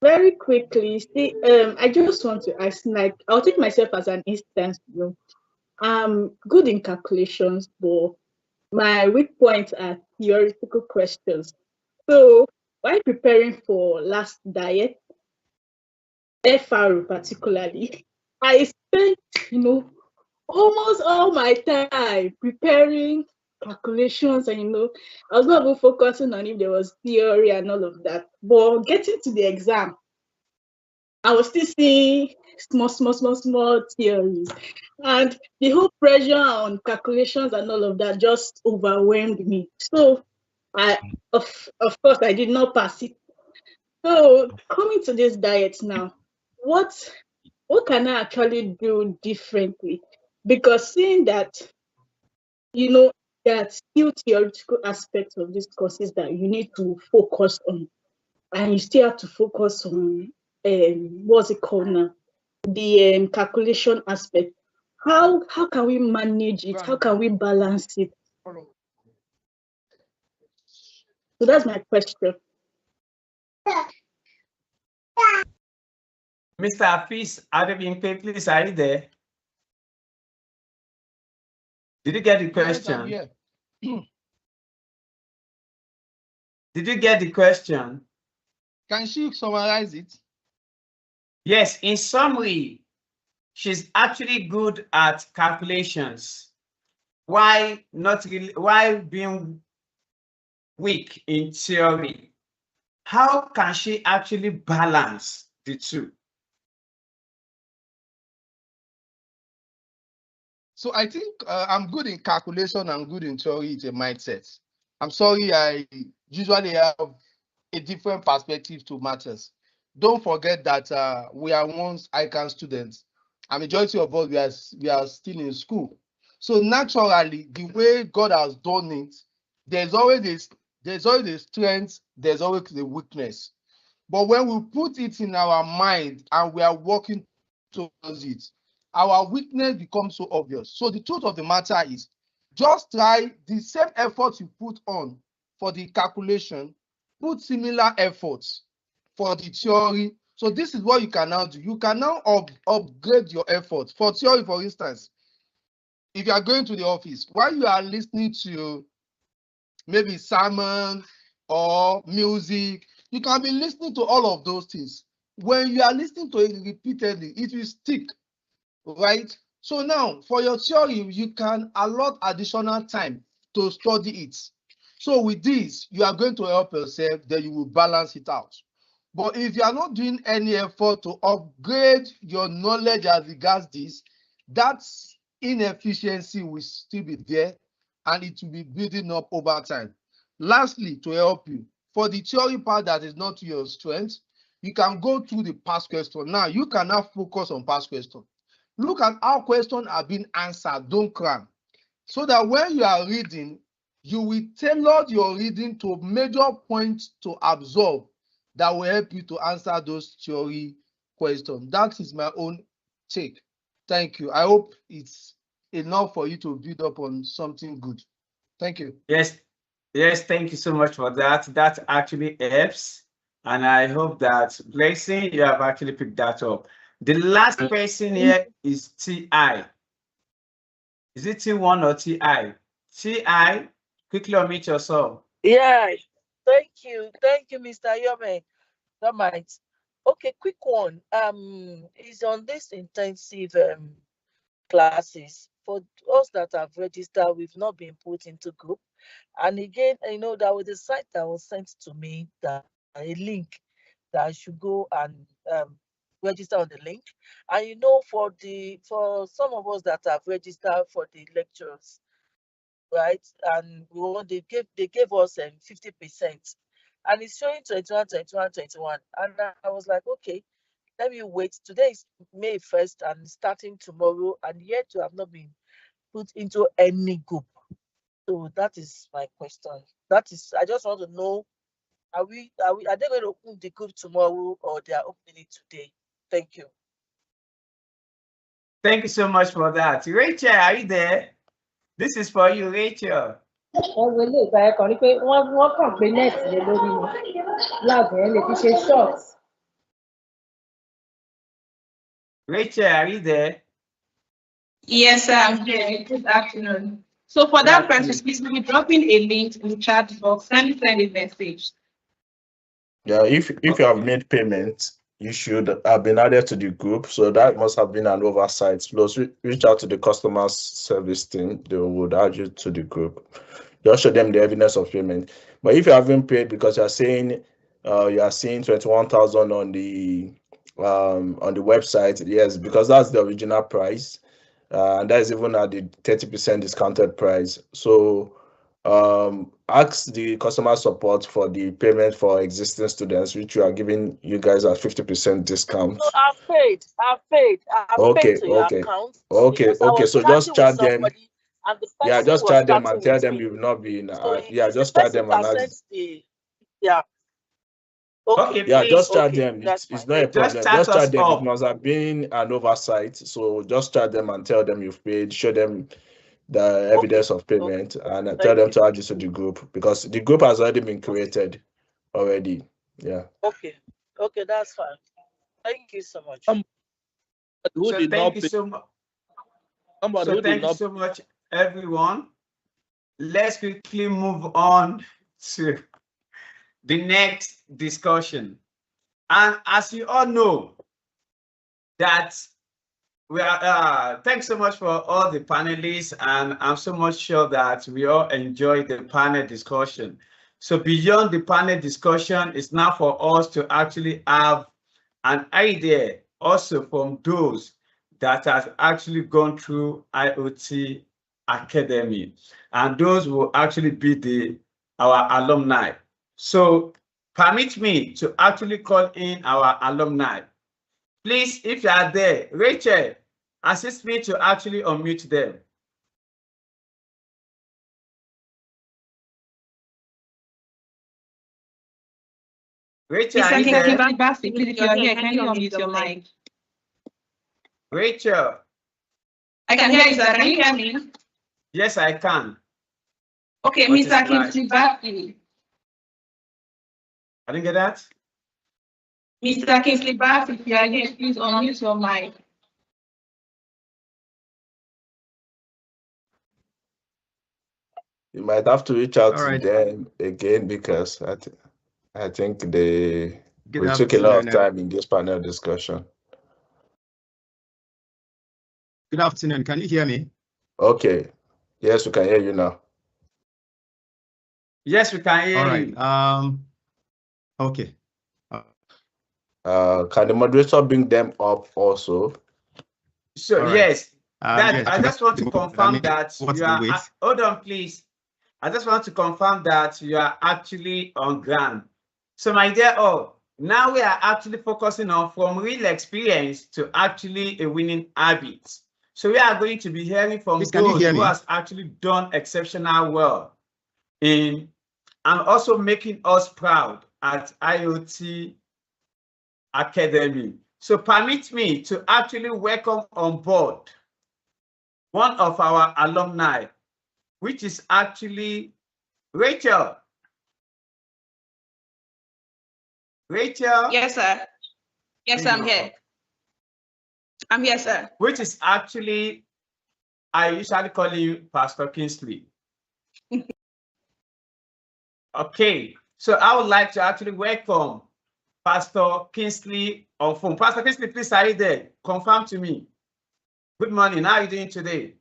very quickly, see, I just want to ask, like, I'll take myself as an instance, I'm good in calculations, but my weak points are theoretical questions. So while preparing for last diet, FRO particularly, I spent, almost all my time preparing calculations, and I was not even focusing on if there was theory and all of that. But getting to the exam, I was still seeing small theories, and the whole pressure on calculations and all of that just overwhelmed me. So of course, I did not pass it. So coming to this diet now, what can I actually do differently? Because seeing that, there are still theoretical aspects of these courses that you need to focus on, and you still have to focus on what's it called now? The calculation aspect. How can we manage it? How can we balance it? So that's my question. Mr. Hafiz Adebimpe, please, are you there? Did you get the question? Yes, Did you get the question? Can she summarize it? Yes, in summary, she's actually good at calculations. Why not really, why being weak in theory? How can she actually balance the two? So I think I'm good in calculation, I'm good in theory, it's a mindset. I'm sorry, I usually have a different perspective to matters. Don't forget that we are once ICAN students, and majority of us, we are still in school. So naturally, the way God has done it, there's always a strength, there's always a weakness. But when we put it in our mind and we are working towards it, our weakness becomes so obvious. So the truth of the matter is, just try the same effort you put on for the calculation, put similar efforts for the theory. So this is what you can now do. You can now upgrade your efforts. For theory, for instance, if you are going to the office, while you are listening to maybe sermon or music, you can be listening to all of those things. When you are listening to it repeatedly, it will stick, right? So now, for your theory, you can allot additional time to study it. So with this, you are going to help yourself, then you will balance it out. But if you are not doing any effort to upgrade your knowledge as regards this, that inefficiency will still be there and it will be building up over time. Lastly, to help you, for the theory part that is not your strength, you can go through the past question. Now, you can now focus on past question. Look at how questions are being answered, don't cram. So that when you are reading, you will tailor your reading to major points to absorb that will help you to answer those theory questions. That is my own take. Thank you. I hope it's enough for you to build up on something good. Thank you. Yes, thank you so much for that. That actually helps. And I hope that Blessing, you have actually picked that up. The last person here is TI. Is it T1 or TI? TI, quickly unmute yourself. Yeah, thank you, Mr. Yome. That might. Okay, quick one. Is on this intensive classes. For us that have registered, we've not been put into group. And again, there was a site that was sent to me, that a link that I should go and register on the link. And for some of us that have registered for the lectures, right? And they gave us 50%, and it's showing 21, 21, 21. And I was like, okay, let me wait. Today is May 1st and starting tomorrow, and yet to have not been put into any group. So that is my question. I just want to know, are they going to open the group tomorrow, or they are opening it today? Thank you. Thank you so much for that. Rachel, are you there? This is for you, Rachel. Rachel, are you there? Yes, sir, I'm here. Good afternoon. So for that person, please be dropping a link in the chat box and send a message. Yeah, if you have made payment, you should have been added to the group. So that must have been an oversight. Plus, reach out to the customer service team. They would add you to the group. Just show them the evidence of payment. But if you haven't paid because you're saying you are seeing 21,000 on the website, yes, because that's the original price, and that is even at the 30% discounted price. So ask the customer support for the payment for existing students, which you are giving you guys a 50% discount. So I've paid. I've paid to your account. Okay. So just chat them. And the Yeah, person just was chat them and tell them me. you've not been. So Yeah, just chat them and ask. Yeah. Okay, yeah, please. just chat them. It's not a problem. Just chat them. Up. It must have been an oversight. So just chat them and tell them you've paid. Show them the evidence of payment and tell them to add you to the group, because the group has already been created already. Yeah. Okay, that's fine. Thank you so much. So thank you so much. So thank you so much, everyone. Let's quickly move on to the next discussion. And as you all know, that we are, thanks so much for all the panelists, and I'm so much sure that we all enjoyed the panel discussion. So beyond the panel discussion, it's now for us to actually have an idea also from those that have actually gone through IoT Academy, and those will actually be our alumni. So permit me to actually call in our alumni. Please, if you are there, Rachel, assist me to actually unmute them. Rachel, are you there? Please, if you're here, can you unmute your mic? Rachel. I can hear you, sir. Can you hear me? Yes, I can. Okay, Mr. Kingsley Baffy. I didn't get that. Mr. Kingsley Baffy, if you are here, please unmute your mic. You might have to reach out to them again, because I think we took a lot of time in this panel discussion. Good afternoon. Can you hear me? Okay. Yes, we can hear you now. Yes, we can hear you. Okay. Can the moderator bring them up also? So yes, yes. I just want to confirm that you are. Hold on, please. I just want to confirm that you are actually on ground. So my dear all, now we are actually focusing on from real experience to actually a winning habit. So we are going to be hearing from those who has actually done exceptional well in and also making us proud at IoT Academy. So permit me to actually welcome on board one of our alumni, which is actually Rachel. Rachel? Yes, sir. Yes, I'm here. I'm here, sir. Which is actually, I usually call you Pastor Kingsley. Okay, so I would like to actually welcome Pastor Kingsley on phone. Pastor Kingsley, please, are you there? Confirm to me. Good morning. How are you doing today?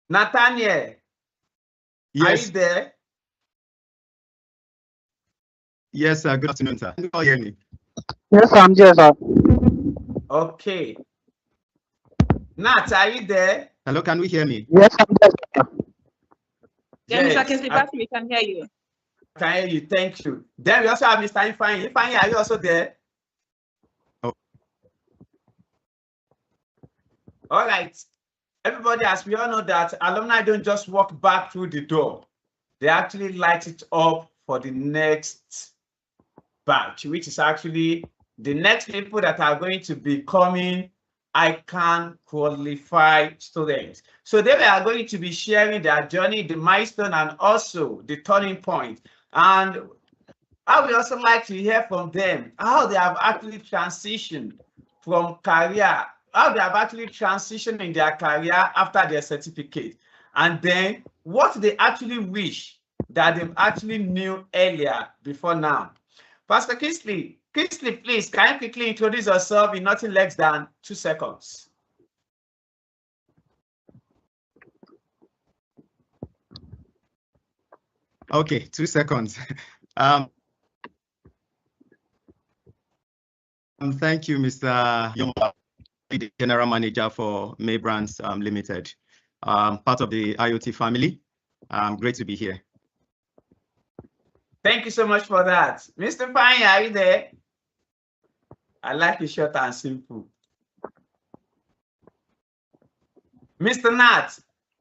Nathaniel, yes. Are you there? Yes, sir. Good afternoon, sir. Can you hear me? Yes, I'm here, sir. Okay. Nat, are you there? Hello, can we hear me? Yes, I'm here, sir. Yes, Mr. Kingsley Baffy, we can hear you. I can hear you. Thank you. Then we also have Mr. Ifeanyi. Ifeanyi, are you also there? Oh. All right. Everybody, as we all know that alumni don't just walk back through the door. They actually light it up for the next batch, which is actually the next people that are going to be coming ICAN qualified students. So they are going to be sharing their journey, the milestone, and also the turning point. And I would also like to hear from them how they have actually transitioned from career, how they have actually transitioned in their career after their certificate, and then what they actually wish that they actually knew earlier before now. Pastor Kingsley, please, can you quickly introduce yourself in nothing less than 2 seconds? Okay, 2 seconds. Thank you, Mr. Yomba, the General Manager for May Brands Limited, part of the IoT family. Great to be here. Thank you so much for that. Mr. Fine, are you there? I like it short and simple. Mr.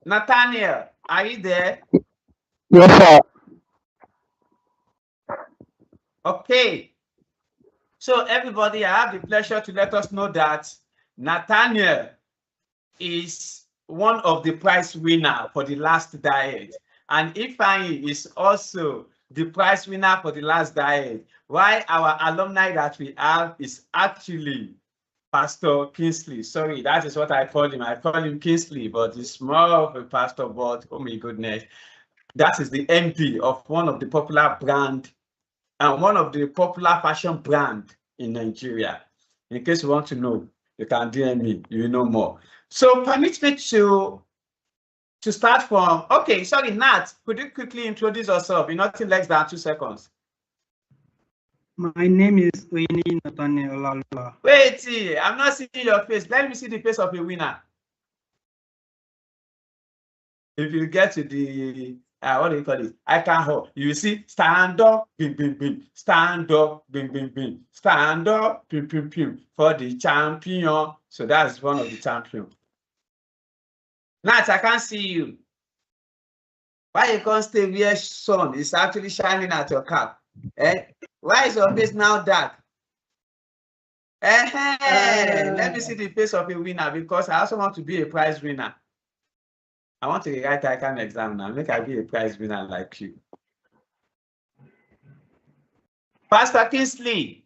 Nathaniel, are you there? Yes, sir. Okay. So everybody, I have the pleasure to let us know that Nathaniel is one of the prize winner for the last diet. And Ifeanyi is also the prize winner for the last diet. Why our alumni that we have is actually Pastor Kingsley. Sorry, that is what I call him. I call him Kingsley, but he's more of a pastor, but oh my goodness. That is the MD of one of the popular brand and one of the popular fashion brand in Nigeria. In case you want to know, you can DM me, you know more. So permit me to start from, okay, sorry, Nat, could you quickly introduce yourself in nothing less than 2 seconds? My name is Oyini Nathaniel Olalua. Wait, I'm not seeing your face. Let me see the face of a winner. If you get to the, what do you call it? ICAN hall, you see, stand up, bing, bing, bing, stand up, bing, bing, bing, stand up, pim, pim, pim, for the champion. So that's one of the champions. Nat, I can't see you. Why you can't stay where sun is actually shining at your cap? Eh? Why is your face now dark? Let me see the face of a winner because I also want to be a prize winner. I want to write ICAN exam now. Make I be a prize winner like you. Pastor Kingsley,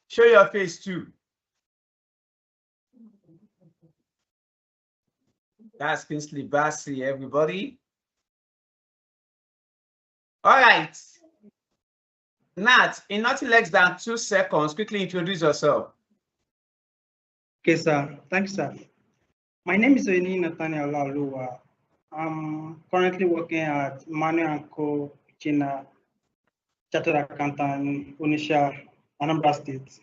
show your face too. That's Kingsley Bassi, everybody. All right. Nat, in nothing less than 2 seconds, quickly introduce yourself. Okay, sir. Thanks, sir. My name is Oyini Nathaniel Olalua. I'm currently working at Manuel & Co. China, Chartered Accountant in Onitsha, Anambra State.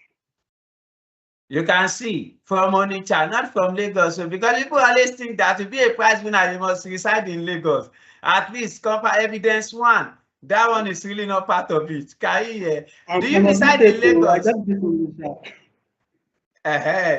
You can see from Onitsha, not from Lagos. So because people always think that to be a prize winner, you must reside in Lagos. At least cover evidence 1. That one is really not part of it. Do you reside in Lagos?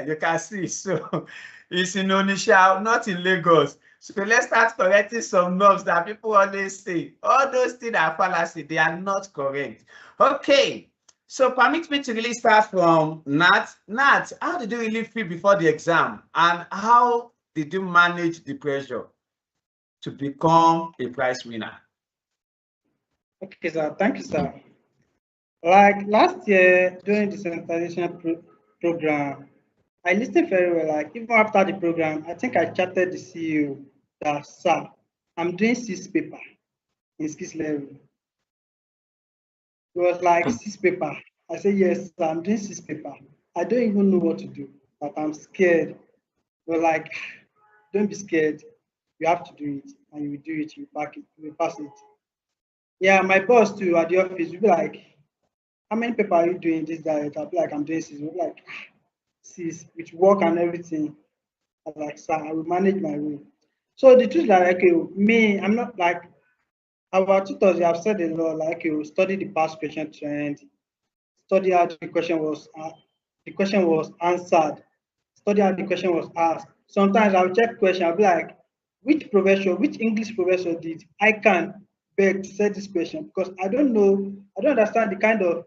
You can see. So it's in Onitsha, not in Lagos. So let's start correcting some norms that people always say. All those things are fallacy. They are not correct. Okay. So permit me to really start from Nat. Nat, how did you really feel before the exam? And how did you manage the pressure to become a prize winner? Okay, sir. Thank you, sir. Like last year during the sensitization program, I listened very well. Like even after the program, I think I chatted the CEO that, sir, I'm doing 6 paper in skills level. It was like 6 paper. I said, yes, sir, I'm doing 6 paper. I don't even know what to do, but I'm scared. We're like, don't be scared. You have to do it, and you will do it. You pack it. You will pass it. Yeah, my boss too at the office will be like, how many paper are you doing this diet? I'll be like, I'm doing 6. We'll be like, 6 with work and everything. I'm like, sir, I will manage my way. So the truth is like, okay, me, I'm not like our tutors. They have said a lot. Like, okay, study the past question trend, study how the question was answered, study how the question was asked. Sometimes I'll check question. I'll be like, which English professor did ICAN beg to set this question? Because I don't know, I don't understand the kind of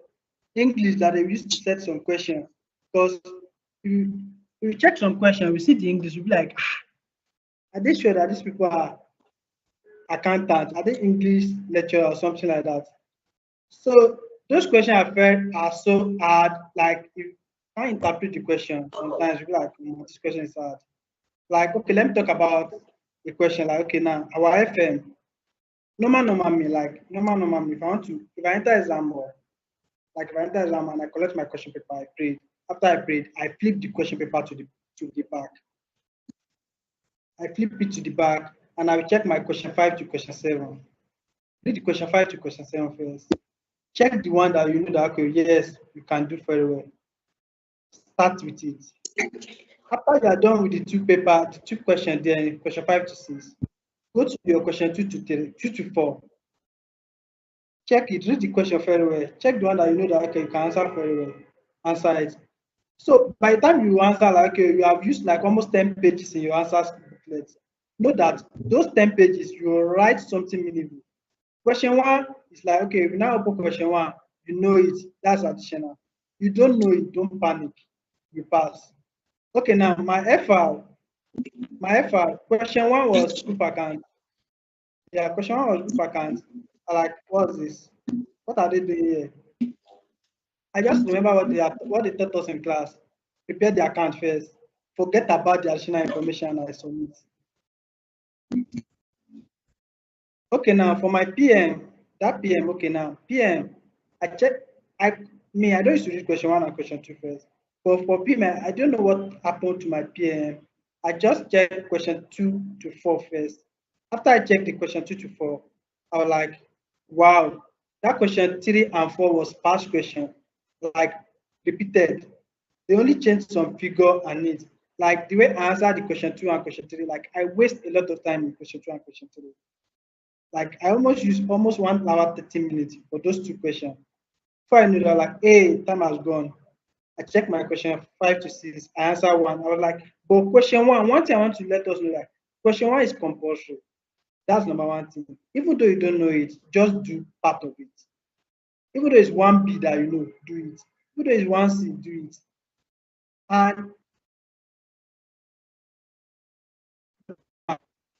English that they used to set some questions. Because if you check some question, we see the English, we'll be like, are they sure that these people are accountants? Are they English lecturer or something like that? So those questions I felt are so hard. Like if I interpret the question, sometimes you're like, this question is hard. Like, okay, let me talk about the question. Like, okay, now our FM, normal me, if I enter exam or like if I enter exam and I collect my question paper, I prayed. After I prayed, I flip the question paper to the back. I flip it to the back and I will check my question 5 to question 7. Read the question 5 to question 7 first. Check the one that you know that, okay, yes, you can do very well. Start with it. After you are done with the 2 questions there, question 5 to 6, go to your question 2 to 3, 2 to 4. Check it, read the question very well. Check the one that you know that, okay, you can answer very well. Answer it. So by the time you answer, like, okay, you have used like almost 10 pages in your answers booklet. Know that those 10 pages, you will write something meaningful. Question 1 is like, okay, if you now open question 1, you know it, that's additional. You don't know it, don't panic, you pass. Okay, now my FR, question 1 was group account. Yeah, question 1 was group account. Like, what's this? What are they doing here? I just remember what they taught us in class. Prepare the account first. Forget about the additional information I submit. Okay, now for my PM, that PM, okay, now PM, I check, I don't used to read question 1 and question 2 first. But for PM, I don't know what happened to my PM. I just checked question 2 to 4 first. After I checked the question 2 to 4, I was like, wow, that question 3 and 4 was past question, like repeated. They only changed some figure and it. Like the way I answered the question 2 and question 3, like I waste a lot of time in question 2 and question 3. Like I almost used almost 1 hour 30 minutes for those 2 questions. Before I knew that, like, hey, time has gone. I checked my question 5 to 6. I answered 1. I was like, but question 1, one thing I want to let us know, like question 1 is compulsory. That's number 1 thing. Even though you don't know it, just do part of it. Even though it's 1B that you know, do it. Even though it's 1C, do it. And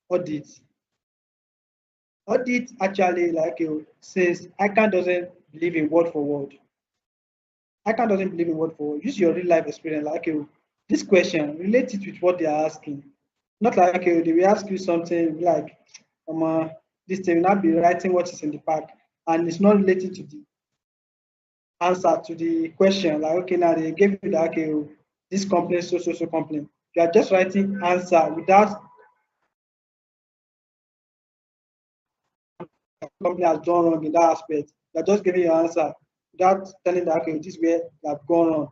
audit. Audit actually, like, says ICAN doesn't believe in word for word. ICAN doesn't believe in word for word. Use your real life experience. Like, this question, relate it with what they are asking. Not like, they will ask you something like, this thing will not be writing what is in the pack, and it's not related to the answer to the question. Like, okay, now they gave you that, okay, this complaint, so complaint. You are just writing answer without company has done wrong in that aspect. You're just giving your answer without telling that, okay, this is where you have gone wrong.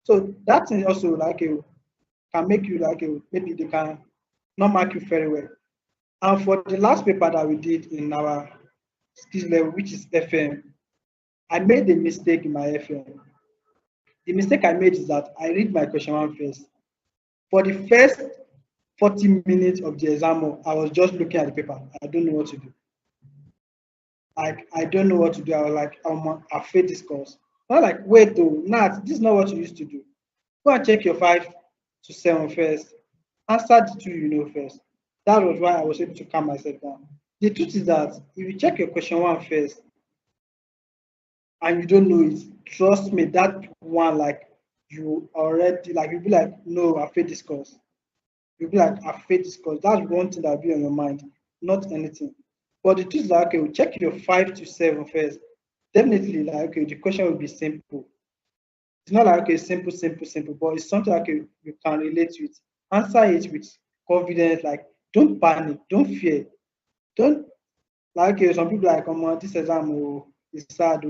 So that thing also, like, can make you, like, maybe they can not mark you very well. And for the last paper that we did in our skills level, which is FM, I made a mistake in my FM. The mistake I made is that I read my question 1 first. For the first 40 minutes of the exam, I was just looking at the paper. I don't know what to do. Like, I don't know what to do. I was like, I failed this course. Not like, wait, though, Nat, this is not what you used to do. Go and check your 5 to 7 first. Answer the 2 you know first. That was why I was able to calm myself down. The truth is that if you check your question 1 first and you don't know it, trust me, that one, like, you already, like, you'll be like, no, I failed this course. You'll be like, I failed this course. That's one thing that'll be on your mind, not anything. But the truth is that, okay, check your 5 to 7 first. Definitely, like, okay, the question will be simple. It's not like, okay, simple, but it's something like, okay, you can relate to it. Answer it with confidence. Like, don't panic, don't fear, don't, like, okay, some people like, this exam is sad.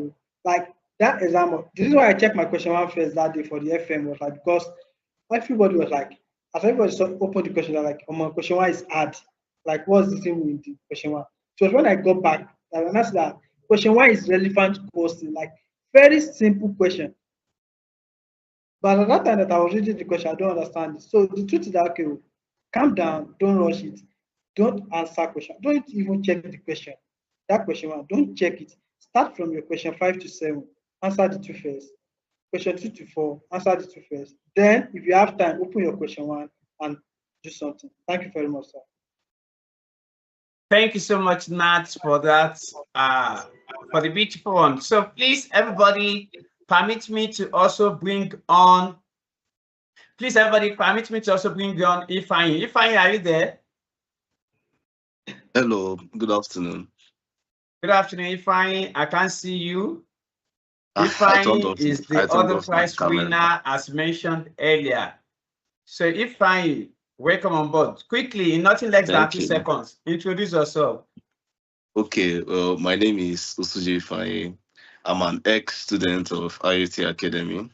Like, that exam, this is why I checked my question 1 first that day for the FM, was like, because everybody was like, as everybody opened the question, they're like, question 1 is hard. Like, what's the thing with the question 1? So it was when I got back, I realized that question 1 is relevant question, like, very simple question. But at that time that I was reading the question, I don't understand it. So the truth is that, okay, calm down, don't rush it, don't answer question, don't even check the question. That question 1, don't check it. Start from your question 5 to 7, answer the 2 first. Question 2 to 4, answer the 2 first. Then, if you have time, open your question 1 and do something. Thank you very much, sir. Thank you so much, Nat, for that, for the beautiful one. So please, everybody, permit me to also bring on, Ifeanyi. Ifeanyi, are you there? Hello, good afternoon. Good afternoon, Ifeanyi. I can't see you. Ifeanyi is the other prize winner, as mentioned earlier. So Ifeanyi, welcome on board. Quickly, in nothing less than 2 seconds, introduce yourself. Okay, well, my name is Usuji Ifeanyi. I'm an ex-student of IoT Academy.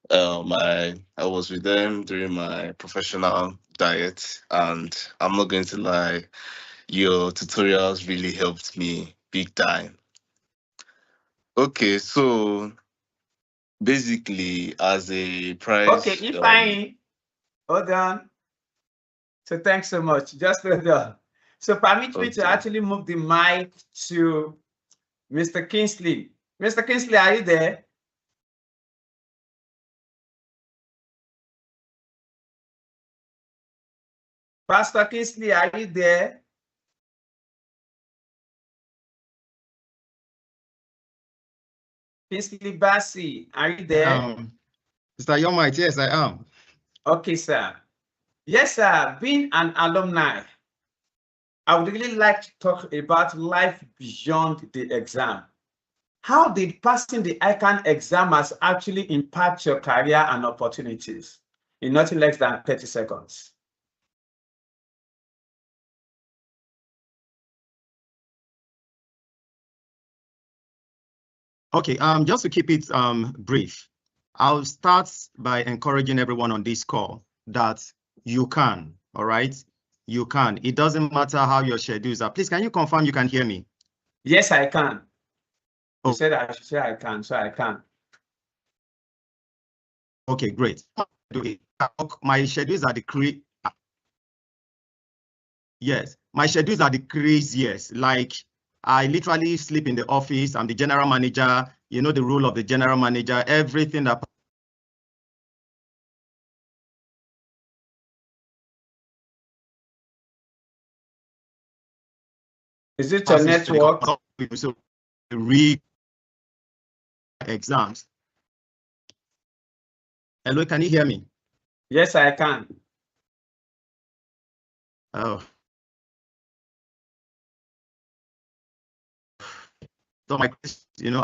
I was with them during my professional diet, and I'm not going to lie, your tutorials really helped me big time. Okay, so basically, as a prize. Okay, Ifeanyi, hold on. So thanks so much. Just hold on. So permit me to actually move the mic to Mr. Kingsley. Mr. Kingsley, are you there? Pastor Kingsley, are you there? Kingsley Bassey, are you there? Mr. Yomite, yes, I am. Okay, sir. Yes, sir. Being an alumni, I would really like to talk about life beyond the exam. How did passing the ICAN exam has actually impact your career and opportunities in nothing less than 30 seconds? Okay, just to keep it brief, I'll start by encouraging everyone on this call that you can, all right? You can. It doesn't matter how your schedules are. Please, can you confirm you can hear me? Yes, I can. You said I should say I can, so I can. Okay, great. My schedules are the yes, my schedules are the craziest. Like, I literally sleep in the office. I'm the general manager. You know the role of the general manager. Everything that is it your network? So read exams. Hello, can you hear me? Yes, I can. Oh. So I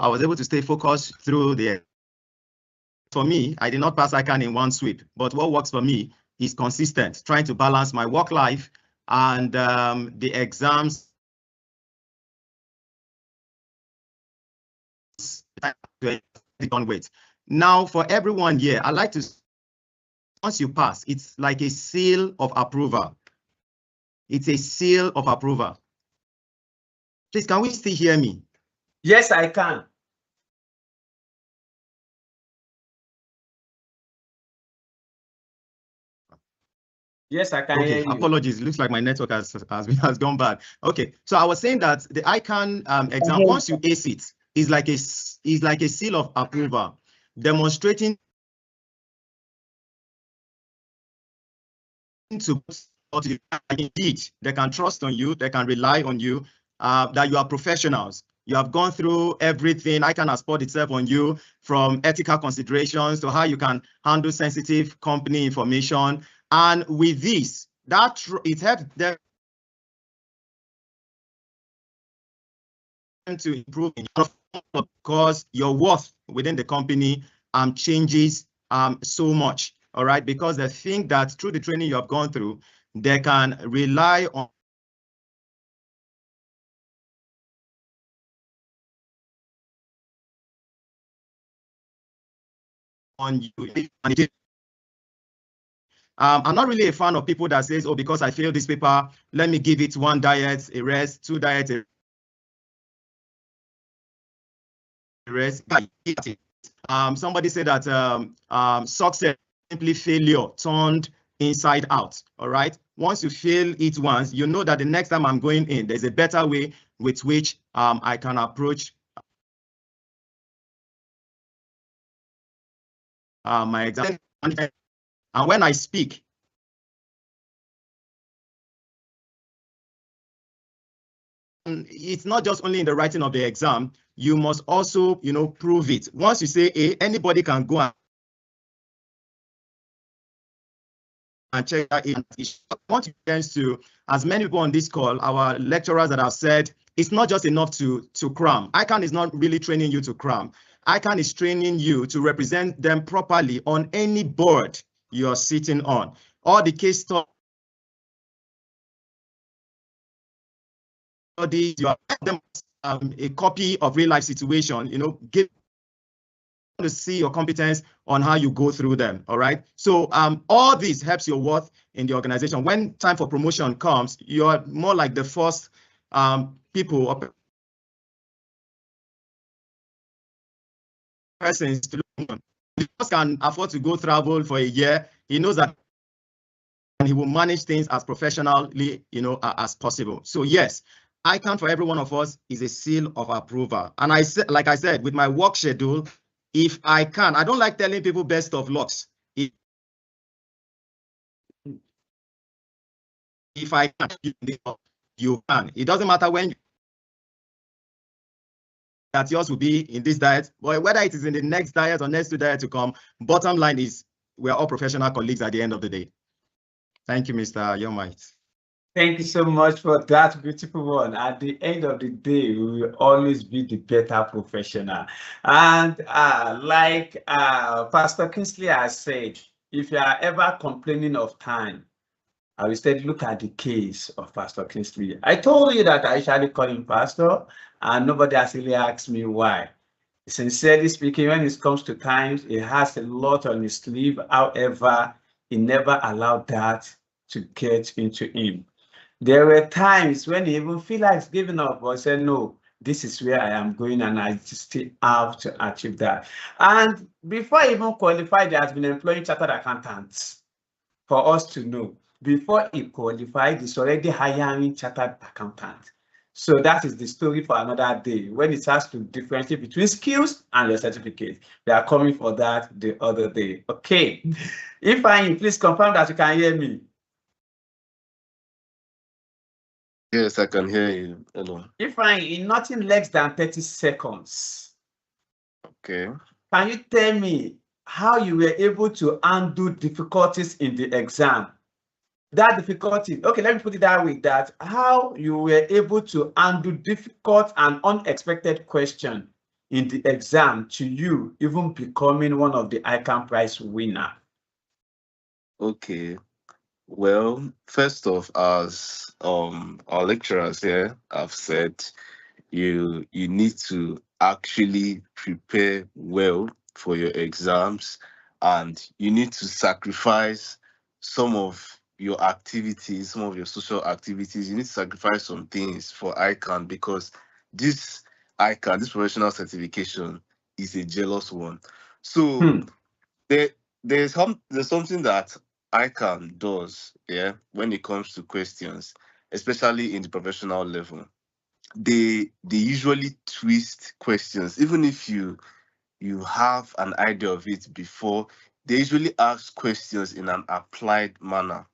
was able to stay focused through the. For me, I did not pass ICAN in one sweep, but what works for me is consistent, trying to balance my work life and the exams. Done with. Now, for everyone here, I like to, once you pass, it's like a seal of approval. It's a seal of approval. Please, can we still hear me? Yes, I can. Yes, I can hear you. Apologies. It looks like my network has gone bad. Okay, so I was saying that the ICAN exam, once you ace it, is like a seal of approval, demonstrating to indeed they can trust on you, they can rely on you, that you are professionals. You have gone through everything. ICAN has poured itself on you, from ethical considerations to how you can handle sensitive company information. And with this, that it helped them to improve because your worth within the company changes so much. All right, because they think that through the training you have gone through, they can rely on you. I'm not really a fan of people that says, oh, because I failed this paper, let me give it 1 diet, a rest, 2 diets, a rest. Somebody said that success simply failure turned inside out. All right. Once you fail it once, you know that the next time I'm going in, there's a better way with which I can approach my exam. And when I speak, it's not just only in the writing of the exam, you must also, prove it. Once you say A, anybody can go and check that in. I want to, as many people on this call, our lecturers that have said, it's not just enough to cram. ICAN is not really training you to cram. ICAN is training you to represent them properly on any board you're sitting on. All the case studies, you have them a copy of real life situation, give to see your competence on how you go through them. All right. So all this helps your worth in the organization. When time for promotion comes, you're more like the first people or persons to look on. The boss can afford to go travel for a year. He knows that and he will manage things as professionally, as possible. So yes, ICAN for every one of us is a seal of approval. And I said, like I said, with my work schedule, if I can, I don't like telling people best of lucks. If I can, you can. It doesn't matter when that yours will be in this diet, but whether it is in the next diet or next 2 diets to come, bottom line is we're all professional colleagues at the end of the day. Thank you, Mr. Yomite. Thank you so much for that beautiful one. At the end of the day, we will always be the better professional. And like Pastor Kingsley has said, if you are ever complaining of time, I will instead look at the case of Pastor Kingsley. I told you that I usually call him Pastor, and nobody has really asked me why. Sincerely speaking, when it comes to times, he has a lot on his sleeve. However, he never allowed that to get into him. There were times when he even feel like giving up, but said, no, this is where I am going and I still have to achieve that. And before he even qualified, he has been employing chartered accountants. For us to know, before he qualified, he's already hiring chartered accountant. So that is the story for another day, when it has to differentiate between skills and your certificate. We are coming for that the other day. Okay. If please confirm that you can hear me. Yes, I can hear you. Hello. If in nothing less than 30 seconds. Okay. Can you tell me how you were able to undo difficulties in the exam? That difficulty, okay, let me put it that way, that how you were able to undo difficult and unexpected question in the exam to you even becoming one of the ICAN prize winner. Okay. Well, first off, as our lecturers here have said, you need to actually prepare well for your exams, and you need to sacrifice some of your activities, some of your social activities. You need to sacrifice some things for ICAN, because this ICAN, this professional certification, is a jealous one. So there's something that ICAN does, yeah, when it comes to questions, especially in the professional level. They usually twist questions, even if you have an idea of it before. They usually ask questions in an applied manner.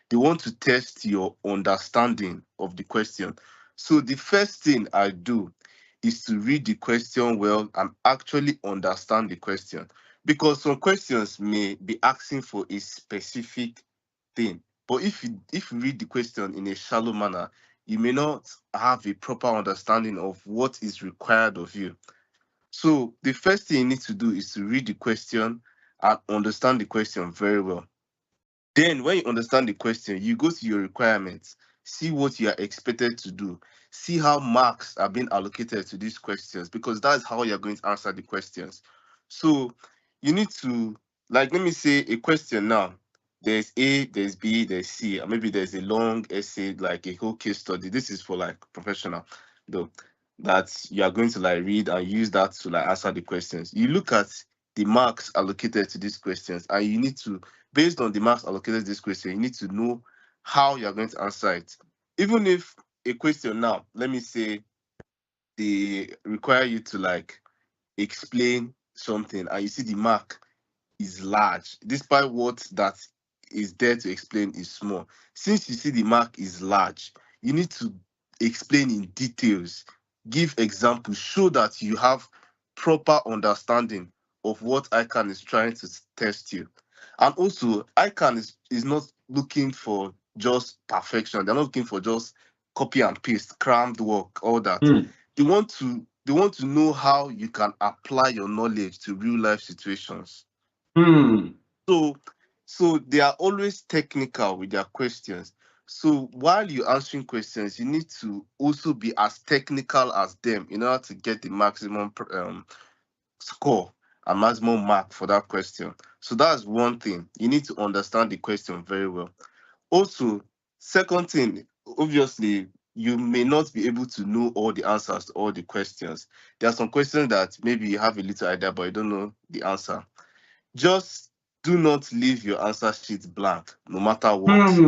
They want to test your understanding of the question. So the first thing I do is to read the question well and actually understand the question, because some questions may be asking for a specific thing, but if you read the question in a shallow manner, you may not have a proper understanding of what is required of you. So the first thing you need to do is to read the question and understand the question very well. Then when you understand the question, you go to your requirements, see what you are expected to do, see how marks are being allocated to these questions, because that's how you're going to answer the questions. So you need to, like, let me say a question now. There's A, there's B, there's C, or maybe there's a long essay, like a whole case study. This is for like professional, though, that you are going to like read and use that to like answer the questions. You look at the marks allocated to these questions, and you need to, based on the marks allocated to this question, you need to know how you're going to answer it. Even if a question now, let me say, they require you to like explain something, and you see the mark is large, despite what that is there to explain is small. Since you see the mark is large, you need to explain in details, give examples, show that you have proper understanding of what ICAN is trying to test you. And also, ICAN is not looking for just perfection. They're not looking for just copy and paste, crammed work, all that. They want to know how you can apply your knowledge to real life situations. So they are always technical with their questions. So while you're answering questions, you need to also be as technical as them in order to get the maximum score and maximum mark for that question. So that's one thing. You need to understand the question very well. Also, second thing, obviously, you may not be able to know all the answers to all the questions. There are some questions that maybe you have a little idea, but you don't know the answer. Just do not leave your answer sheet blank, no matter what.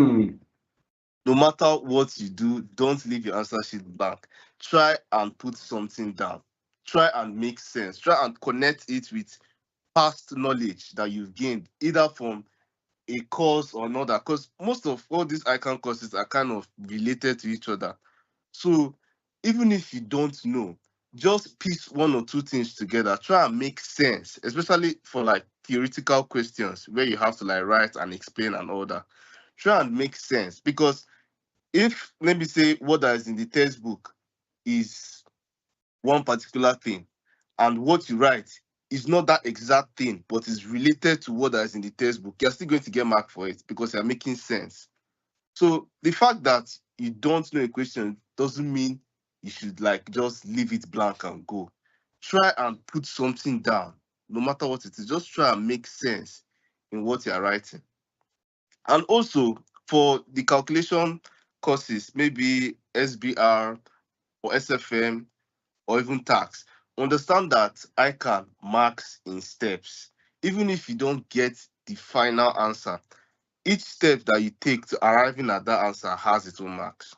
No matter what you do, don't leave your answer sheet blank. Try and put something down. Try and make sense. Try and connect it with past knowledge that you've gained, either from a course or another, because most of all these ICAN courses are kind of related to each other. So even if you don't know, just piece one or two things together. Try and make sense, especially for like theoretical questions where you have to like write and explain and all that. Try and make sense, because if, let me say, what that is in the textbook is one particular thing, and what you write is not that exact thing, but is related to what that is in the textbook, you're still going to get marked for it because you're making sense. So the fact that you don't know a question doesn't mean you should like just leave it blank and go. Try and put something down, no matter what it is. Just try and make sense in what you're writing. And also for the calculation courses, maybe SBR or SFM or even tax, understand that ICAN marks in steps. Even if you don't get the final answer, each step that you take to arriving at that answer has its own marks.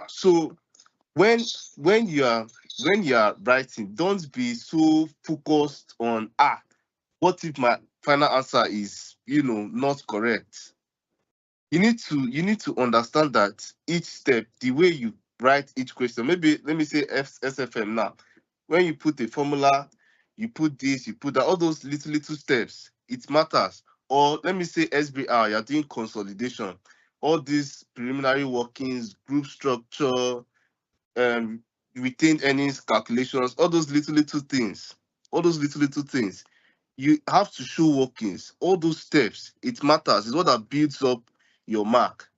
So when you are writing, don't be so focused on what if my final answer is not correct. You need to understand that each step, the way you write each question, maybe let me say SFM now. When you put a formula, you put this, you put that, all those little steps, it matters. Or let me say SBR, you're doing consolidation, all these preliminary workings, group structure, retained earnings calculations, all those little things, you have to show workings. All those steps, it matters. It's what that builds up your mark.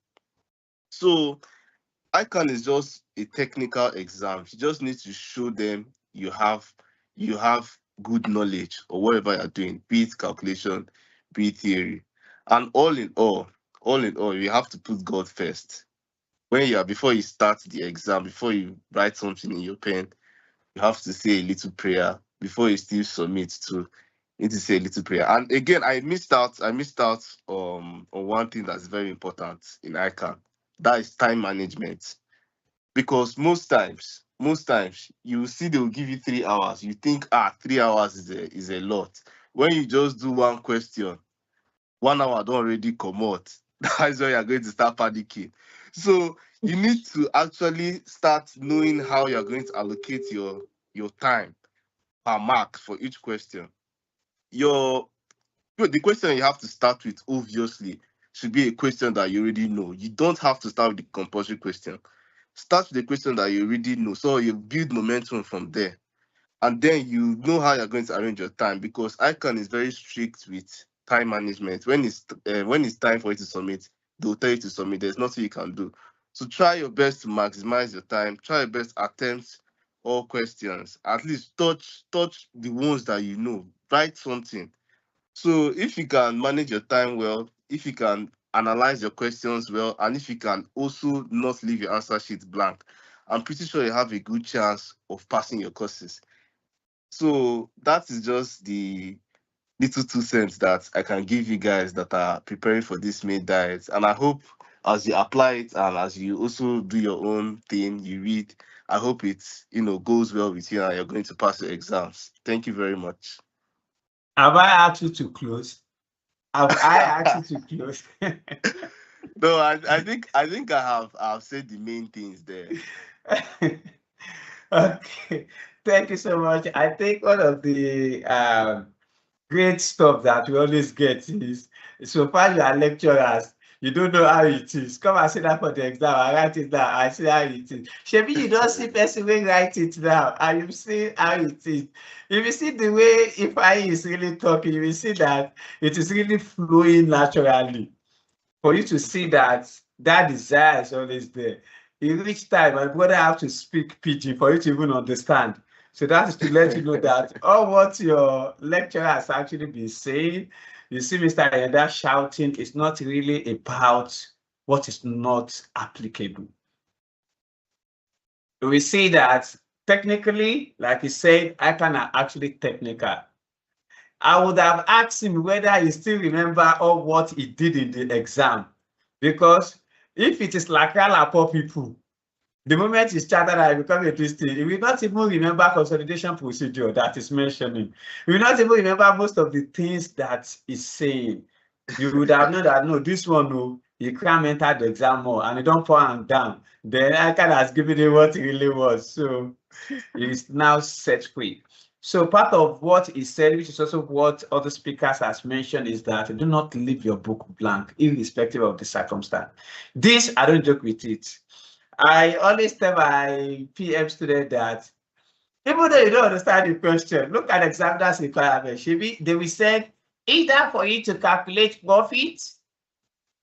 So ICAN is just a technical exam. You just need to show them you have good knowledge or whatever you're doing, be it calculation, be it theory. And all in all, you have to put God first. Before you start the exam, before you write something in your pen, you have to say a little prayer. Before you still submit to, you need to say a little prayer. And again, I missed out on one thing that's very important in ICAN. That is time management. Because most times you see they will give you 3 hours. You think 3 hours is a lot. When you just do one question, 1 hour don't already come out. That's why you're going to start panicking. So you need to actually start knowing how you're going to allocate your time per mark for each question. The question you have to start with, obviously, should be a question that you already know. You don't have to start with the compulsory question. Start with the question that you already know, so you build momentum from there. And then you know how you're going to arrange your time, because ICAN is very strict with time management. When it's time for you to submit, they'll tell you to submit. There's nothing you can do. So try your best to maximize your time. Try your best to attempt all questions. At least touch the ones that you know. Write something. So if you can manage your time well, if you can analyze your questions well, and if you can also not leave your answer sheet blank, I'm pretty sure you have a good chance of passing your courses. So that is just the little 2 cents that I can give you guys that are preparing for this May diet. And I hope as you apply it and as you also do your own thing, you read, I hope it goes well with you and you're going to pass your exams. Thank you very much. Have I asked you to close? Have I asked you to close? No, I think I have said the main things there. Okay, thank you so much. I think one of the great stuff that we always get is, so far you are lecturers, you don't know how it is. Come and sit down for the exam, I write it down, I see how it is. Shebi, you don't see person wey write it down, and you see how it is. If you see the way Ifeanyi is really talking, you will see that it is really flowing naturally. For you to see that desire is always there. In each time, my brother have to speak pidgin for you to even understand. So that is to let you know that all what your lecturer has actually been saying, you see Mr. Ayanda shouting, is not really about what is not applicable. We see that technically, like he said, ICAN are actually technical. I would have asked him whether he still remember all what he did in the exam. Because if it is like poor people, the moment he started, I become a Christian, he will not even remember consolidation procedure that is mentioning. He will not even remember most of the things that he's saying. You would have known that, no, this one, no, you can't enter the exam more and you don't pour them down, then ICAN has given you what it really was. So it's now set free. So part of what is said, which is also what other speakers has mentioned, is that do not leave your book blank, irrespective of the circumstance. This, I don't joke with it. I always tell my PM student that even though you don't understand the question, look at examiner's requirement. They will say either for you to calculate profit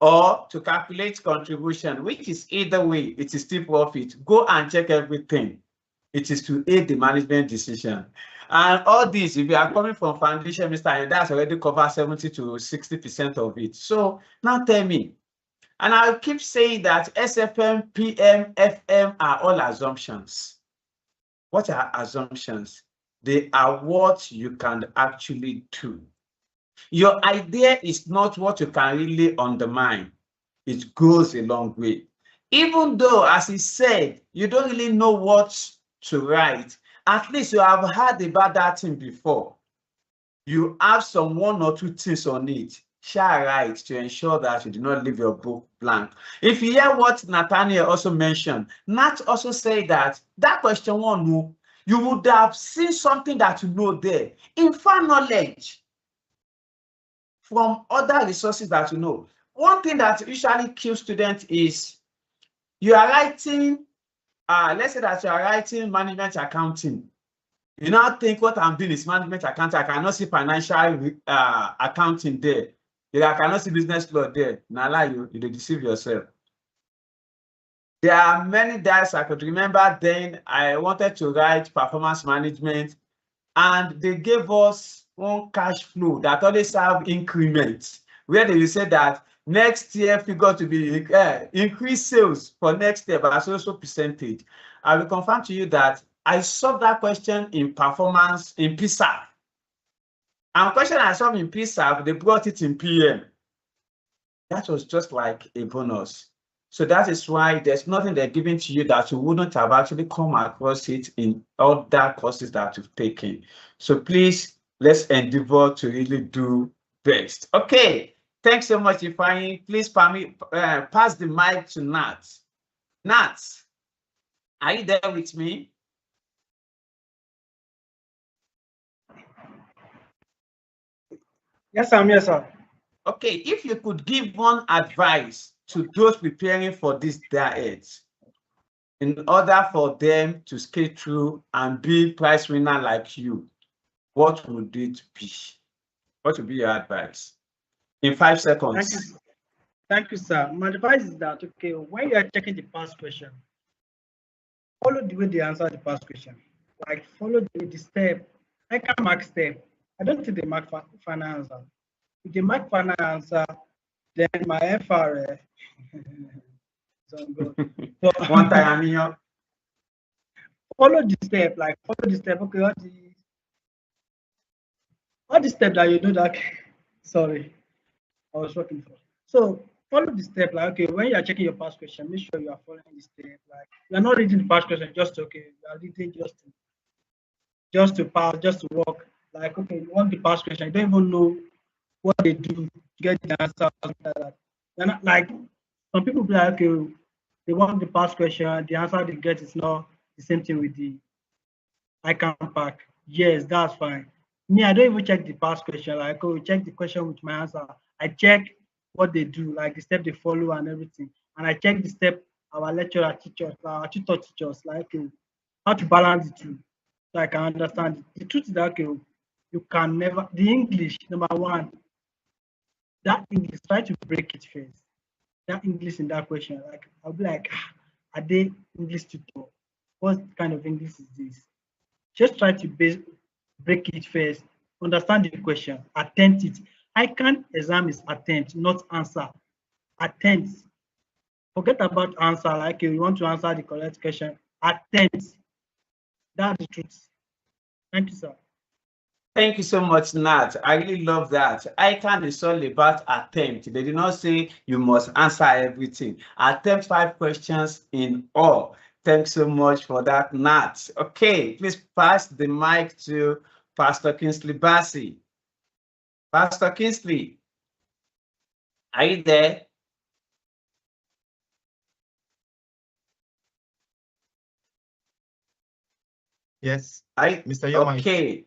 or to calculate contribution, which is either way, it is still profit. Go and check everything. It is to aid the management decision. And all this, if you are coming from foundation, Mr. that's already covered 70 to 60% of it. So now tell me, and I'll keep saying that SFM, PM, FM are all assumptions. What are assumptions? They are what you can actually do. Your idea is not what you can really undermine. It goes a long way. Even though, as he said, you don't really know what to write, at least you have heard about that thing before. You have some 1 or 2 things on it. Shall write to ensure that you do not leave your book blank. If you hear what Nathaniel also mentioned, Nat also said that question 1, you would have seen something that you know there. Infer knowledge from other resources that you know. One thing that usually kills students is you are writing, let's say that you are writing management accounting. You now think what I'm doing is management accounting. I cannot see financial accounting there. I cannot see business law there. Now you deceive yourself. There are many diets I could remember. Then I wanted to write performance management, and they gave us one cash flow that always have increments, where they will say that next year figure to be increased sales for next year, but also percentage. I will confirm to you that I solved that question in performance in PSAP. And question I solved in PSAP, they brought it in PM. That was just like a bonus. So that is why there's nothing they're giving to you that you wouldn't have actually come across it in other courses that you've taken. So please, let's endeavor to really do best. Okay, thanks so much, Ifeanyi. Please pass the mic to Nat. Nat, are you there with me? Yes, sir. Yes, sir. Okay, if you could give one advice to those preparing for this diet in order for them to skate through and be prize winner like you, what would it be? What would be your advice? In 5 seconds. Thank you, sir. My advice is that, okay, when you are checking the past question, follow the way they answer the past question. Like, follow the step. I can mark step. I don't think they mark final answer. If they mark final answer, then my FR one time, here. Follow the step, like follow the step. Okay, all the step that you know that. Sorry, I was working for. So follow the step, like okay, when you are checking your past question, make sure you are following the step. Like you are not reading the past question just okay. You are reading just to pass, just to work. Like okay, you want the past question, you don't even know what they do to get the answer, like that. You're not, like some people be like, okay, they want the past question, the answer they get is not the same thing with the ICAN pack. Yes, that's fine. Me, I don't even check the past question. Like, oh, check the question with my answer. I check what they do, like the step they follow and everything. And I check the step our lecturer teachers, our tutor teachers, like how to balance the two, so I can understand it. The truth is that okay, you can never, the English, number one, that English, try to break it first. That English in that question, like I'll be like, are they English tutor? What kind of English is this? Just try to break it first, understand the question, attempt it. ICAN exam is attempt, not answer. Attempt. Forget about answer, like you want to answer the correct question. Attempt. That's the truth. Thank you, sir. Thank you so much, Nat. I really love that. ICAN is all about attempt. They did not say you must answer everything. Attempt 5 questions in all. Thanks so much for that, Nat. Okay, please pass the mic to Pastor Kingsley Bassi. Pastor Kingsley, are you there? Yes. Mr. Yoma. Okay.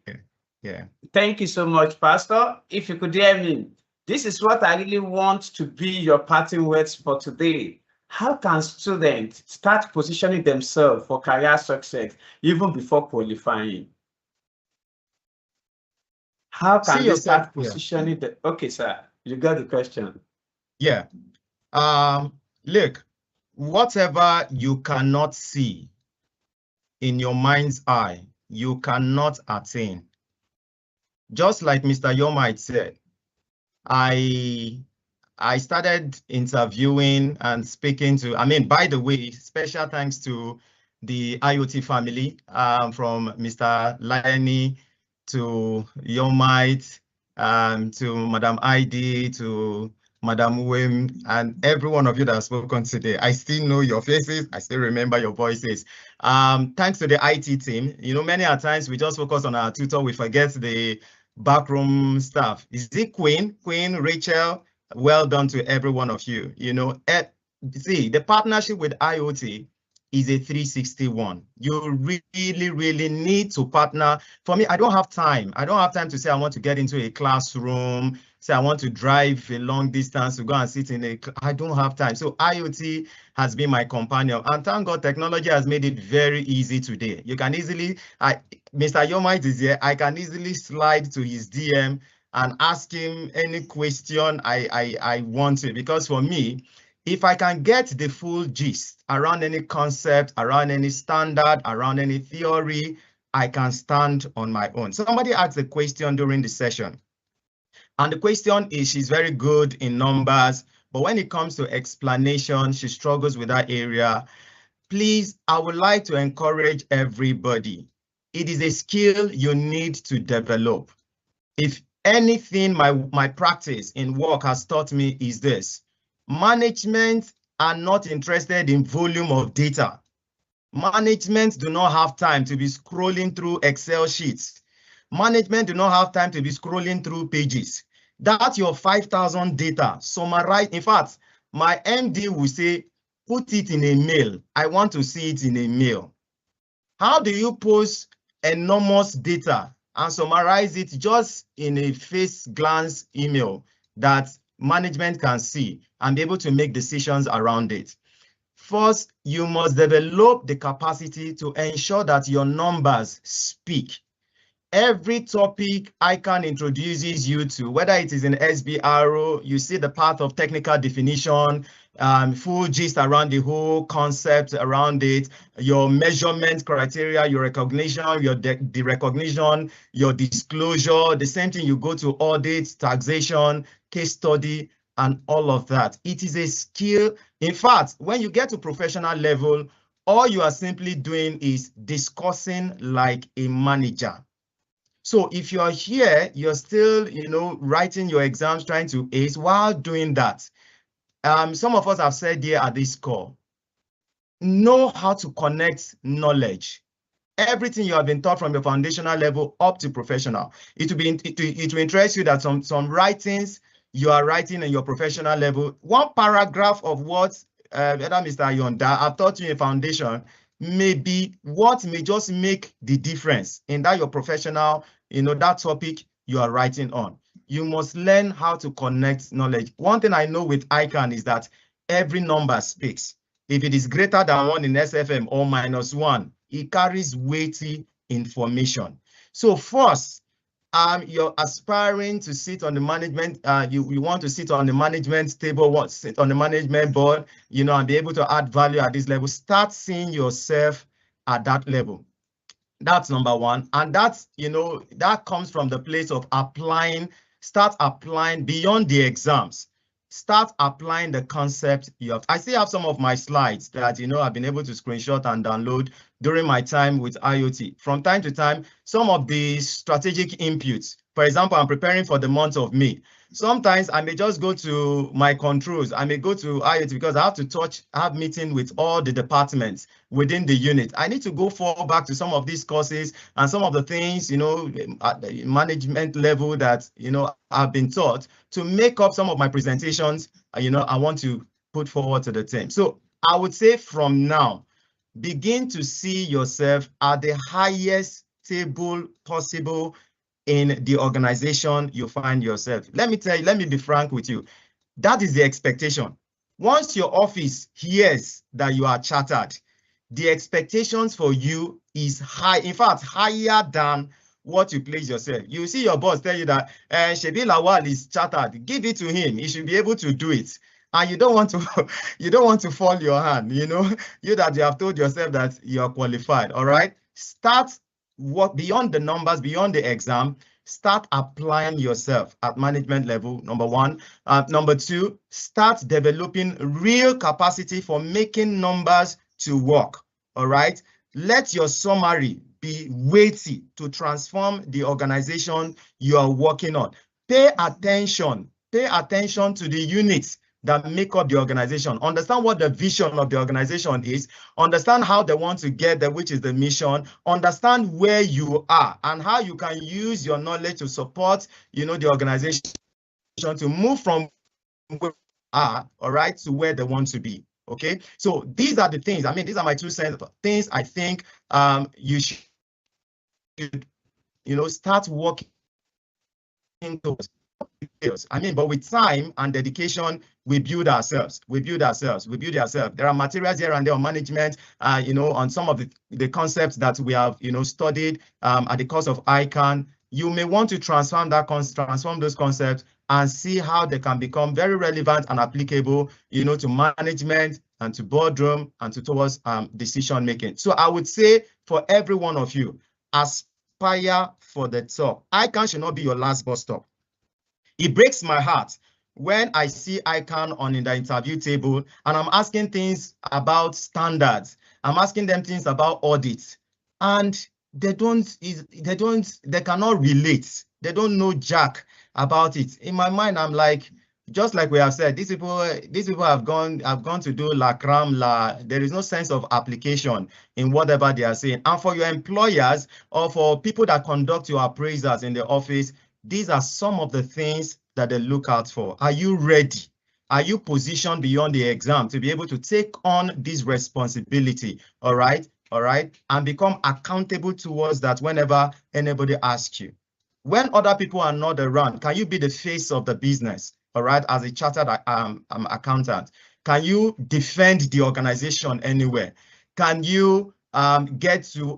Yeah. Thank you so much, Pastor. If you could hear me, this is what I really want to be your parting words for today. How can students start positioning themselves for career success even before qualifying? How can they start positioning the... Okay, sir, you got the question. Yeah. Look, whatever you cannot see in your mind's eye, you cannot attain. Just like Mr. Yoma said, I started interviewing and speaking to, by the way, special thanks to the IoT family, from Mr. Liani to Yomite, to Madam ID, to Madam Wim, and every one of you that has spoken today. I still know your faces. I still remember your voices. Thanks to the IT team. Many a times we just focus on our tutor. We forget the backroom staff. Is it Queen, Rachel? Well done to every one of you. See, the partnership with IoT is a 361. You really need to partner. For me, I don't have time. I don't have time to say I want to get into a classroom, say I want to drive a long distance to go and sit in a... I don't have time. So IoT has been my companion. And thank God technology has made it very easy today. You can easily... Mr. Yomite is here. I can easily slide to his DM and ask him any question I want to. Because for me, if I can get the full gist around any concept, around any standard, around any theory, I can stand on my own. Somebody asked a question during the session. And the question is, she's very good in numbers, but when it comes to explanation, she struggles with that area. Please, I would like to encourage everybody. It is a skill you need to develop. If anything my practice in work has taught me is this: management are not interested in volume of data. Management do not have time to be scrolling through Excel sheets. Management do not have time to be scrolling through pages. That's your 5,000 data. Summarize. In fact, my MD will say, put it in a mail. I want to see it in a mail. How do you post enormous data and summarize it just in a face glance email that management can see and be able to make decisions around it? First, you must develop the capacity to ensure that your numbers speak. Every topic ICAN introduces you to, whether it is in SBRO, you see the part of technical definition, full gist around the whole concept around it, your measurement criteria, your recognition, the recognition, your disclosure, the same thing you go to audit, taxation, case study, and all of that. It is a skill. In fact, when you get to professional level, all you are simply doing is discussing like a manager. So if you are here, you're still, writing your exams, trying to ace while doing that. Some of us have said here at this call, know how to connect knowledge. Everything you have been taught from your foundational level up to professional. It will interest you that some writings you are writing in your professional level. One paragraph of what Mr. Yonda, I've taught you a foundation, may be what may just make the difference in that your professional, that topic you are writing on. You must learn how to connect knowledge. One thing I know with ICAN is that every number speaks. If it is greater than 1 in SFM or -1, it carries weighty information. So first, you're aspiring to sit on the management, you want to sit on the management table, sit on the management board, and be able to add value at this level. Start seeing yourself at that level. That's number one. And that's, that comes from the place of applying, start applying beyond the exams. Start applying the concept you have. I still have some of my slides that, I've been able to screenshot and download during my time with IoT. From time to time, some of the strategic inputs. For example, I'm preparing for the month of May. Sometimes I may just go to my controls. I may go to IoT because I have to have meeting with all the departments within the unit. I need to go fall back to some of these courses and some of the things, at the management level that, I've been taught to make up some of my presentations, I want to put forward to the team. So I would say from now, begin to see yourself at the highest table possible in the organization you find yourself. Let me tell you, let me be frank with you. That is the expectation. Once your office hears that you are chartered, the expectations for you is high, in fact, higher than what you place yourself. You see your boss tell you that Shebi Lawal is chartered, give it to him. He should be able to do it. And you don't want to you don't want to fall your hand, you know, you have told yourself that you are qualified. All right. Start what beyond the numbers, beyond the exam. Start applying yourself at management level, number one. Number two, start developing real capacity for making numbers to work. All right. Let your summary be weighty to transform the organization you are working on. Pay attention to the units that make up the organization. Understand what the vision of the organization is. Understand how they want to get there, which is the mission. Understand where you are and how you can use your knowledge to support, you know, the organization to move from where they are, all right, to where they want to be. Okay, so these are the things. I mean, these are my 2 cents of things I think you should, you know, start working towards. I mean, but with time and dedication, we build ourselves. There are materials here and there on management, you know, on some of the concepts that we have, you know, studied at the course of ICAN. You may want to transform those concepts and see how they can become very relevant and applicable, you know, to management and to boardroom and towards decision making. So I would say for every one of you, aspire for the top. ICAN should not be your last bus stop. It breaks my heart when I see ICAN on in the interview table and I'm asking things about standards. I'm asking them things about audits, and they cannot relate. They don't know jack about it. In my mind, I'm like, just like we have said, these people have gone to do la cram la. There is no sense of application in whatever they are saying. And for your employers or for people that conduct your appraisals in the office, these are some of the things that they look out for. Are you ready? Are you positioned beyond the exam to be able to take on this responsibility? All right, and become accountable towards that whenever anybody asks you. When other people are not around, can you be the face of the business? All right, as a chartered accountant, can you defend the organization anywhere? Can you get to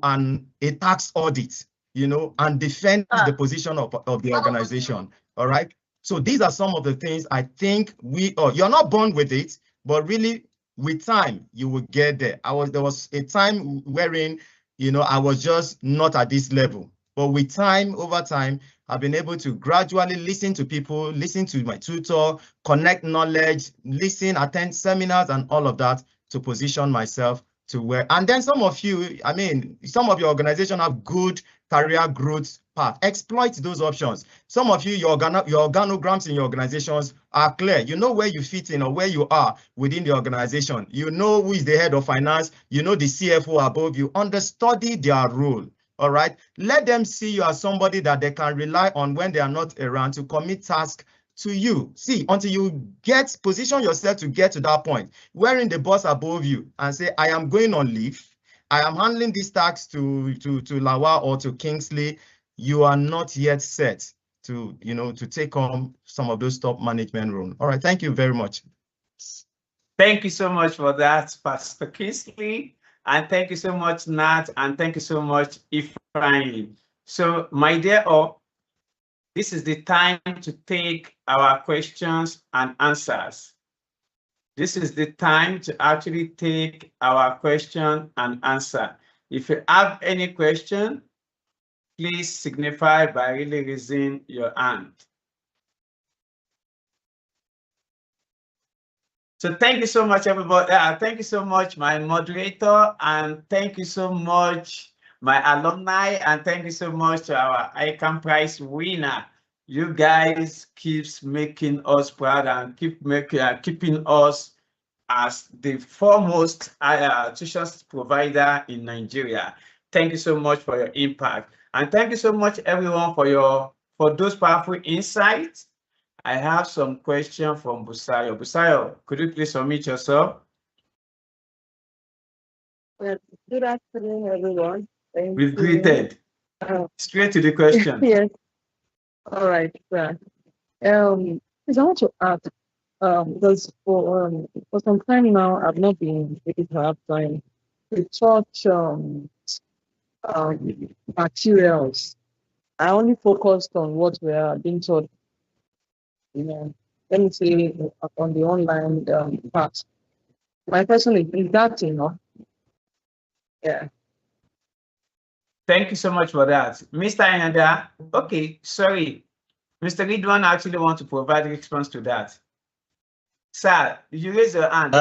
a tax audit, you know, and defend the position of the organization? All right. So these are some of the things I think you're not born with it, but really with time you will get there. There was a time wherein, you know, I was just not at this level, but with time, over time, I've been able to gradually listen to people, listen to my tutor, connect knowledge, listen, attend seminars and all of that to position myself to where. And then some of you, I mean, some of your organization have good career growth path. Exploit those options. Some of you, your organograms in your organizations are clear. You know where you fit in or where you are within the organization. You know who is the head of finance. You know the CFO above you. Understudy their role. All right. Let them see you as somebody that they can rely on when they are not around to commit tasks to you. See, until you position yourself to get to that point, wherein the boss above you and say, I am going on leave. I am handling these tasks to Lawa or to Kingsley. You are not yet set to, you know, to take on some of those top management roles. All right. Thank you very much. Thank you so much for that, Pastor Kingsley. And thank you so much, Nat. And thank you so much, Ifeanyi. So, my dear this is the time to take our questions and answers. This is the time to actually take our question and answer. If you have any question, please signify by really raising your hand. So thank you so much, everybody. Thank you so much, my moderator, and thank you so much, my alumni, and thank you so much to our ICAN Prize winner. You guys keeps making us proud and keeping us as the foremost tuition provider in Nigeria. Thank you so much for your impact, and thank you so much, everyone, for those powerful insights. I have some question from Busayo. Busayo, could you please unmute yourself? Good afternoon, everyone. Thank We've you. greeted. Straight to the question. Yes. All right, sir. Because I want to ask, because for some time now, I've not been able to have time to touch materials. I only focused on what we are being taught, let me say, on the online part. My question is that enough? Yeah. Thank you so much for that. Mr. Ayanda, okay, sorry. Mr. Ridwan actually want to provide a response to that. Sir, did you raise your hand?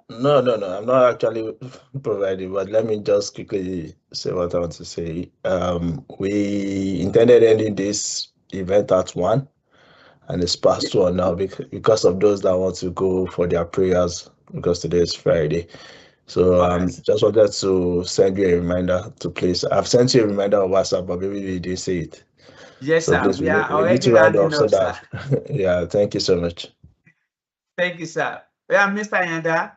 No, I'm not actually providing, but let me just quickly say what I want to say. We intended ending this event at 1, and it's past 1 now because of those that want to go for their prayers, because today is Friday. So just wanted to send you a reminder to please. I've sent you a reminder on WhatsApp, but maybe you didn't see it. Yes, so sir. Please, We are we need already to round rounding up so up, sir. that yeah, thank you so much. Thank you, sir. Yeah, Mr. Ayanda.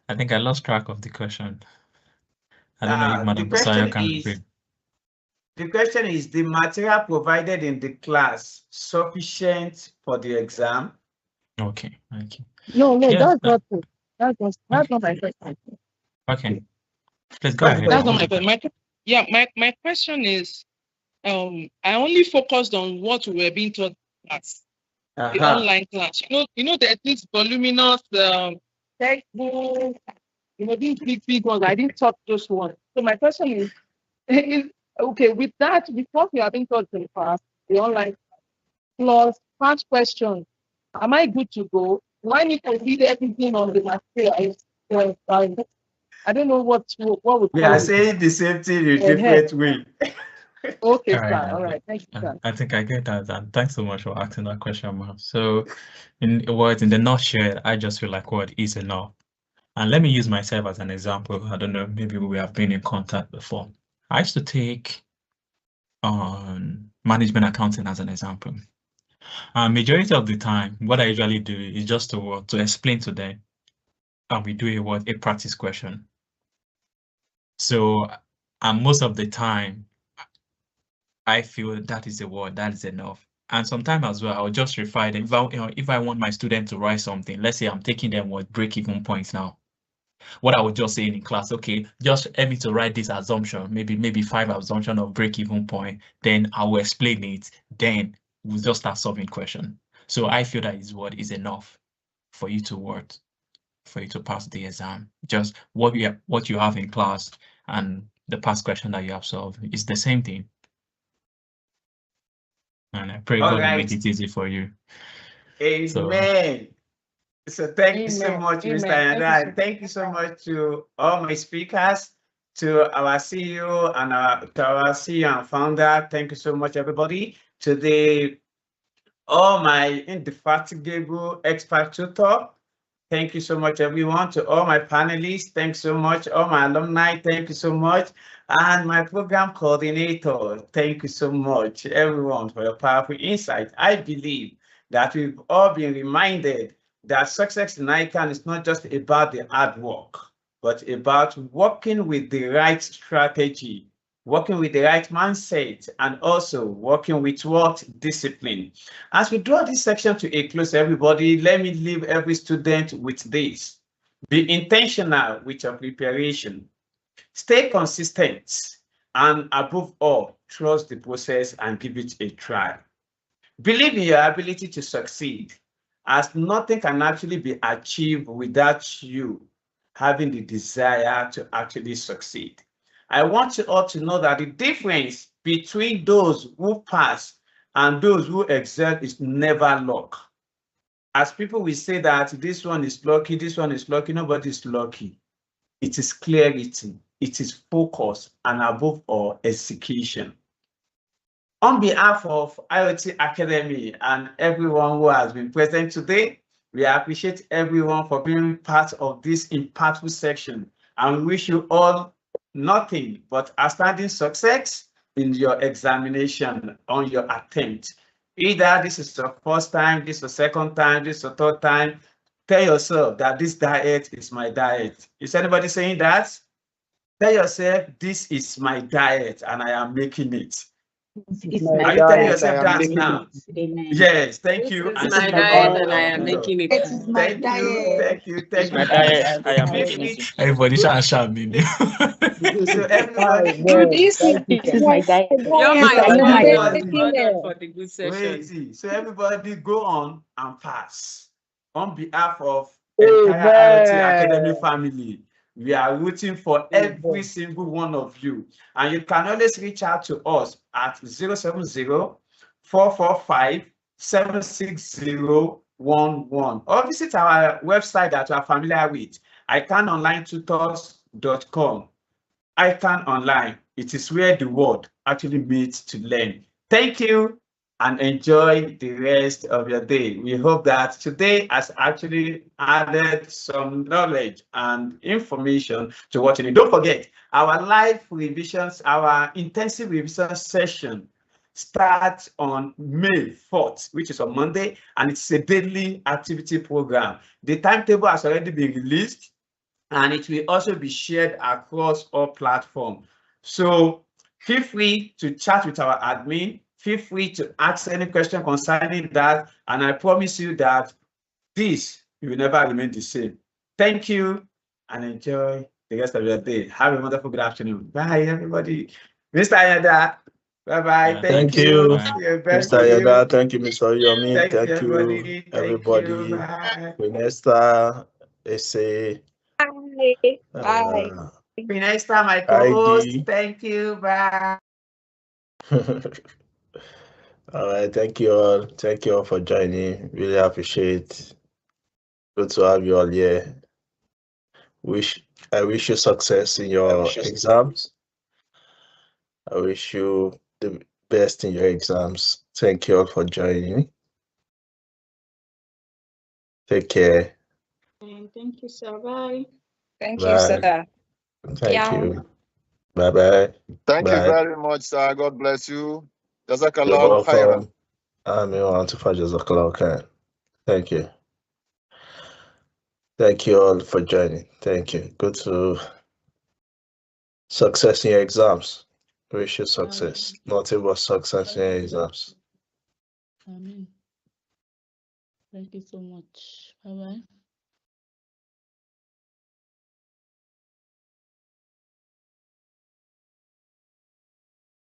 I think I lost track of the question. I don't know if Madam The question Basayo can is, repeat. the question is, the material provided in the class sufficient for the exam? Okay, thank you. No, Yes, that's not it. That's not my question. okay. Please go ahead. That's not my question. My question is, I only focused on what we were being taught in class, the online class. There's this voluminous textbook, these big ones. I didn't touch those ones. So my question is okay, with that, with what we have been taught in the past, the online plus past questions, am I good to go? Do I need to read everything on the material? I don't know what would we are saying the same thing in a different way. Okay, all right, all right. Thank you, sir. I think I get that, and thanks so much for asking that question, ma'am. So, in words, in the nutshell, I just feel like what is enough. And let me use myself as an example. I don't know, maybe we have been in contact before. I used to take management accounting as an example. Majority of the time, what I usually do is just to explain to them, and we do a practice question. So, and most of the time, I feel that is that is enough. And sometimes as well, I'll just refer them. If I want my student to write something, let's say I'm taking them with break-even points now. What I would just say in class, okay, just help me to write this assumption, maybe 5 assumption of break-even point, then I will explain it, then we'll just start solving question. So I feel that is what is enough for you to pass the exam. Just what you have in class and the past question that you have solved is the same thing. And I pray God will make it easy for you. Amen. So thank you so much, Mr. Ayanda. Thank you so much to all my speakers, to our CEO and to our CEO and founder. Thank you so much, everybody. To all my indefatigable expert tutor. Thank you so much, everyone. To all my panelists, thanks so much. All my alumni, thank you so much. And my program coordinator, thank you so much, everyone, for your powerful insight. I believe that we've all been reminded that success in ICAN is not just about the hard work, but about working with the right strategy, working with the right mindset, and also working with what discipline. As we draw this section to a close, everybody, let me leave every student with this. Be intentional with your preparation. Stay consistent, and above all, trust the process and give it a try. Believe in your ability to succeed, as nothing can actually be achieved without you having the desire to actually succeed. I want you all to know that the difference between those who pass and those who excel is never luck. As people will say that this one is lucky, nobody's lucky. It is clarity, it is focus, and above all, execution. On behalf of IoT Academy and everyone who has been present today, we appreciate everyone for being part of this impactful section and wish you all nothing but outstanding success in your examination on your attempt. Either this is your first time, this is your second time, this is your third time, tell yourself that this diet is my diet. Is anybody saying that? Tell yourself, this is my diet and I am making it. Are you telling yourself that now? Yes, thank you. This is my diet and I am making it. Thank you. This is my diet, I am making it. Everybody shout me. So everybody, This is my diet. Your mind, for the good session. So everybody go on and pass. On behalf of entire IoT Academy family, we are rooting for every single one of you. And you can always reach out to us at 070-445-76011 or visit our website that you are familiar with, ICANonlinetutors.com. ICAN Online, it is where the world actually meets to learn. Thank you and enjoy the rest of your day. We hope that today has actually added some knowledge and information to what you need. Don't forget, our live revisions, our intensive revision session starts on May 4th, which is on Monday, and it's a daily activity program. The timetable has already been released, and it will also be shared across all platforms. So feel free to chat with our admin. Feel free to ask any question concerning that. And I promise you that this will never remain the same. Thank you and enjoy the rest of your day. Have a wonderful good afternoon. Bye, everybody. Mr. Ayada, bye-bye. Thank you. Mr. Ayada, thank you, Mr. Yomi. Thank you, everybody. Bye. Nesta, Ese. Bye. Next time, my co-host. Thank you. Bye. All right. Thank you all. Thank you all for joining. Really appreciate. Good to have you all here. I wish you success in your exams. I wish you the best in your exams. Thank you all for joining. Take care. Thank you, sir. Bye. Thank you, sir. Thank you. Bye-bye. Thank you very much, sir. God bless you. You're Jazakallah khairan. Thank you. Thank you all for joining. Thank you. Good to success in your exams. Wish you success. Nothing but success in your exams. Amen. Thank you so much. Bye-bye.